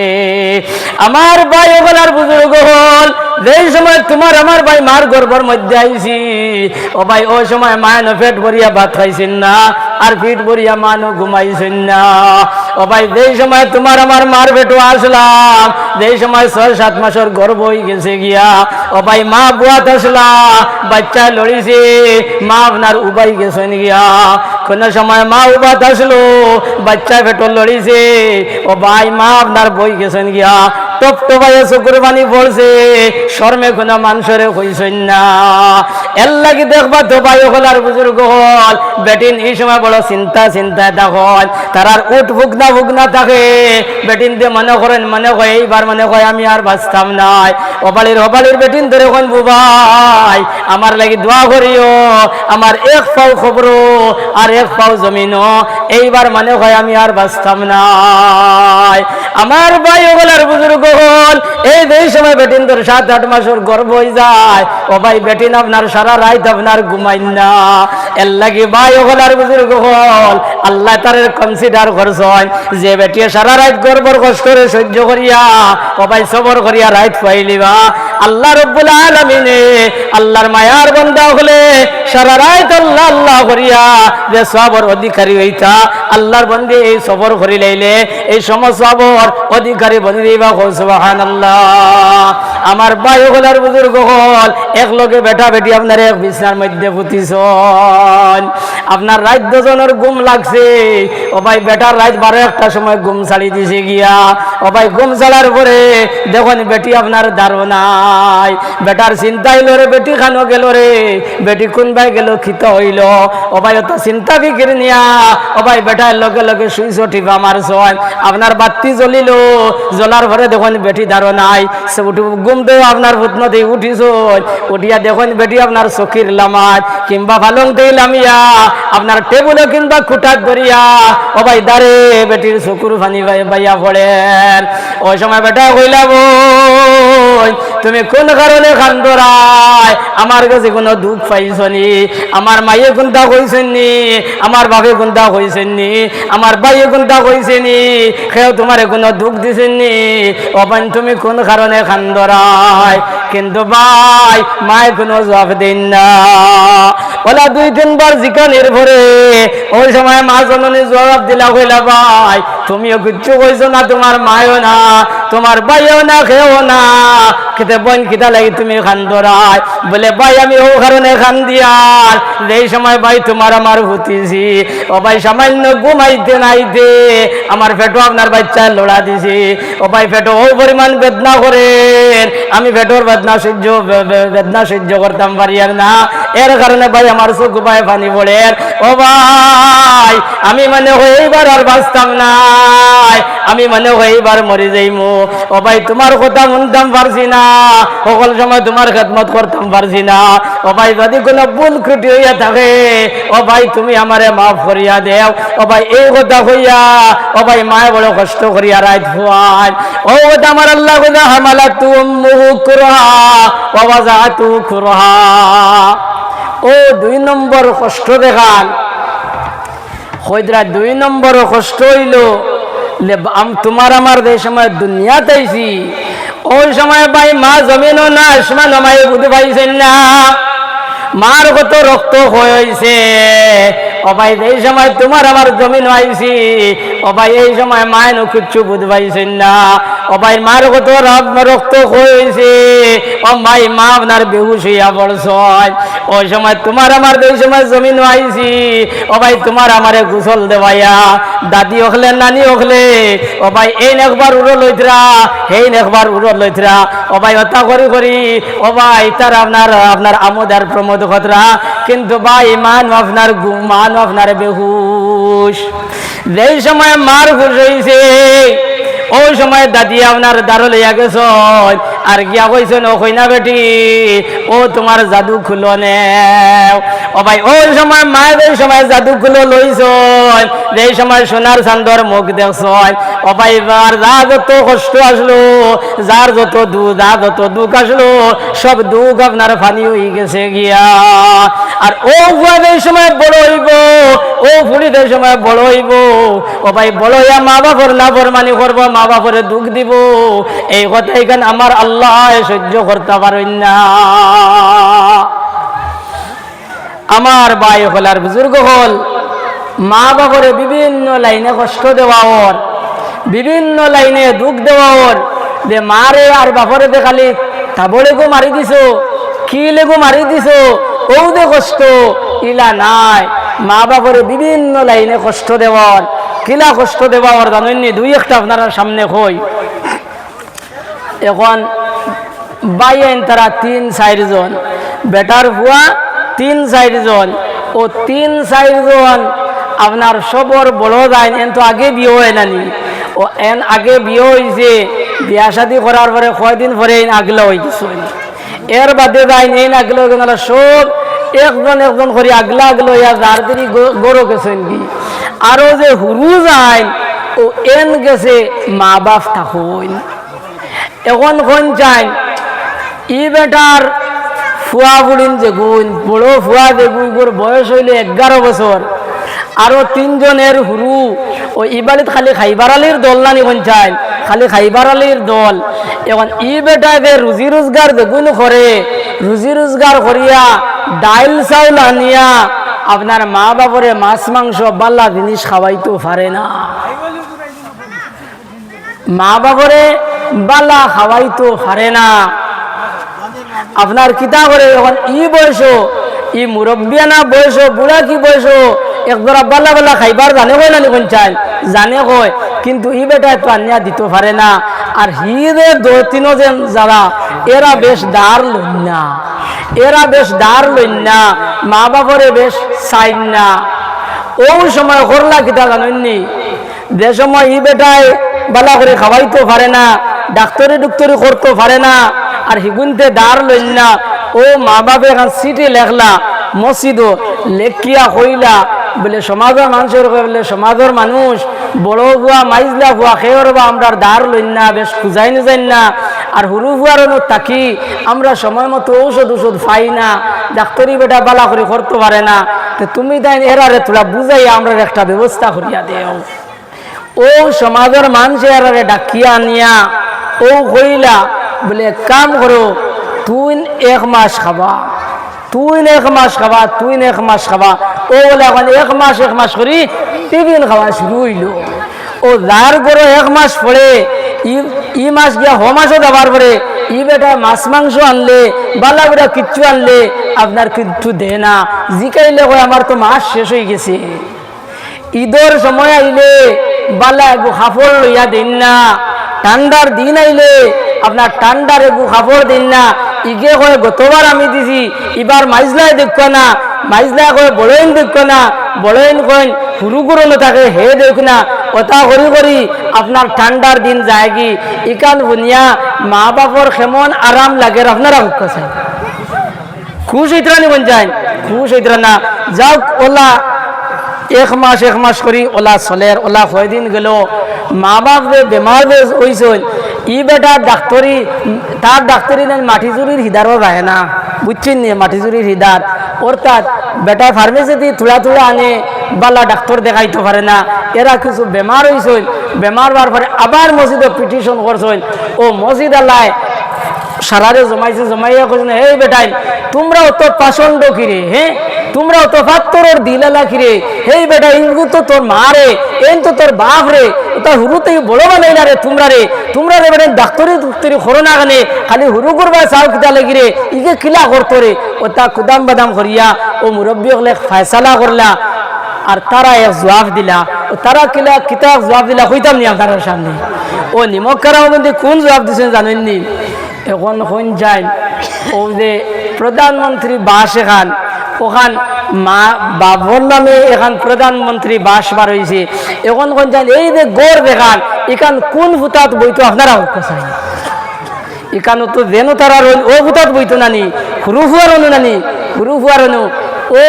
আমার ভাই বলার বুজুর্গ হল যেই সময় তোমার আমার ভাই মার গর্ভের মধ্যে আইছি ও ভাই ওই সময় মায় পেট ভরিয়া ভাত খাইছেন না আর পেট ভরিয়া মানো ঘুমাইছেন না। ও ভাই যেই সময় তোমার আমার মার পেটও আসলাম যেই সময় 6-7 মাসের গর্ভ হয়ে গেছে গিয়া ও ভাই মা বুয়াত আসলা বাচ্চা লড়িছে মা আপনার উবাই গেছেন গিয়া। কোন সময় মা উবাত আসলো বাচ্চা পেটও লড়িছে ও ভাই মা আপনার বই গেছেন গিয়া। টপ টপাইয়া চকুর পানি পড়ছে শর্মে কোনো মানুষরে কইছেন না। এর লাগি দেখবা তো ভাই হলার বুজুর্গ হল বেটিন এই সময় বড় চিন্তায় তখন তারার উঠ ভুগনা থাকে। বেটিন দিয়ে মনে করেন মনে হয় এইবার মনে হয় আমি আর বাঁচতাম নাই। অবালির বেটিন ধরে কোন বুবাই আমার লাগি দোয়া করিও আমার এক পাও খবর আর এক পাও জমিনও এইবার মনে হয় আমি আর বাঁচতাম নাই। আমার ভাই ওগুলার বুজুর্গ হল এই সময় বেটিন তোর 7-8 মাসের গর্ভ হয়ে যায় ও ভাই বেটিন আপনার সারা রাত আপনার ঘুমাইন না। এর লাগি ভাই ওগুলার বুজুর্গ হল আল্লাহ তার কনসিডার করছেন যে বেটি সারা রাত গর্ভর কষ্টরে সহ্য করিয়া ও ভাই সবর করিয়া রাত পাইলিবা। আল্লাহ রব্বুল আলামিনে আল্লাহর মায়ার বান্দা হলে সারা রাত আল্লাহ আল্লাহ করিয়া যে সবর অধিকারী হইতা আল্লাহর বন্দে এই সবর করি লাইলে এই সমস্ত সবর অধিকারী বনে দিবা সুবহানাল্লাহ। আমার ভাই হলার বুজুর্গ হল এক লগে বেটা বেটি আপনার এক বিছনার মধ্যে পুতিছন আপনার রাত 2 জনের ঘুম লাগছে ও ভাই বেটার রাত 12-1টার সময় ঘুম ছাড়ি দিছে গিয়া ও ভাই ঘুম ছাড়ার পরে দেখুন বেটি আপনার ধারণাই বেটার চিন্তা হইল রে বেটি খানো গেল রে বেটি কোন ভাই গেল খিত হইল ও ভাই অত চিন্তা ফিকির নিয়া ও ভাই বেটার লগে লগে সুইচ টিপা মারছন আপনার বাতি জ্বলিল জ্বলার পরে দেখুন বেটি ধারণাই সে ঘুম দেও আপনার ভূতন দিয়ে উঠিছ উঠিয়া দেখুন বেটি আপনার চকির লামাত কিংবা পালং দিয়ে লামিয়া আপনার টেবুলে কিংবা খুঁটাত ধরিয়া ও ভাই দাঁড়ে বেটির চকুর পানি বাইয়া পড়েন। ওই সময় বেটা কইলা বই তুমি কোন কারণে খান্দরায় আমার কাছে কোনো দুঃখ পাইছনি আমার মাইয়ে কোনটা কইছেননি আমার বাপে কোনটা কইছেননি আমার ভাইয়ে কোনটা কইছেনি কেউ তোমার কোনো দুঃখ দিছেননি ও ভাই তুমি কোন কারণে খান্দরায়। কিন্তু ভাই মায় কোনো জবাব দেন না ওলা 2-3 বার জিকানের ভরে ওই সময় মা জননী জবাব দিলা কইলা ভাই তুমিও কিচ্ছু কইছো না তোমার মায়ও না তোমার ভাইও না খেও না খেতে বোন কিতা লাগি তুমি খান ধরায় বলে ভাই আমি ও কারণে খান দিয়ার যেই সময় ভাই তোমার আমার হতিছি ও ভাই সামান্য ঘুমাইতে নাইতে আমার পেটো আপনার বাচ্চা লড়া দিছি ও ভাই পেটো ও পরিমাণ বেদনা করেন আমি পেটোর বেদনা সহ্য করতাম পারি আর না এর কারণে ভাই আমার চোখ ভাই পানি পড়ে ও ভাই আমি মানে এইবার আর বাঁচতাম নাই আমি মানে এইবার মরে যাইমু ও ভাই তোমার কথা শুনতাম পারছি না সকল সময় তোমার খেদমত করতাম পারছি না ও ভাই যদি কোনো ভুল ত্রুটি হইয়া থাকে ও ভাই তুমি আমারে মাফ করিয়া দেও ও ভাই এই কথা হইয়া ও ভাই মায়ে বড় কষ্ট করিয়া রাত ফুয়াই ও কথা আমার আল্লাহ কথা হামালা তুমুহু কুরহা ওয়া ওয়াজাতু কুরহা ও 2 নম্বর কষ্ট দেখান হইদরা 2 নম্বর কষ্ট হইল তোমার আমার যে সময় দুনিয়াতে আইছি ওই সময় ভাই মা জমিনও না আসমানও মাই বুঝতে পাইছেন না মার কত রক্ত হয়েছে ও ভাই এই সময় তোমার আমার জমিন আইছি ও ভাই এই সময় মায়ের কিচ্ছু বুঝতে পাইছেন না ও ভাই মার কত রক্ত হয়েছে ও ভাই মা আপনার বেহুশ হইয়া পড়ছে ওই সময় তোমার আমার এই সময় জমিন আইছি ও ভাই তোমার আমারে গোসল দেওয়াইয়া দাদি হলে নানি হলে ও ভাই এই একবার উড়ো লইতরা এই একবার উড়ো লইতরা ও ভাই হত্যা করি করি ও ভাই তার আপনার আমোদ আর প্রমোদ খতরা কিন্তু ভাই মান আপনার বেহুশ যেই সময় মার হুশ হইছে ওই সময় দাদি আপনার দাঁড়ো লইয়া গেছ আর গিয়া কইছেন ও কইনা বেটি ও তোমার জাদু খুলো নেও ও ভাই ওই সময় মায়ের এই সময় জাদু খুলো লইছ যেই সময় সোনার চান্দর মুখ দেখছ ও ভাই যা যত কষ্ট আসলো যার যত দুঃখ আসলো সব দুঃখ আপনার ফানি হয়ে গেছে গিয়া আর ও এই সময় বড় হইব ও ফুড়িতে সময় বড় হইব ও ভাই বড় হইয়া মা বাপর না ফরমানি করবো মা বাপরে দুঃখ দিব এই কথা এখানে আমার আল্লাহ সহ্য করতে পারেন না আমার ভাই হল আর বুজুর্গ হল মা বাপরে বিভিন্ন লাইনে কষ্ট দেওয়া ওর বিভিন্ন লাইনে দুঃখ দেওয়া ওর যে মারে আর বাপরে দে খালি তাবলে গো মারি দিছ কি লেগো মারি দিছ ও দে কষ্ট ইলা নাই মা বাপরে বিভিন্ন লাইনে কষ্ট দেওয়ার কিলা কষ্ট দেওয়ার জানেননি 2-1টা আপনারা সামনে কই এখন বাইন তারা 3-4 জন বেটার হুয়া 3-4 জন ও 3-4 জন আপনার সবর বড় যায় এন তো আগে বিয়ে হয় নানি ও এন আগে বিয়ে হয়েছে বিয়া শাদি করার পরে কয়দিন পরে আগলা হয়ে গেছে এর বাদে যায় এন আগলা সব একজন করে আগলা ইয়া যার দিনই গরো গেছেন কি আরো যে হুরু যায় ও এন গেছে মা বাপ থাকুন এখন কোন চাই ই বেটার ফুয়া বুড়িন যে গুণ বড় ফুয়া যে গুড় বয়স হইলে 11 বছর আরো 3 জনের হুরু ও ইবালিত খালি খাইবার আলীর দল না নিবন চাই খালি খাইবার আলীর দল এখন ই বেটা যে রুজি রোজগার দেখুন করে রুজি রোজগার করিয়া ডাইল চাউল আনিয়া আপনার মা বাপরে মাছ মাংস বাল্লা জিনিস খাওয়াইতে পারে না মা বাপরে বালা খাওয়াইতে পারে না আপনার কিতা করে এখন ই বয়স ই মুরব্বিয়ানা বয়স বুড়া কি বয়স একদরা বালা বালা খাইবার জানে কয় না নিবন চাই জানে কয় কিন্তু ই বেটা তো আনিয়া দিতে পারে না আর হিরে 2-3 জন যারা এরা বেশ দার লইন না মা বাপরে বেশ চাইন না ও সময় করলা কিতা জানেননি যে সময় ই বেটায় বালা করে খাওয়াইতে পারে না ডাক্তারি করতে পারে না আর হিগুনতে দার লইন না ও মা বাপে এখন চিঠি লেখলা মসজিদ লেখিয়া কইলা বলে সমাজের মানুষের বলে সমাজের মানুষ বড় বুয়া মাইজলা বুয়া খেয়ের বা আমরা দার লইন না বেশ খুঁজাই যাইন না আর হুরু বুয়ারও তাকি আমরা সময় মতো ঔষধ পাই না ডাক্তারি বেটা বালা করে করতে পারে না তো তুমি তাই এরারে তোরা বুঝাই আমরা একটা ব্যবস্থা করিয়া দেও ও সমাজের মানুষে এরারে ডাকিয়া নিয়া ও কইলা বলে কাম করো তুই 1 মাস খাবা তুই 1 মাস খাবা ও বলে এখন 1 মাস করি টিফিন খাওয়া শুরু হইল ও যার গরো 1 মাস পরে ই মাস গিয়া হ মাসও যাবার পরে ই বেটা মাছ মাংস আনলে বালা বেটা কিচ্ছু আনলে আপনার কিচ্ছু দে না, জিকাইলে কয় আমার তো মাস শেষ হয়ে গেছে। ঈদের সময় আইলে বালা এগু কাপড় লইয়া দিন না, ঠান্ডার দিন আইলে আপনার ঠান্ডার এগু কাপড় দিন না। ইগে কয় গতবার আমি দিছি, এবার মাইজলায় দেখ না, মাইজলা কয় বড়ইন দেখ না, বড়ইন কয় হুরু গুরনো থাকে হে দেখ না। কথা করি করি আপনার ঠান্ডার দিন যায় কি ইকান বুনিয়া মা বাপর কেমন আরাম লাগে আপনারা চাই খুশ হইতরা নি বন যায়, খুশ হইতরা না। যাও ওলা এক মাস করি ওলা চলের, ওলা কয়দিন গেল মা বাপ বেমার হয়েছিল, ই বেটা ডাক্তরি তার ডাক্তরি নেই মাটি চুরির হিদারও রাহে না, বুঝছেন নি মাটি চুরির হিদার। অর্থাৎ বেটা ফার্মেসিতে থোড়া থোড়া আনে বালা ডাক্তার দেখাইতে পারে না। এরা কিছু বেমার হয়েছিল, বেমার হওয়ার পরে আবার মসজিদে পিটিশন করছিল। ও মসজিদ আল্লাহ সারারে জমাইছে, জমাইয়া করছেন এই বেটাই তোমরাও তো পাচন্ড কিরে, হ্যাঁ তোমরাও তো পাত্তরের দিলালা কিরে, হেই বেটা ইঙ্গু তো তোর মা রে, এন তো তোর বাপ রে, তার হুরু থেকে বড় বানাই না রে তোমরা রে বেটা ডাক্তারি দুক্তরি করো না গানে খালি হুরু করবা চাও কিতা লাগি রে, ইকে কিলা করতো রে। ও তা কুদাম বাদাম করিয়া ও মুরব্বী হলে ফায়সালা করলা আর তারা এক জবাব দিলা। ও তারা কিলা কিতা জবাব দিলা কইতাম নি আপনার সামনে। ও নিমক কারাও মধ্যে কোন জবাব দিচ্ছেন জানেননি? এখন কোন যায় ও যে প্রধানমন্ত্রী বাস এখান ওখান মা বাবর নামে এখান প্রধানমন্ত্রী বাস বার হয়েছে। এখন কোন যায় এই যে গড় দেখান এখান কোন ভূতাত বইতো আপনারা চাই এখানে তো যেন তারা ও ভূতাত বইতো নানি হুরু ফুয়ারনো নানি হুরু ফুয়ারনো ও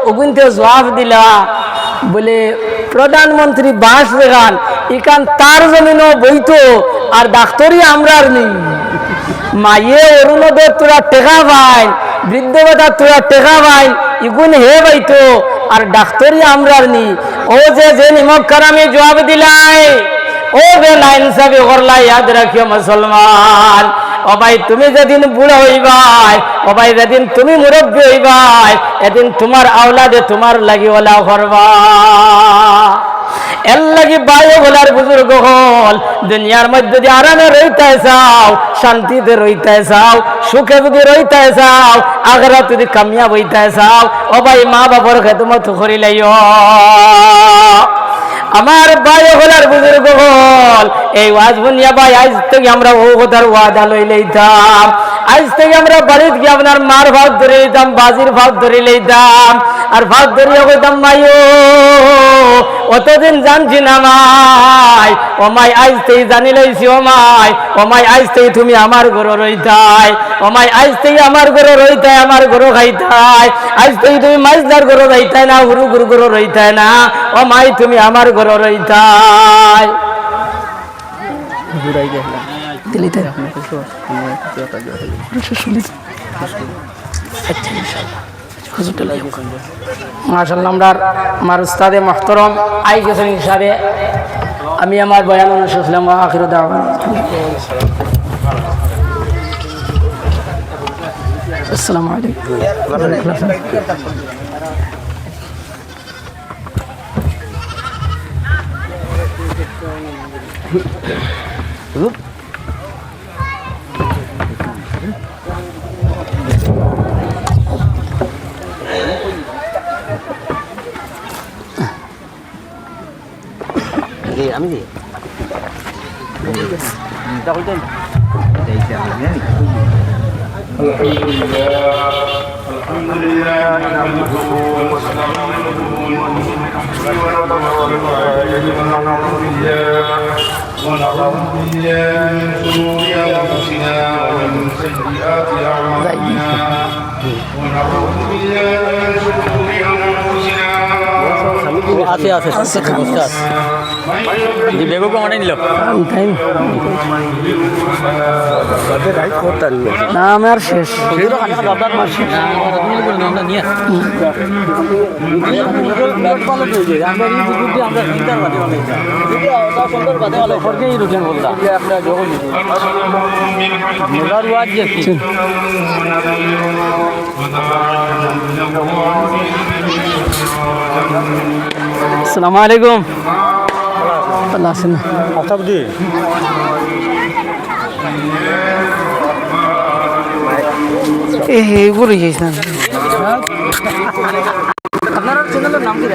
ওগুনতে জবাব দিলা বলে প্রধানমন্ত্রী বাস দেখান এখান তার জমিনও বইতো আর ডাক্তারি আমরার নেই। মাইয়ে অরুণোদয় তোরা টেকা পাইন, বৃদ্ধ ভাতা তোরা টেকা পাইন, ইগুন হে বাইতো আর ডাক্তারি আমরার নি। ও যে নিমক কারামে জবাব দিলাই ও বে লাইন সাবি করলা ইয়াদ রাখিও মুসলমান। ও ভাই তুমি যেদিন বুড়ো হইবাই, ও ভাই যেদিন তুমি মুরব্বী হইবাই, এদিন তোমার আওলাদে তোমার লাগি ওলা করবা। এর লাগি বায়ু বলার বুজুর্গ হল দুনিয়ার মধ্যে যদি আরামে রইতে চাও, শান্তিতে রইতে চাও, সুখে যদি রইতে চাও, আখেরাত যদি কামিয়াব হইতে চাও, ও ভাই মা বাবার খেদমত করিলাইও। আমার বায়ু বলার বুজুর্গ হল এই ওয়াজ বুনিয়া ভাই আজ থেকে আমরা ও কথার ওয়াদা লই লইতাম। আজ থেকে আমরা বাড়িতে গিয়ে আপনার মার ভাগ ধরে লইতাম, বাজির ভাগ ধরে লইতাম আর ভাগ ধরিয়া কইতাম মাইও অতদিন জানছি না মাই, ও মাই আজ থেকে জানি লইছি, ও মাই আজ থেকে তুমি আমার ঘর রইতাই, ও মাই আজ থেকে আমার ঘর রইতাই, আমার ঘর খাইতাই, আজ থেকে তুমি মাইজদার ঘর রইতাই না, হুরু গুরু ঘর রইতাই না, ও মাই তুমি আমার ঘর রইতাই। মাশাআল্লাহ আমরা আমার উস্তাদে মুহতারাম আই গেছেন হিসাবে আমি আমার বয়ান অনুষ্ঠিত করলাম। আখির দাওয়ানা আসসালামু আলাইকুম। আমি দি ونعوذ بالله من شرور أنفسنا ومن سيئات أعمالنا ونعوذ بالله من شرور أنفسنا না আমার শেষ আসসালামু আলাইকুম। আল্লাহ আছে না আফতাবজি ঘুরে যাইস না আপনার চ্যানেলের নাম কি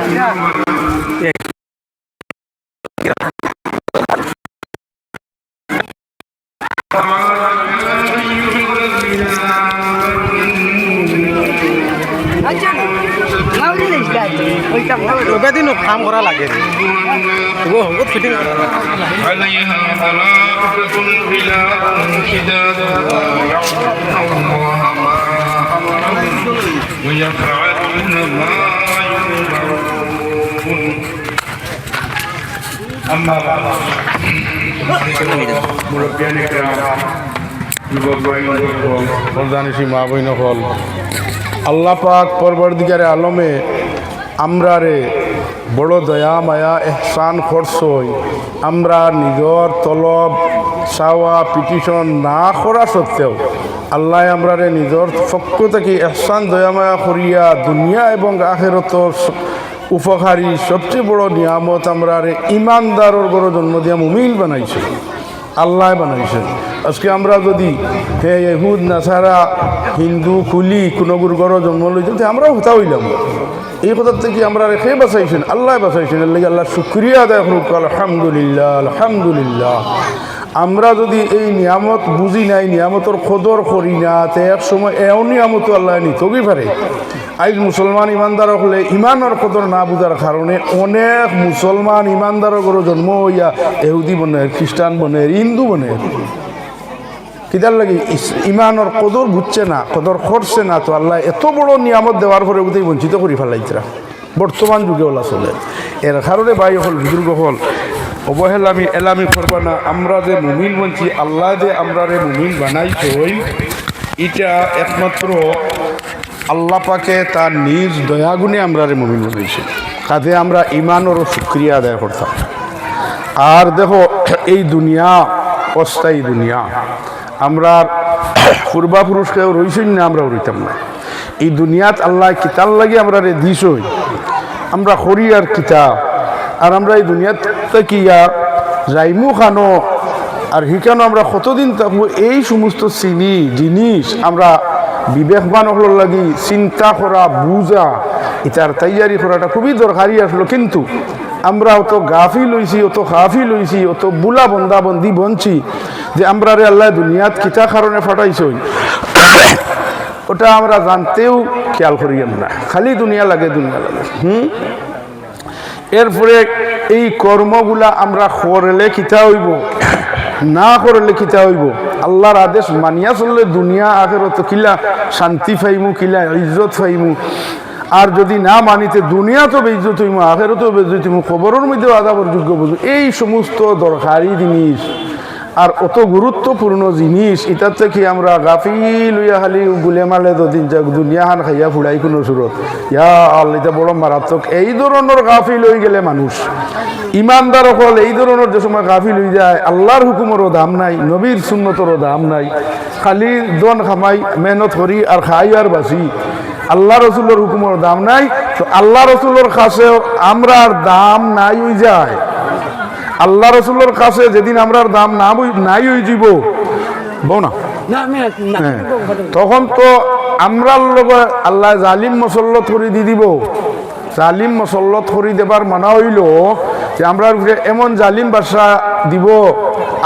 দিন কাম করা লাগে ফিটিং عليها ملائكة غلاظ شداد يعصون الله ما أمرهم ويفعلون ما يؤمرون أما بعد مربيان الكرام যুবক ভাই প্রধানিসী মা বইন হল আল্লাহ পাক পরবর্তীকারে আলমে আমরা রে বড় দয়া মায়া এহসান খরচই আমরা নিজর তলব চাওয়া পিটিশন না করা সত্ত্বেও আল্লাহ আমরা রে নিজর পক্ষ থেকে এহসান দয়া মায়া করিয়া দুনিয়া এবং আখেরতর উপকারী সবচেয়ে বড় নিয়ামত আমরা রে ইমানদারর বড় জন্ম দিয়া মুমিন বানাইছে আল্লাহ বানাইছে আজকে আমরা যদি হে ইহুদ নাসারা হিন্দু খুলি কোনো গুরুগর জন্ম লইতে আমরাও হতা হইলাম এই কথার থেকে আমরা রেখে বাঁচাইছেন আল্লাহ বাঁচাইছেন এর লাগে আল্লাহ শুক্রিয়া আদায় করুক আলহামদুলিল্লাহ আলহামদুলিল্লাহ আমরা যদি এই নিয়ামত বুঝি নাই নিয়ামতর কদর করি না তে এক সময় এও নিয়ামত আল্লাহ নিতগি পারে আজ মুসলমান ইমানদার হলে ইমানের কদর না বুঝার কারণে অনেক মুসলমান ইমানদারের ঘরে জন্ম হইয়া এহুদি বনে খ্রিস্টান বনে হিন্দু বনে কিদার লাগে ইমানের কদর বুঝছে না কদর করছে না তো আল্লাহ এত বড় নিয়ামত দেওয়ার পরে বুঝেই বঞ্চিত করি ফেলাইতরা বর্তমান যুগে ওলা চলে এর কারণে বাই হল বুজুর্গ হল অবহেলামি এলামি করবা না আমরা যে মুমিন বলছি আল্লাহ যে আমরা রে মুমিন বানাইছই এটা একমাত্র আল্লাহ পাকে তার নিজ দয়াগুণে আমরা রে মুমিন বানাইছে কাজে আমরা ইমানেরও শুক্রিয়া আদায় করতাম আর দেখো এই দুনিয়া অস্থায়ী দুনিয়া আমরা পূর্বাপুরুষ কেউ রইছেন না আমরাও রইতাম না এই দুনিয়াত আল্লাহ কিতাব লাগে আমরা রে দিছই আমরা করি আর কিতাব আর আমরা এই দুনিয়াত কিয়া যাইমু খানো আর হিকানো আমরা কতদিন থাকবো এই সমস্ত জিনিস আমরা বিবেকবান হল লাগি চিন্তা করা বুঝা এটার তৈয়ারি করাটা খুবই দরকারি আসলো কিন্তু আমরা অত গাফিল হইছি অত গাফিল হইছি অত বুলা বন্দাবন্দি বনছি যে আমরা রে আল্লাহ দুনিয়াত কিতা কারণে ফাটাইছই ওটা আমরা জানতেও খেয়াল করি আমরা খালি দুনিয়া লাগে এরপরে এই কর্মগুলা আমরা করলে কিতা হইব না করলে কিতা হইব আল্লাহর আদেশ মানিয়া চললে দুনিয়া আখেরত কিলা শান্তি পাইমু কিলা ইজ্জত পাইমু আর যদি না মানিতে দুনিয়া তো বেইজ্জত হইমু আখেরত বেইজ্জত হইমু খবরের মধ্যেও আদাবর যোগ্য বুঝু এই সমস্ত দরকারি জিনিস আর অত গুরুত্বপূর্ণ জিনিস এটার থেকে আমরা গাফিল হইয়া খালি গুলে মালে দুদিন যাক দুনিয়া হান খাইয়া ফুড়াই কোনো সুরত ইয়া আল্লাহ এটা বড় মারাত্মক এই ধরনের গাফিল হয়ে গেলে মানুষ ইমানদার হল এই ধরনের যে সময় গাফিল হয়ে যায় আল্লাহর হুকুমেরও দাম নাই নবীর সুন্নতরও দাম নাই খালি দন খামাই মেহনত করি আর খাই আর বাসি আল্লাহ রসুলের হুকুমের দাম নাই তো আল্লাহ রসুলের কাছে আমরা দাম নাই হয়ে যায় আল্লাহ রসুলের কাছে যেদিন আমরার দাম নাই হয়ে যাব বউ না তখন তো আমরার লোক আল্লাহ জালিম মসল্লত করে দি দিব জালিম মসল্লত করে দেবার মানা হইল যে আমরা এমন জালিম বাসা দিব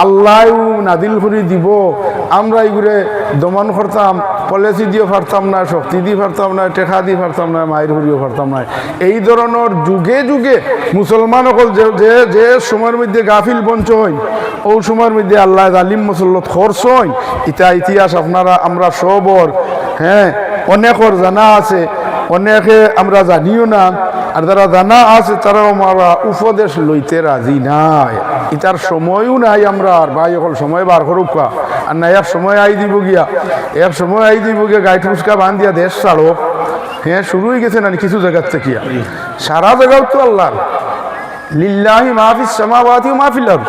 আল্লাহ নাদিল করে দিব আমরা এইগুলো দমন করতাম পলিসি দিয়ে পারতাম না শক্তি দিয়ে পারতাম না টেকা দিয়ে পারতাম না মায়ের হরিও পারতাম না এই ধরনের যুগে যুগে মুসলমান সকল যে সময়ের মধ্যে গাফিল বঞ্চ হয় ওই সময়ের মধ্যে আল্লাহ জালিম মুসল্লত খরচ হয় এটা ইতিহাস আপনারা আমরা সবর হ্যাঁ অনেকর জানা আছে অনেকে আমরা জানিও না আর যারা জানা আছে তারাও আমরা উপদেশ লইতে রাজি নাই এটার সময়ও নাই আমরা আর ভাই সকল সময় বার করুক আর না এক সময় আই দিব গিয়া এক সময় আই দিব গিয়া গাই ঠুসকা বান দিয়া দেশ ছাড়ো হ্যাঁ শুরু হয়ে গেছে না কিছু জায়গার থেকে সারা জায়গাও তো আল্লাহর লিল্লাহি মাহফিস সামাওয়াতি ওয়া মাহফিল আরদ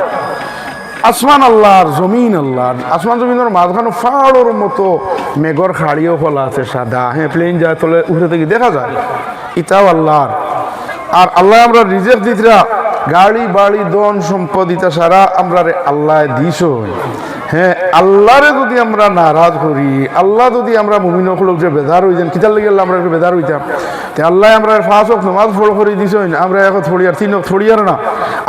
আসমান আল্লাহর জমিন আল্লাহর আসমান জমিনের মাঝখানে ফাড়োর মতো মেঘর খাড়িও ফলা আছে সাদা হ্যাঁ প্লেন যায় তলে উঠে থেকে দেখা যায় এটাও আল্লাহর আর আল্লাহ আমরা রিজেক্ট দিতরা গাড়ি বাড়ি ধন সম্পদ ইতা সারা আমরা রে আল্লাহ দিস। হ্যাঁ, আল্লাহরে যদি আমরা নারাজ করি, আল্লাহ যদি আমরা মুমিন লোক যে বেদার হয়ে যান, কিতার লেগে আমরা একটু বেদার হইতাম। আল্লাহ আমরা 5 ওয়াক্ত নামাজ ফরজ করে দিস, আমরা এখন থড়ি আর 3 ওয়াক্ত থড়ি আর না।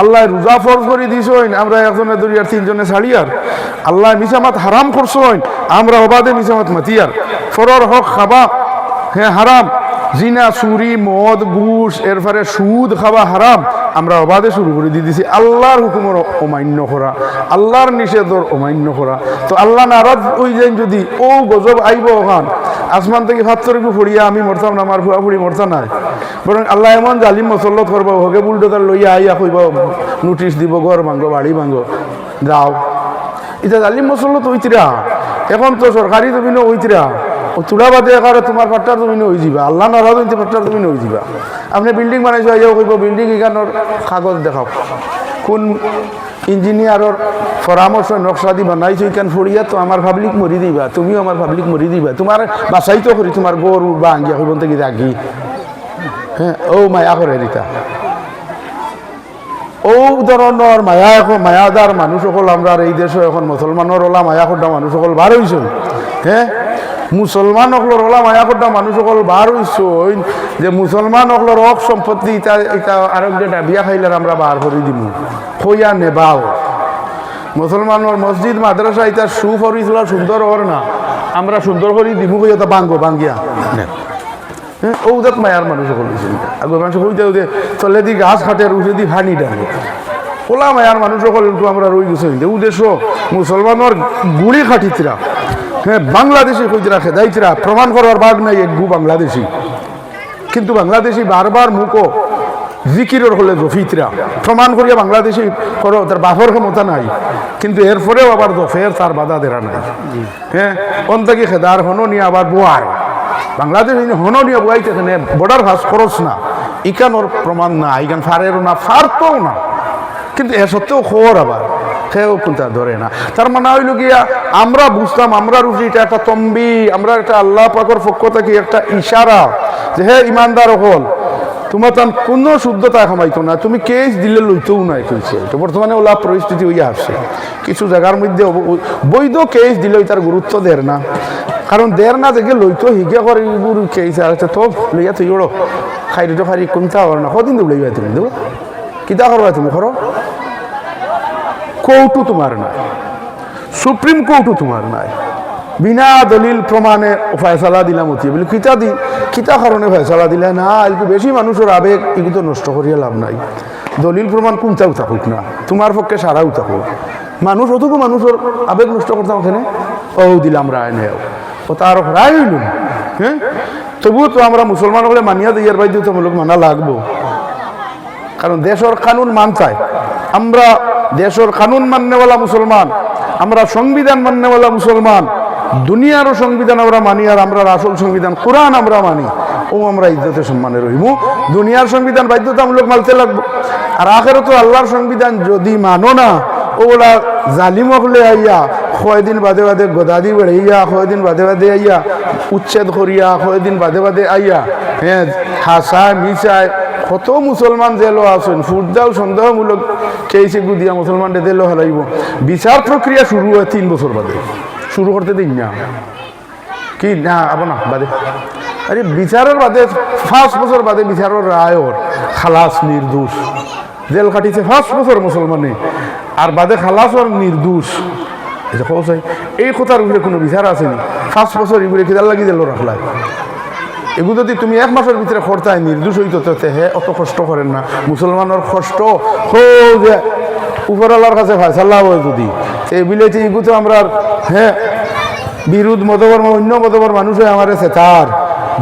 আল্লাহ রোজা ফরজ করে দিস, আমরা একজনে ধরি আর 3 জনে ছাড়ি আর। আল্লাহ মিসামাত হারাম করছ, আমরা অবাধে মিসামাত মাতিয়ার। ফরর হক খাবা হ্যাঁ হারাম, জিনা চুরি মদ ঘুষ এরপরে সুদ খাওয়া হারাম, আমরা অবাধে শুরু করে দিয়ে দিছি। আল্লাহর হুকুমের অমান্য করা, আল্লাহর নিষেধর অমান্য করা। তো আল্লাহ নারাজ ওই যাই যদি ও গজব আইব ওখান আসমান থেকে ফাত্তরকু ফড়িয়া আমি মরতাম না, আমার ফুয়া ফুড়ি মরতা নাই, বরং আল্লাহ এমন জালিম মসল্লত করবো, হকে বুলডোজার লইয়া আইয়া কইব, নোটিশ দিব, ঘর ভাঙ্গো বাড়ি ভাঙ্গো যাও। এটা জালিম মসল্লত ওইতিরা। এখন তো সরকারি জমিনও ওইতিরা, ও চূড়া বাদে একারে তোমার পাট্টার জমিনে হয়ে যাবা, আল্লাহ নারাজ হইতে পাট্টার জমিনে হয়ে যাবা। আপনি বিল্ডিং বানাইছো, আইয়াও কইব বিল্ডিং এখানোর কাগজ দেখাও, কোন ইঞ্জিনিয়ারের পরামর্শ নকশা দি বানাইছো এখান ফড়িয়া, তো আমার পাবলিক মরি দিবা, তুমিও আমার পাবলিক মরি দিবা, তোমার বাসাই তো করি, তোমার গরু বা আঙ্গিয়া হইব থেকে রাখি। হ্যাঁ, ও মায়া করে দিতা। ও ধরনের মায়া এখন মায়াদার মানুষ সকল আমরা এই দেশে এখন মুসলমানের ওলা মায়া করটা মানুষ সকল বার হইছ। হ্যাঁ, মুসলমান অকলর ওলা মায়া করটা মানুষ সকল বার হইছ, যে মুসলমান অকলর হক সম্পত্তি ইটা ইটা আরেক যেটা বিয়া খাইলে আমরা বার করে দিব, খইয়া নেবাও। মুসলমানের মসজিদ মাদ্রাসা ইটা সুপরিচলা সুন্দর হর না, আমরা সুন্দর করে দিব কইয়া বাঙ্গো বাঙ্গিয়া। হ্যাঁ, ও দেখ মায়ার মানুষ সকল আগে মানুষ হইতে হইতে চলে দি গাছ খাটে উঠে দি ভানি ডালে ওলা মায়ার মানুষ সকল একটু আমরা রই গেছে উদ্দেশ্য মুসলমানের গুড়ি খাটিতরা। হ্যাঁ, বাংলাদেশি কইতরা খেদাইতরা, প্রমাণ করার বাঘ নাই একগু বাংলাদেশি, কিন্তু বাংলাদেশি বারবার মুখো জিকিরের হলে জফিতরা প্রমাণ করিয়া বাংলাদেশি করো, তার বাফর ক্ষমতা নাই, কিন্তু এরপরেও আবার দফের তার বাধা দেরা নাই। হ্যাঁ, অন্তাকি খেদার হন নিয়ে আবার বোয়ার বাংলাদেশ হন নিয়ে বোয়াইতে বর্ডার ভাস খরচ না, ইকানোর প্রমাণ না, ইকান ফারেরও না, ফারতও না, কিন্তু এ সত্ত্বেও খবর আবার সেও কিন্তু ধরে না। তার মানে হইল গিয়া আমরা বুঝতাম আমরা রুজি এটা একটা তম্বি, আমরা একটা আল্লাহ পাকের পক্ষ থেকে একটা ইশারা যে হে ইমানদার হল, তোমার তার কোনো শুদ্ধতা খামাইতো না, তুমি কেস দিলে লইতেও নাই কইছে। তো বর্তমানে ওলা পরিস্থিতি হইয়া আসছে, কিছু জায়গার মধ্যে বৈধ কেস দিলে তার গুরুত্ব দের না, কারণ দের না দেখে লইতো হিগে করে এইগুলো কেস আছে তো লইয়া তুই ওড়ো খাইরি তো খারি কোনটা কর না, কদিন দৌড়াইবা তুমি দেবো কিতা করবা তুমি করো, কোর্টও তোমার নাই, সুপ্রিম কোর্টও তোমার নাই, বিনা দলিল প্রমাণে ফয়সালা দিলাম অতি বলি কিতা দি কিতা কারণে ফয়সালা দিলে না, এগুলো বেশি মানুষের আবেগ এগুলো নষ্ট করিয়া লাভ নাই। দলিল প্রমাণ কোনটাও থাকুক না, তোমার পক্ষে সারাও থাকুক, মানুষ অতটুকু মানুষের আবেগ নষ্ট করতাম ওখানে, ও দিলাম রায় নেও, ও তার রায় হইল। হ্যাঁ, তবুও তো আমরা মুসলমান হলে মানিয়া দিয়ার বাধ্যতামূলক মানা লাগবো, কারণ দেশের কানুন মানতায়, আমরা দেশের কানুন মাননেওয়ালা মুসলমান, আমরা সংবিধান মাননেওয়ালা মুসলমান, দুনিয়ারও সংবিধান আমরা মানি, আর আমরা আসল সংবিধান কোরআন আমরা মানি, ও আমরা ইজ্জতে সম্মানে রইমু। দুনিয়ার সংবিধান বাধ্যতামূলক মানতে লাগবো, আর আখেরাতে আল্লাহর সংবিধান যদি মানো না, ওগুলা জালিম হলে আইয়া কয়দিন বাদে বাদে গদাদি বেড়াইয়া, কয়দিন বাদে বাদে আইয়া উচ্ছেদ করিয়া, কয়দিন বাদে বাদে আইয়া হ্যাঁ হাসায় মিশায়, কত মুসলমান জেলও আছেন ফুটদাও সন্দেহমূলক কেসে গুদিয়া মুসলমানদের জেলও হারাইব। বিচার প্রক্রিয়া শুরু হয় 3 বছর বাদে, শুরু করতে দিন না কি না আবার না বাদে, আরে বিচারের বাদে 5 বছর বাদে বিচারের রায়র খালাস নির্দোষ, জেল কাটিছে 5 বছর মুসলমানে, আর বাদে খালাস আর নির্দোষ। এটা কৌশাই এই কথার উপরে কোনো বিচার আসেনি, 5 বছর এগুলো কিদার লাগি জেল রাখলাই, এগুলো যদি তুমি 1 মাসের ভিতরে খরচায় নির্দোষ হইতো, হে অত কষ্ট করেন না। মুসলমানের কষ্ট যে উপরওয়ালার কাছে ফায়সালা হয় যদি এই বিলেতে এগুলো আমরা হ্যাঁ বিরোধ মতবর অন্য মতবর মানুষ হয় আমার তার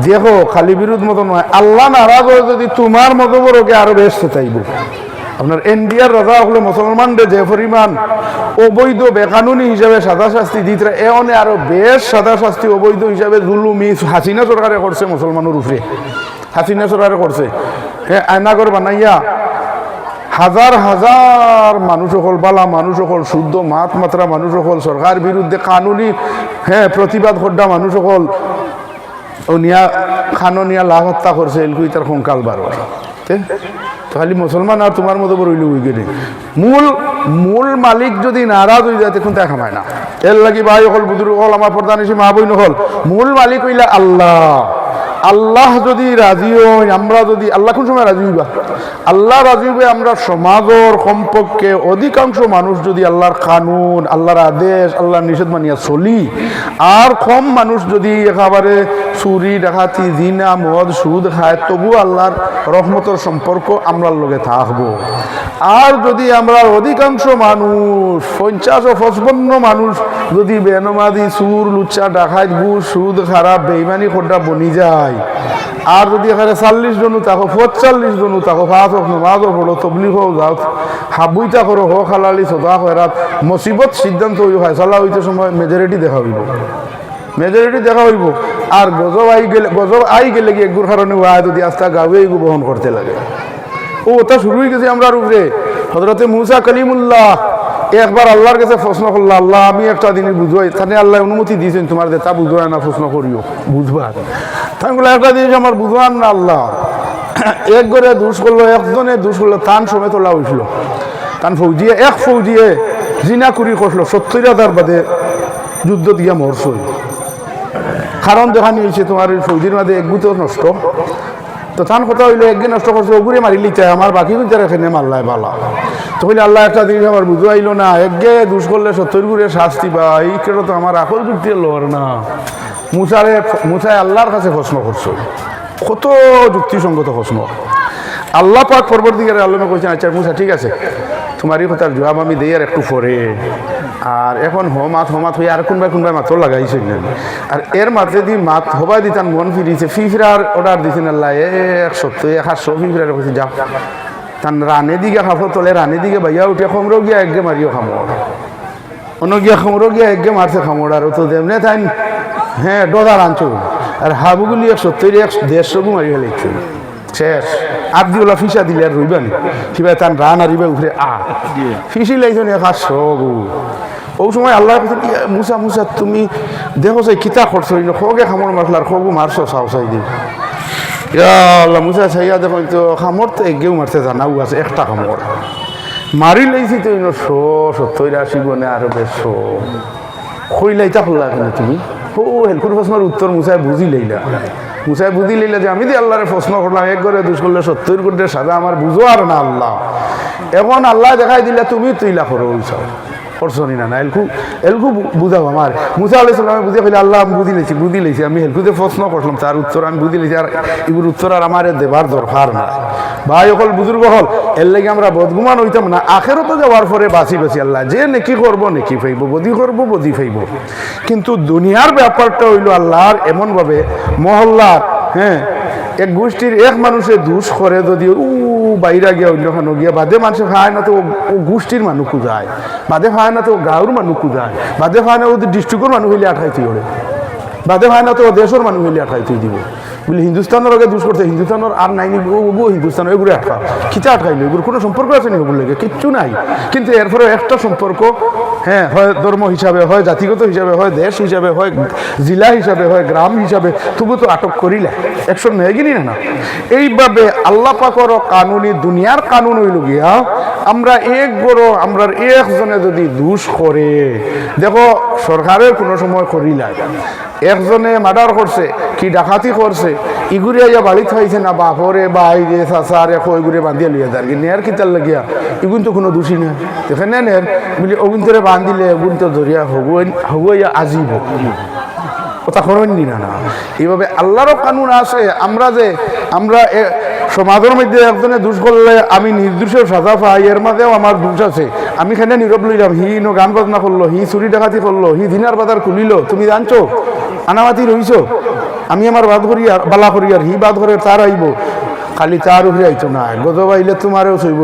দেখো খালি বিরোধ মত নয়, আল্লাহ নারাজ হয় যদি তোমার মতবর ওকে আরো বেশ চাইব। আপনার ইন্ডিয়ার রাজা হলে মুসলমানদের যে পরিমাণ অবৈধ বেকানুনি হিসাবে সাদা শাস্তি দিতে, এনে আরো বেশ সাদা শাস্তি অবৈধ হিসাবে জুলুমি হাসিনা সরকারে করছে মুসলমানের উপরে, হাসিনা সরকারে করছে। হ্যাঁ, আয়নাগর বানাইয়া হাজার হাজার মানুষ সকল বালা মানুষ সকল শুদ্ধ মাত মাত্রা মানুষ সকল সরকার বিরুদ্ধে কানুনি হ্যাঁ প্রতিবাদ করডা মানুষ সকল ও নিয়া খানো নিয়া লাভ হত্যা করছে, এলকুই তার কঙ্কাল বার তো খালি মুসলমান আর তোমার মতো বড় হইল গেলে মূল মূল মালিক যদি নারাজ হয়ে যায় তখন তা খামায় না। এর লাগি ভাই হল বুজুর্গ হল আমার প্রধান এসে মা বই নহল মূল মালিক হইলা আল্লাহ। আল্লাহ যদি রাজি হই, আমরা যদি আল্লাহ কোন সময় রাজি হইবা, আল্লাহ রাজি হইবে আমরা সমাজের কমপক্ষে অধিকাংশ মানুষ যদি আল্লাহর কানুন, আল্লাহর আদেশ, আল্লাহর নিষেধ মানিয়া চলি, আর কম মানুষ যদি একেবারে চুরি ডাকাতি জিনা মদ সুদ খায়, তবু আল্লাহর রহমতের সম্পর্ক আমরার লগে থাকবো। আর যদি আমরা অধিকাংশ মানুষ 50 ও 55 মানুষ যদি বেনমাদি সুর লুচ্চা ডাকাত ঘুষ সুদ খারাপ বেইমানি খোড্ডা বনি যায়, আর যদি এখানে 40 জন থাকো 45 জন থাকো 5 ওয়াক্ত নামাজও পড়ো তবলিগ হও যাও হাবুইতা করো হোক হালালি সদা খয়রাত মুসিবত সিদ্ধান্ত হইব ফয়সালা হইতে সময় মেজরিটি দেখা হইব, মেজরিটি দেখা হইব। আর গজব আই গেলে কি একগুর কারণে ওয়াই যদি আস্থা গাঁয়ে এগু বহন করতে লাগে। ও ওটা শুরু হয়ে গেছে আমরা উপরে। হযরতে মুসা কালিমুল্লাহ একবার আল্লাহর কাছে প্রশ্ন করলো, আল্লাহ আমি একটা জিনিস বুঝবাই, তাহলে আল্লাহ অনুমতি দিয়েছেন তোমার যে তা বুঝবাই না প্রশ্ন করিও বুঝবার। তাই বলে একটা জিনিস আমার বুঝবান না আল্লাহ। এক করে দুষ করলো, একজনে দুষ করলো, তান সমেত তোলা হয়েছিল। তান ফৌজিয়ে এক ফৌজিয়ে জিনা কুরি করলো 70,000 বাদে যুদ্ধ দিয়া মরছই। কারণ দেখানি হয়েছে তোমার ফৌজির মাঝে এক গুতো নষ্ট, তো তান কথা হইলো একগে নষ্ট করছে ওগুরে মারিলি চাই আমার বাকি কিন্তু এখানে মারলাই বালা। তো হইলে আল্লাহ একটা জিনিস আমার বুঝো আইলো না, একগে দুষ করলে 70 গুড়ে শাস্তি বা এই কেটে তো আমার আকল যুক্তি লোয়ার না। মুসায় আল্লাহর কাছে প্রশ্ন করছো, কত যুক্তিসঙ্গত প্রশ্ন। আল্লাহ পাক পরবর্তীকালে আল্লামে কইছেন আচ্ছা মুসা ঠিক আছে তোমারই কথার জবাব আমি দেই আর একটু পরে। আর এখন হমাত হয়ে আর কোনবাই মাত্র লাগাইছে আর এর মাঝে দি মাত হবাই দিতাম মন ফিরিছে ফিফরার অর্ডার দিছেন আল্লাহ 100 ফিফরার কইছে যা তান রানে দিকে খাফো তোলে রানে দিকে ভাইয়া উঠে খমরো গিয়া একগে মারিও খামড় অন্য গিয়া খমরো গিয়া একগে মারছে খামড়। আর তো দেমনে তাই হ্যাঁ ডলার আনছো আর হাবুগুলি 170-150 মারি ফেলেছে শেষ। আর দিওলা ফিসা দিলে আর রইবানি কিবা তান রান আরিবে উঠে ফিসি লাইছেন 100 গু। ও সময় আল্লাহ মুসা তুমি দেখো যে কিতা করছো খোগে খামড় মারলার খোগু মারছো চাই দিই আল্লাহ মুসা চাইয়া দেখো তো খামড় তো এগেও মারতে জানাও আছে একটা খামড় মারি লাইছি তো 170-80 গনে আরো বেশ খইলাইতা হল্লা কেন তুমি ও হেলকুর প্রশ্নের উত্তর মুসাই বুঝি লইলা যে আমি দি আল্লাহরে প্রশ্ন করলাম এক করে দুষ করলে 70 কোটি সাজা আমার বুঝো আর না আল্লাহ। এখন আল্লাহ দেখাই দিলে তুমি তুইলা করো ওইসব করছনি না এলকু বুঝাও আমার মুসা আলাইহিস সালামে বুঝে ফেলে আল্লাহ আমি বুঝি লেছি আমি হেলকুতে প্রশ্ন করলাম তার উত্তর আমি বুঝি লেছি আর এগুলোর উত্তর আর আমার দেবার দরকার না। ভাই হল বুজুর্গ হল এর লাগে আমরা বদগুমান হইতাম না। আখেরাতে যাওয়ার পরে বাঁচি আল্লাহ যে নেকি করবো নেকি ফাইব বদি করবো বদি ফাইব। কিন্তু দুনিয়ার ব্যাপারটা হইল আল্লাহর এমনভাবে মহল্লার হ্যাঁ এক গোষ্ঠীর এক মানুষে দুষ করে যদি বাইরা গিয়া অন্যখানে গিয়া বাদে মানুষে খায় না তো ও গোষ্ঠীর মানুষ যায়, বাদে খায় না তো গাঁর মানুষ যায়, বাদে খায় না ওদের ডিস্ট্রিক্টর মানুষ হইলে আঠাইতে ওরে, বাদে খায় না তো দেশের মানুষ হইলে আঠাইতে দিব বলে হিন্দুস্তানের আগে দুষ করতে হিন্দুস্তানের আর নাই ও হিন্দুস্তান এগুলো আটকা খিচা আটকাইলো এগুলো কোনো সম্পর্ক আছে না ওগুলো লেগে কিচ্ছু নাই। কিন্তু এরপরে একটা সম্পর্ক হ্যাঁ হয় ধর্ম হিসাবে হয় জাতিগত হিসাবে হয় দেশ হিসাবে হয় জেলা হিসাবে হয় গ্রাম হিসাবে তবু তো আটক করিলে একশন নেই কিনি না। এইভাবে আল্লাহ পাকর কানুনি দুনিয়ার কানুন হইল গিয়া আমরা আমরা একজনে যদি দুষ করে দেখো সরকারের কোনো সময় করিলাই একজনে মার্ডার করছে কি ডাকাতি করছে ইগুরে আইয়া বাড়ি খাইছে না বাপরে বা আই রে চাচারে কইগুরে বান্ধিয়া লইয়া যার নেয়ার কিতার লাগিয়া ইগুন তো কোনো দোষী না এখানে নেন বলি অগুন্তরে বান্ধিলে অগুন তো ধরিয়া হগুয়া আজিব কথা করেননি না। এইভাবে আল্লাহরও কানুন আছে। আমরা সমাজের মধ্যে একজনে দোষ করলে আমি নির্দোষেও সাজা পাই এর মাঝেও আমার দোষ আছে আমি এখানে নীরব লইলাম হি গান বাজনা করলো হি চুরি ডাকাতি করলো হি দিনার বাজার খুলিল তুমি জানছো আনামাতি রইছো আমি আমার বাদ করি বালা করি আর হি বাদ করে তার আইব খালি তার উপরে আইতো না গজব আইলে তোমারও চইব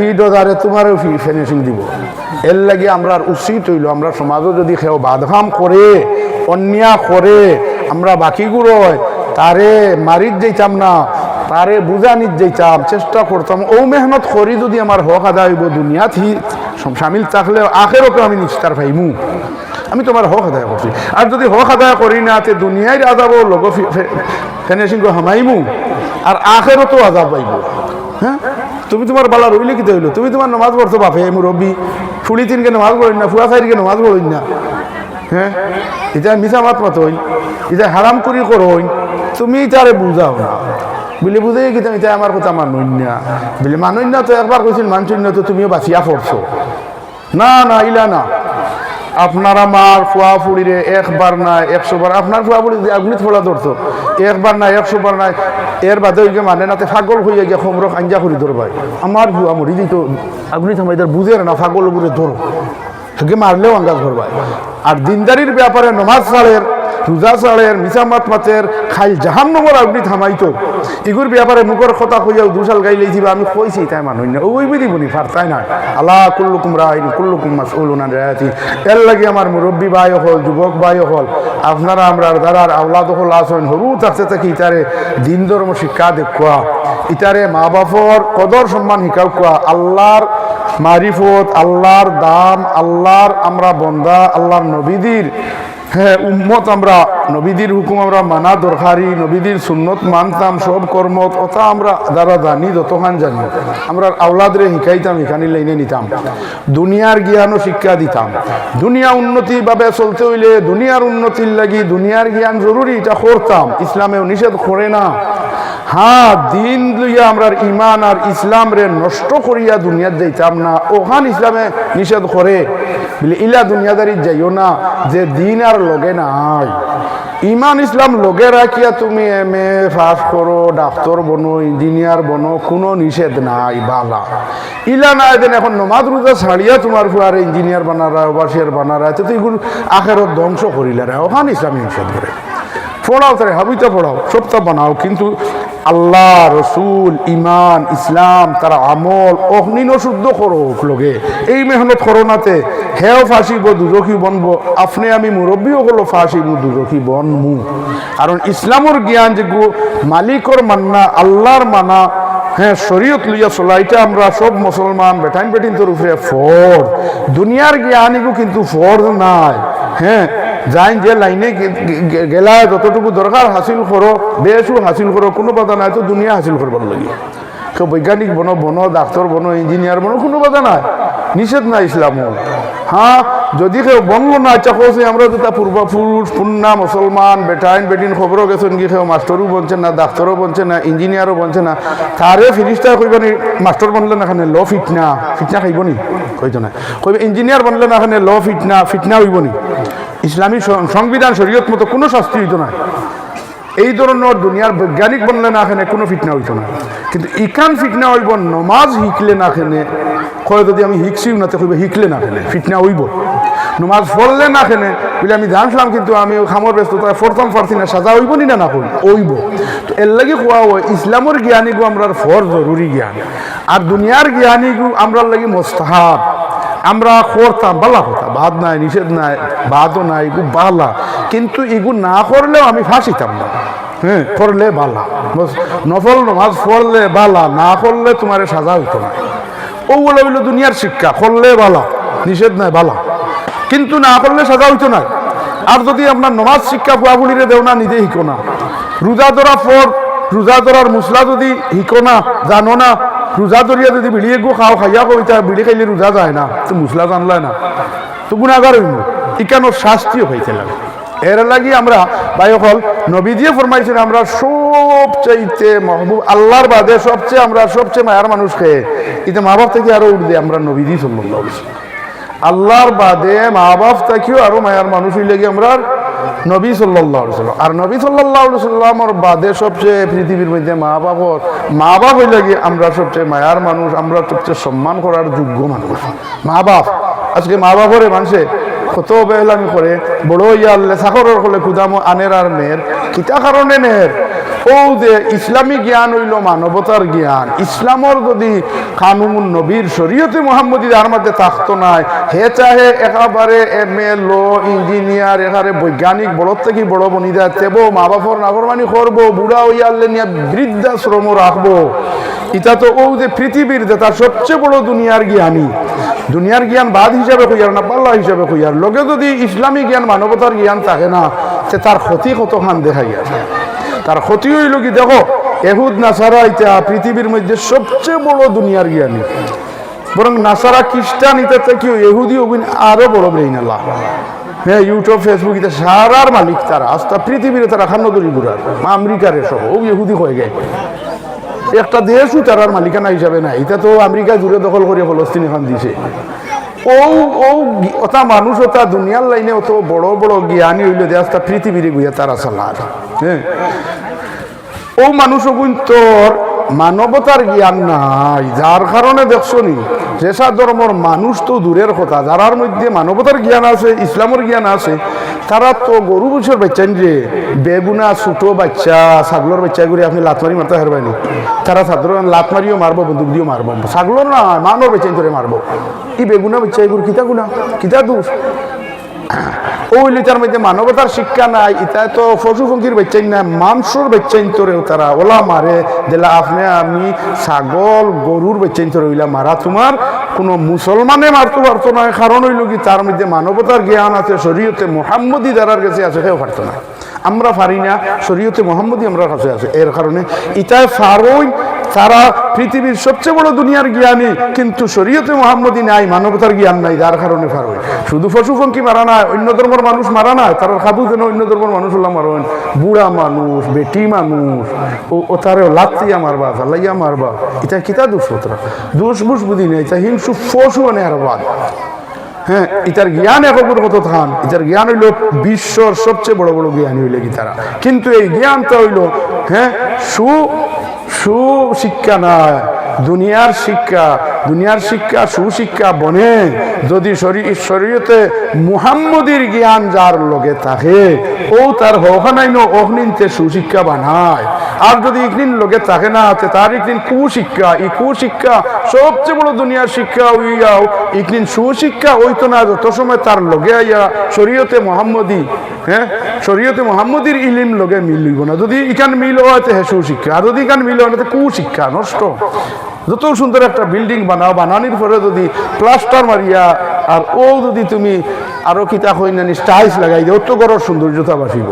ই ডজারে তোমারও ফিনিশিং দিব। এর লাগে আমরা উচিত হইল আমরা সমাজও যদি কেউ বাদঘাম করে অন্যায় করে আমরা বাকিগুলো তারে মারিত যাইতাম না তারে বুঝানিত যাইতাম চেষ্টা করতাম ও মেহনত করি যদি আমার হক আদায় হইব দুনিয়াত হি সামিল থাকলে আখেরকে আমি নিস্তার পাইমু আমি তোমার হক আদায় করছি। আর যদি হক আদায় করি না তে দুনিয়ায় আজাব লগ ফিনিশিং হামাইমু আর আখেরও তো আজাব পাইব। হ্যাঁ তুমি তোমার বালা রইলে কি হইলো তুমি তোমার নামাজ পড়ছো বাপে মুরব্বী ফুলি তিনকে নামাজ পড়েন না ফুয়া সাইডকে নামাজ পড়েন না হ্যাঁ এটা মিশা মাত মত হইন এটা হারাম করি করইন তুমি তারে বুঝাও না বলে বুঝে কি এটা আমার কথা মানুন না বলে মানুন না তো একবার কইছিল মানছুন না তো তুমিও বাঁচিয়া পড়ছো না না ইলা না আপনার আমার ফুয়া ফুড়িরে একবার না 100 বার আপনার ফুয়া ফুড়ি আগুনিত ফোড়া ধরতো একবার না 100 বার না এর বাদে ওই মানে নাতে পাগল হইয়া গিয়া খমর আঞ্জা করি ধরবাই আমার ফুয়া মরি দিত আগুনিত আমাদের বুঝে না পাগল বুড়ে ধরো তোকে মারলেও আঙ্গাজ ধরবাই আর দিনদারির ব্যাপারে নমাজ ছাড়ের রোজা ছাড়ের মিসামাত মাতের খাই জাহান্নমর আগুনি থামাইতো এগুর ব্যাপারে মুখর কথা কইয়াও দুসাল গাইলে যাবা আমি কইছি তাই মানুষ না ওই বিধি বনি ফারতাই না আল্লাহ কুল্লুকুম রাইন কুল্লুকুম মাসউলুন আন রায়াতি এর লাগি আমার মুরব্বী ভাই হল যুবক ভাই হল আপনারা আমরার দ্বারার আওলাদ হল আসেন হরু থাকতে থাকি ইতারে দিন ধর্ম শিক্ষা দেখুয়া ইতারে মা বাপর কদর সম্মান শিকাও কোয়া আল্লাহর মারিফত আল্লাহর দাম আল্লাহর আমরা বন্দা আল্লাহর নবীদের হ্যাঁ উম্মত আমরা নবীদের হুকুম আমরা মানা দরকারি নবীদের সুন্নত মানতাম সব কর্মত ওটা আমরা যারা জানি যতখান জানি আমরা আওলাদরে শিখাইতাম এখানে লাইনে নিতাম দুনিয়ার জ্ঞানও শিক্ষা দিতাম দুনিয়া উন্নতিভাবে চলতে হইলে দুনিয়ার উন্নতির লাগি দুনিয়ার জ্ঞান জরুরি এটা করতাম ইসলামেও নিষেধ করে না হ্যাঁ দিন লইয়া আমরা ইমান আর ইসলাম রে নষ্ট করিয়া দুনিয়ার যাইতাম না ওখান ইসলামে নিষেধ করে বলে ইলা দুনিয়াদারি যাইও না যে দিন আর লগে নাই ইমান ইসলাম লগে রাখিয়া তুমি MA পাস করো ডাক্তার বনো ইঞ্জিনিয়ার বনো কোনো নিষেধ নাই বালা ইলা না এদিন এখন নমাজ রোজা ছাড়িয়া তোমার ফুয়ারে ইঞ্জিনিয়ার বানারা ওভারসিয়ার বানারা তো এগুলো আখেরত ধ্বংস করিলে ওখান ইসলামী নিষেধ করে পড়াও তারে হাবিতে পড়াও সপ্তাহ বানাও কিন্তু আল্লাহ রসুল ইমান ইসলাম তারা আমল অগ্নিন শুদ্ধ করো লগে এই মেহনত করোনাতে হেও ফাঁসিব দুজখী বনব আপনি আমি মুরব্বীও হলো ফাঁসিব দুজখী বনমু কারণ ইসলামর জ্ঞান যে মালিকর মান্না আল্লাহর মানা হ্যাঁ শরীয়ত লইয়া চলা এটা আমরা সব মুসলমান বেটাইন বেটিন তোর উপরে ফর দুনিয়ার জ্ঞান এগু কিন্তু ফর নাই হ্যাঁ যাই যে লাইনে গেলা যতটুকু দরকার হাসিল করো বেশু হাসিল করো কোনো বাধা নাই তো দুনিয়া হাসিল করবার লাগে কেউ বৈজ্ঞানিক বনো বনো ডাক্তার বনো ইঞ্জিনিয়ার বনো কোনো বাধা নাই নিষেধ নাই ইসলাম হ্যাঁ যদি কেউ বনলো না ইচ্ছা করছে আমরা যেটা পূর্বপুরুষ পুন্না মুসলমান বেটাইন বেটিন খবরও গেছেন কি কেউ মাস্টারও বনছে না ডাক্তারও বনছে না ইঞ্জিনিয়ারও বনছে না তারে ফিরিস্তা কইবানি মাস্টার বনলে না এখানে ল ফিটনা ফিটনা খাইব নি কইতো না কইবে ইঞ্জিনিয়ার বনলে না এখানে ল ফিটনা হইব নি ইসলামী সংবিধান শরীয়ত মতো কোনো শাস্তি হইতো না এই ধরনের দুনিয়ার বৈজ্ঞানিক বনলে না এখানে কোনো ফিটনা হইতো না কিন্তু ইকান ফিটনা হইব নমাজ শিখলে না খেনে কয় যদি আমি শিখছিও না তো কইবে শিখলে না খেলে ফিটনা হইব নমাজ পড়লে না খেনে বলে আমি জানছিলাম কিন্তু আমি খামর ব্যস্ততা ফরতাম পারছি না সাজা হইব নি না না হইব তো এর লাগে কোয়া হয় ইসলামের জ্ঞানীগু আমরা ফর জরুরি জ্ঞান আর দুনিয়ার জ্ঞানীগু আমরা লাগি মোস্তাহাব আমরা করতাম বালা কথা বাদ নাই নিষেধ নাই বাদও নাই এগু বালা কিন্তু এগু না করলেও আমি ফাঁসিতাম না হ্যাঁ করলে বালা নফল নমাজ পড়লে বালা না করলে তোমার সাজা হইতো না ওগুলো হইল দুনিয়ার শিক্ষা করলে বালা নিষেধ নাই বালা কিন্তু না করলে সাজা হইতো না আর যদি আপনার নমাজ শিক্ষা ফুয়াফুলিরে দেও না নিজে শিখো না রোজা ধরা পর রোজা ধরার মশলা যদি শিখো না জানো না রোজা ধরিয়া যদি বিড়িয়ে গো খাও খাইয়া কইতা বিড়ি খাইলে রোজা যায় না তো মশলা জানলাই না তো গুণাগার হইব ইকানোর শাস্তিও হইতে লাগে এর লাগি আমরা ভাই হল নবী দিয়ে ফরমাইছেন আমরা সবচাইতে মহবুব আল্লাহর বাদে সবচেয়ে আমরা সবচেয়ে মায়ার মানুষকে কিন্তু মা বাপ থেকে আরো উঠবে আমরা নবী দিয়ে সাল্লাল্লাহু আলাইহি ওয়াসাল্লাম আল্লাহর বাদে মা বাপ থেকেও আরো মায়ার মানুষ হইলে কি আমরা নবী সাল্লাল্লাহু আলাইহি ওয়াসাল্লাম আর নবী সাল্লাল্লাহু আলাইহি ওয়াসাল্লামের বাদে সবচেয়ে পৃথিবীর মধ্যে মা বাপ হইলে কি আমরা সবচেয়ে মায়ার মানুষ আমরা সবচেয়ে সম্মান করার যোগ্য মানুষ মা বাপ আজকে মা বাপরে মানুষে কত বেহলামি করে বড় ইয়া আল্লাহ সাখরের হলে কুদামো আনের আর মেয়ের কিতা কারণে নের ও যে ইসলামী জ্ঞান হইল মানবতার জ্ঞান ইসলামর যদি কানুন নবীর শরীয়তে মুহাম্মদী আর মধ্যে থাকতো নাই হে চাহে একেবারে MA ল ইঞ্জিনিয়ার এখানে বৈজ্ঞানিক বড় থেকে বড় বনি যায় তেব মা বাপর নাফরমানি করবো বুড়া হইয়া আল্লে নিয়ে বৃদ্ধাশ্রম রাখবো এটা তো ও যে পৃথিবীর যে তার সবচেয়ে বড় দুনিয়ার জ্ঞানী দুনিয়ার জ্ঞান বাদ হিসাবে কইয়ার না পাল্লা হিসাবে কইয়ার লগে যদি ইসলামী জ্ঞান মানবতার জ্ঞান থাকে না সে তার ক্ষতি কতখান দেখাই আছে তার ক্ষতি হইল কি দেখো এহুদ নাসারা এটা পৃথিবীর মধ্যে সবচেয়ে বড় দুনিয়ার জ্ঞানী, বরং নাসারা খ্রিস্টান এটা থেকে এহুদি আরো বড় ব্রেইন আল্লাহ। হ্যাঁ, ইউটিউব ফেসবুক এটা সারার মালিক তারা, আস্তা পৃথিবীর তারা খান্নদরি ঘুরার আমেরিকার সহ ও ইহুদি হয়ে গেছে। একটা দেশও তারার মালিকানা হিসাবে নাই, এটা তো আমেরিকা জুড়ে দখল করে ফলস্তিন এখান দিছে। ওটা মানুষ ওটা দুনিয়ার লাইনে অত বড় বড় জ্ঞানী হইলে যে আস্তা পৃথিবীর গুইয়া তারা চালার। হ্যাঁ, ও মানুষ তোর মানবতার জ্ঞান নাই, যার কারণে দেখছো নি যেসা ধর্মর মানুষ তো দূরের কথা, যারার মধ্যে মানবতার জ্ঞান আছে, ইসলামের জ্ঞান আছে, তারা তো গরু বছর বাচ্চান যে বেগুনা ছোট বাচ্চা ছাগলের বাচ্চা করে আপনি লাতমারি মারতে হারবেনি, তারা সাধারণ লাতমারিও মারবো, বন্দুক দিয়েও মারবো, ছাগলের না মানব বাচ্চাই ধরে মারবো। ই বেগুনা বাচ্চা এগুলো কিতা গুণা কিতা দোষ? ওইলি তার মধ্যে মানবতার শিক্ষা নাই, এটা তো পশুপঙ্খির বাচ্চাই না, মাংসর বাচ্চাই তোরেও তারা ওলা মারে দিলা আপনি আমি ছাগল গরুর বাচ্চাই তোরে ওইলা মারা তোমার কোনো মুসলমানে মারতে পারতো না। কারণ হইল কি তার মধ্যে মানবতার জ্ঞান আছে, শরীয়তে মুহাম্মদী যারার কাছে আছে কেউ পারতো না। আমরা পারি না, শরীয়তে মুহাম্মদী আমরা কাছে আছে, এর কারণে ইটাই ফারই তারা পৃথিবীর সবচেয়ে বড় দুনিয়ার জ্ঞানী, কিন্তু শরীয়তে মুহাম্মদী নাই, মানবতার জ্ঞান নাই, যার কারণে ফারই। শুধু পশুপঙ্খী মারা না, অন্য ধর্মের মানুষ মারা না, তারা খাবু যেন অন্য ধর্মের মানুষ হলাম মারেন, বুড়া মানুষ বেটি মানুষ ও তারে লাত্তিয়া মারবা ফালাইয়া মারবা, এটা কিতা দোষ? দোষ বুঝ বুঝি নেই, এটা হিংসু পশু মানে আর বাদ। হ্যাঁ, ইতার জ্ঞান একগুর কত থান, ইতার জ্ঞান হইল বিশ্বর সবচেয়ে বড় বড় জ্ঞানী হইলে কি তারা, কিন্তু এই জ্ঞানটা হইল হ্যাঁ সুশিক্ষা নয়, দুনিয়ার শিক্ষা সুশিক্ষা বনে যদি শরীয়তে মুহাম্মদীর জ্ঞান যার লগে থাকে ও তার হখানাইন অগ্নিতে সুশিক্ষা বানায়। আর যদি ইকনিন লগে থাকে না তার ইকনিন কুশিক্ষা, এই কুশিক্ষা সবচেয়ে বড় দুনিয়ার শিক্ষা হইয়াও ইকনিন সুশিক্ষা হইতো না যত সময় তার লগে আইয়া শরীয়তে মুহাম্মদী, হ্যাঁ শরীয়তে মুহাম্মদীর ইলিম লগে মিল হইব না। যদি ইখান মিল হয় হে সুশিক্ষা, আর যদি ইখান মিল হয় না কুশিক্ষা নষ্ট। যত সুন্দর একটা বিল্ডিং বানাও, বানানোর পরে যদি প্লাস্টার মারিয়া আর ও যদি তুমি আরো কিতা হই না টাইলস লাগাই দিও তো ঘরের সৌন্দর্যতা বাসিব।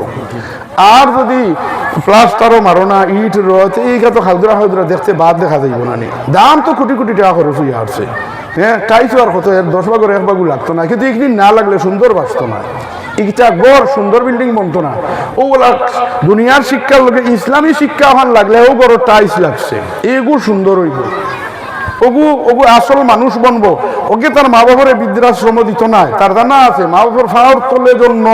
আর যদি প্লাস্টারও মারো না, ইট রথ এই তো খাউদরা খাউদরা দেখতে বাদ দেখা যাইব না, দাম তো কোটি কোটি টাকা খরচ হইয়া আসছে। হ্যাঁ, টাইলস আর কত 10 ভাগের 1 ভাগও লাগতো না, কিন্তু একদিন না লাগলে সুন্দর বাঁচতো না, ইটা গড় সুন্দর বিল্ডিং বনতো না। ওগুলা দুনিয়ার শিক্ষার লোকে ইসলামী শিক্ষা ভান লাগলে ও বড় টাইলস লাগছে, এগু সুন্দর হইব, ওগু আসল মানুষ বনবো। ওকে তার মা বাবার বৃদ্ধাশ্রম দিত না, তার জানা আছে মা বাবার ফাওয়ার তোলে জন্য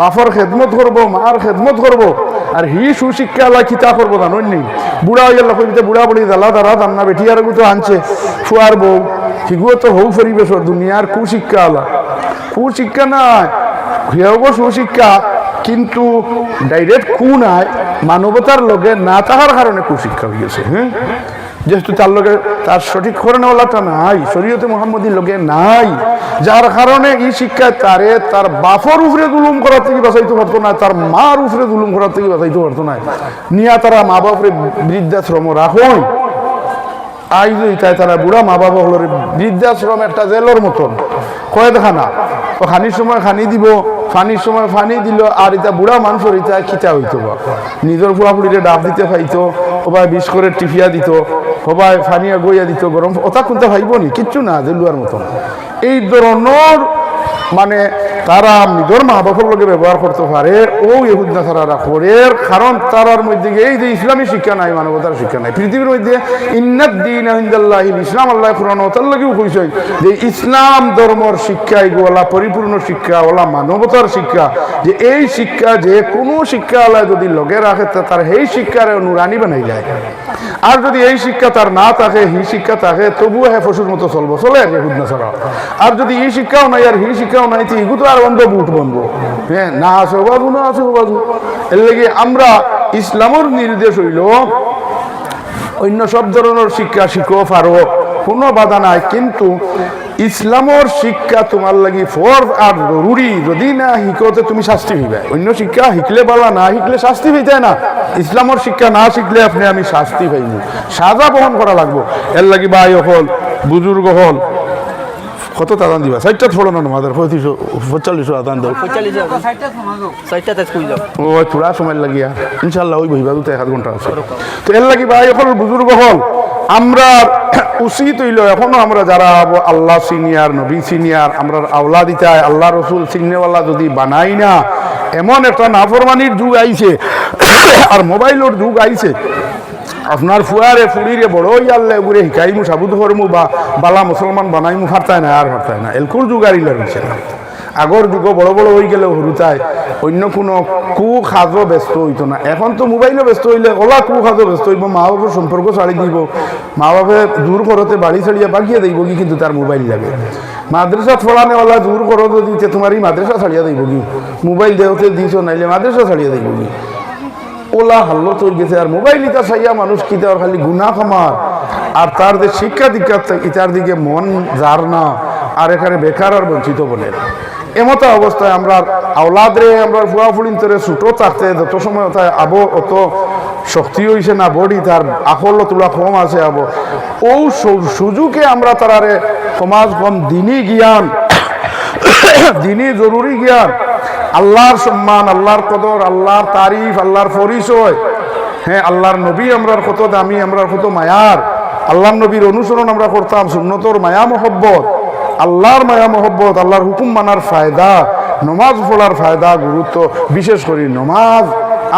বাপর খেদমত করবো, মার খেদমত করবো। আর হি সুশিক্ষা আল্লাহ কিতা করবো জানোই নি, বুড়া হইয়া কইতে বুড়া বুড়ি দালা দাঁড়া দান্না বেটিয়ার তো আনছে ফুয়ার বউ, হিগুলো তো হৌ পরিবেশ দুনিয়ার কুশিক্ষা আল্লাহ। কুশিক্ষা নাই, হিয়াগো সুশিক্ষা, কিন্তু ডাইরেক্ট নাই, মানবতার লগে না থাকার কারণে কুশিক্ষা হয়েছে। হ্যাঁ, যেহেতু তার লগে তার সঠিক করে নেওয়াটা নাই, শরীয়তে মুহাম্মদীর লগে নাই, যার কারণে এই শিক্ষায় তারে তার বাপর উপরে জুলুম করার থেকে বাঁচাইতে পারতো না, তার মার উপরে জুলুম করার থেকে বাঁচাইতে পারতো না। নিয়া তারা মা বাপরে বৃদ্ধাশ্রম রাখোই, আই তাই তারা বুড়া মা বাবা হলো বৃদ্ধাশ্রম একটা জেলের মতন কয়েকখানা, ও খানির সময় খানি দিব, ফানির সময় ফানি দিল। আর এটা বুড়া মানুষের এটা খিচা হইতো, বা নিজের ফুড়াফুড়িরে ডাব দিতে পাইতো, সবাই বিষ করে টিফিয়া দিত, সবাই ফানিয়া গইয়া দিত, গরম ওটা কোনটা ভাইব নি, কিচ্ছু না, জেলুয়ার মতন। এই ধরনের মানে তারা নিজের মা বাবার লগে ব্যবহার করতে পারে, ও ইহুদ নাসারারা করে, কারণ তারার মধ্যে এই যে ইসলামী শিক্ষা নাই, মানবতার শিক্ষা নাই। পৃথিবীর মধ্যে ইন্নাদ-দীন ইনদাল্লাহিল ইসলাম, আল্লাহ কুরআন ওতার লাগেও কইছে যে ইসলাম ধর্মের শিক্ষা এগুলা পরিপূর্ণ শিক্ষা, ওলা মানবতার শিক্ষা, যে এই শিক্ষা যে কোনো শিক্ষা আল্লাহ যদি লগে রাখে তার সেই শিক্ষার নুরানি বানাই যায়। আর যদি এই শিক্ষা তার না থাকে, হি শিক্ষা থাকে, তবুও হে পশুর মতো চলবো, চলে আর ইহুদ নাসারা। আর যদি এই শিক্ষাও নাই আর হি শিক্ষাও নাই, তো ইগু তো আর অন্ধ বুট বনবো। হ্যাঁ, না আছে বাজু, না আছে বাজু। এর লেগে আমরা ইসলামের নির্দেশ হইল অন্য সব ধরনের শিক্ষা শিখো পারো, কোনো বাধা নাই, কিন্তু ইসলামের শিক্ষা তোমার লাগি ফরজ আর জরুরি। যদি না শিখোতে তুমি শাস্তি হইবে। অন্য শিক্ষা শিখলে বলা, না শিখলে শাস্তি হইতে না। ইসলামের শিক্ষা না শিখলে আপনি আমি শাস্তি পাইব, সাজা বহন করা লাগবো। এর লাগি ভাই হল, বুজুর্গ হল, কত আদান দিবা 60টা ফোড়ো না আমাদের 45 আদান দাও ও থোড়া সময় লাগিয়া ইনশাআল্লাহ ওই বহিবা তো 1 ঘন্টা আছে তো এর লাগি ভাই এখন বুজুর্গ হল আমরা উচিত হইল এখনো আমরা যারা আল্লাহ সিনিয়র নবী সিনিয়র আমরা আওলাদ ইতায় আল্লাহ রসুল সিনেওয়ালা যদি বানাই না এমন একটা নাফরমানির যুগ আইছে আর মোবাইলের যুগ আইছে আপনার ফুয়ারে ফুড়িরে বড় ইয়াল্লে ঘুরে হিকাইমু সাবুদ হরমু বা বালা মুসলমান বানাইমু ফারতায় না আর ফারতায় না এলকুর যুগ আর ইলার হয়েছে না আগর যুগ বড় বড় হয়ে গেলে হরুতায় অন্য কোনো খাজও ব্যস্ত হইতো না এখন তো মোবাইলও ব্যস্ত হইলে ওলা খাজও ব্যস্ত হইব মা বাবার সম্পর্ক ছাড়ি দিব মা বাপে দূর করতে বাড়ি ছাড়িয়ে বাগিয়ে দিব কি কিন্তু তার মোবাইল লাগে মাদ্রাসা ফোড়ানেওয়ালা দূর করো দিতে তোমার এই মাদ্রাসা ছাড়িয়ে দিব কি মোবাইল দেওতে দিছ নাইলে মাদ্রাসা ছাড়িয়ে দিব কি ওলা হাল্লো তৈরি গেছে আর মোবাইল ইটা চাইয়া মানুষ কি দেওয়ার খালি গুণা খামার আর তার যে শিক্ষা দীক্ষা ইটার দিকে মন যার না আর এখানে বেকার আর বঞ্চিত বলে এমতো অবস্থায় আমরা আওলাদরে আমরা ফুয়া ফুড়িন্তরে ছুটো থাকতে যত সময় আবো অত শক্তি হয়েছে না বডি তার আকল তোলা কম আছে আবো ও সুযোগে আমরা তারারে সমাজ কম দিনই জ্ঞান দিনই জরুরি জ্ঞান আল্লাহর সম্মান আল্লাহর কদর আল্লাহর তারিফ আল্লাহর পরিচয় হ্যাঁ আল্লাহর নবী আমরার কত দামি আমরার কত মায়ার আল্লাহর নবীর অনুসরণ আমরা করতাম সুন্নতর মায়া মহব্বত আল্লাহর মায়া মহব্বত আল্লাহর হুকুম মানার ফায়দা নমাজ পড়ার ফায়দা গুরুত্ব বিশেষ করে নমাজ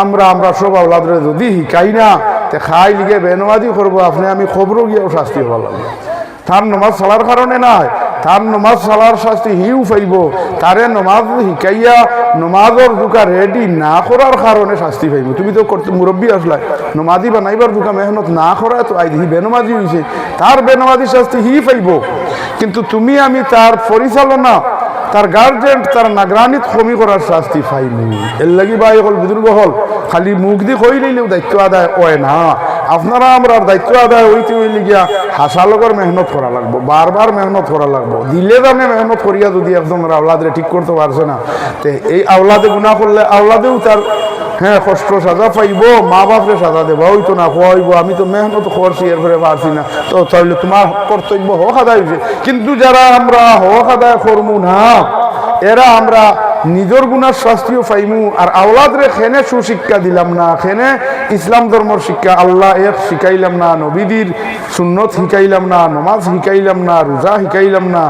আমরা সব আওলাদরে যদি শিকাই না তে খাই লিগে বেনমাজি করবো আপনি আমি খবরও গিয়েও শাস্তি হওয়া লাগবে তার নমাজ চলার কারণে নাই তার নমাজ চলার শাস্তি হিউ পাইব তারে নমাজ শিকাইয়া নমাজর দোকা রেডি না করার কারণে শাস্তি পাইব তুমি তো করতে মুরব্বী আসলাই নমাজি বানাইবার দোকা মেহনত না করায় তো আইদি বেনমাজি হয়েছে তার বেনমাজি শাস্তি হি পাইব কিন্তু তুমি আমি তার পরিচালনা তার গার্জেন তার নাগরানিত কমি করার শাস্তি পাইনি এর লাগি ভাই হল বুজুর্গ হল খালি মুখ দিয়ে কই লইলেও দায়িত্ব আদায় হয় না আপনারা আমরা দায়িত্ব আদায় হইতে হইলে গিয়া হাসালগর মেহনত করা লাগবো বারবার মেহনত করা লাগবো দিলে দামে মেহনত করিয়া যদি একদম আওলাদরে ঠিক করতে পারছে না তে এই আওলাদে গুণা করলে আওলাদেও তার হ্যাঁ কষ্ট সাজা পাইব মা বাপরে সাজা দেবা হইতো না হইব আমি তো মেহনত করছি এরপরে পারছি না তো তাহলে তোমার কর্তব্য হক আদায় হয়েছে কিন্তু যারা আমরা হক আদায় করবো না এরা আমরা নিজের গুণার শাস্তিও পাইমু আর আওলাদরে খেনে সুশিক্ষা দিলাম না খেনে ইসলাম ধর্মর শিক্ষা আল্লাহ এক শিখাইলাম না নবীদের সুন্নত শিখাইলাম না নমাজ শিখাইলাম না রোজা শিখাইলাম না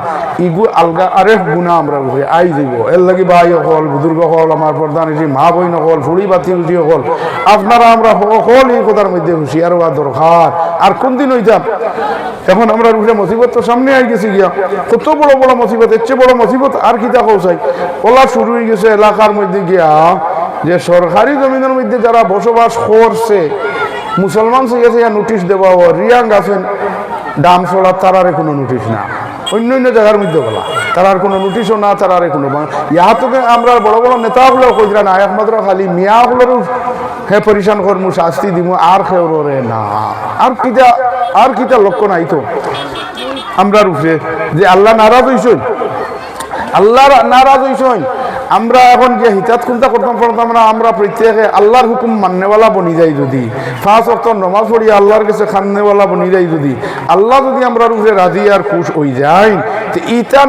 ইগু আলগা আরেক গুণা আমরা আই যাব এর লাগি ভাই হল বুজুর্গ হল আমার প্রধান এসে মা বইন হল ফুড়ি বাতি উঠি হল আপনারা আমরা হল এই কথার মধ্যে হুঁশিয়ার হওয়া দরকার আর কোন দিন হইতাম এখন আমরা উঠে মুসিবত তো সামনে আই গেছি গিয়া কত বড় বড় মুসিবত এর চেয়ে বড় মুসিবত আর কিতা কৌশাই ওলা শুরু হয়ে গেছে এলাকার মধ্যে গিয়া যে সরকারি জমিনের মধ্যে যারা বসবাস করছে মুসলমান সে গেছে নোটিশ দেওয়া রিয়াং আছেন দাম চলার তারারে কোনো নোটিশ না অন্য অন্য জায়গার মধ্যে বলা তার আর কোনো নোটিশও না তার আর কোনো ইহা তো আমরা বড় বড় নেতাগুলো কইরা না একমাত্র খালি মিয়াগুলোরও হে পরিশান করমু শাস্তি দিমু আর খেউরে না আর কিটা লক্ষ্য নাই তো আমরা রূপে যে আল্লাহ নারাজ হইছেন আল্লাহর নারাজ হইছেন আমরা এখন যে হিতাত চিন্তা করতাম না আমরা প্রত্যেকে আল্লাহর হুকুম মাননেওয়ালা বনি যাই যদি 5 ওয়াক্ত নামাজ পড়ি আল্লাহর কাছে খাননেওয়ালা বনি যাই যদি আল্লাহ যদি আমরা রূপে রাজি আর খুশ হই যায় তো ইটা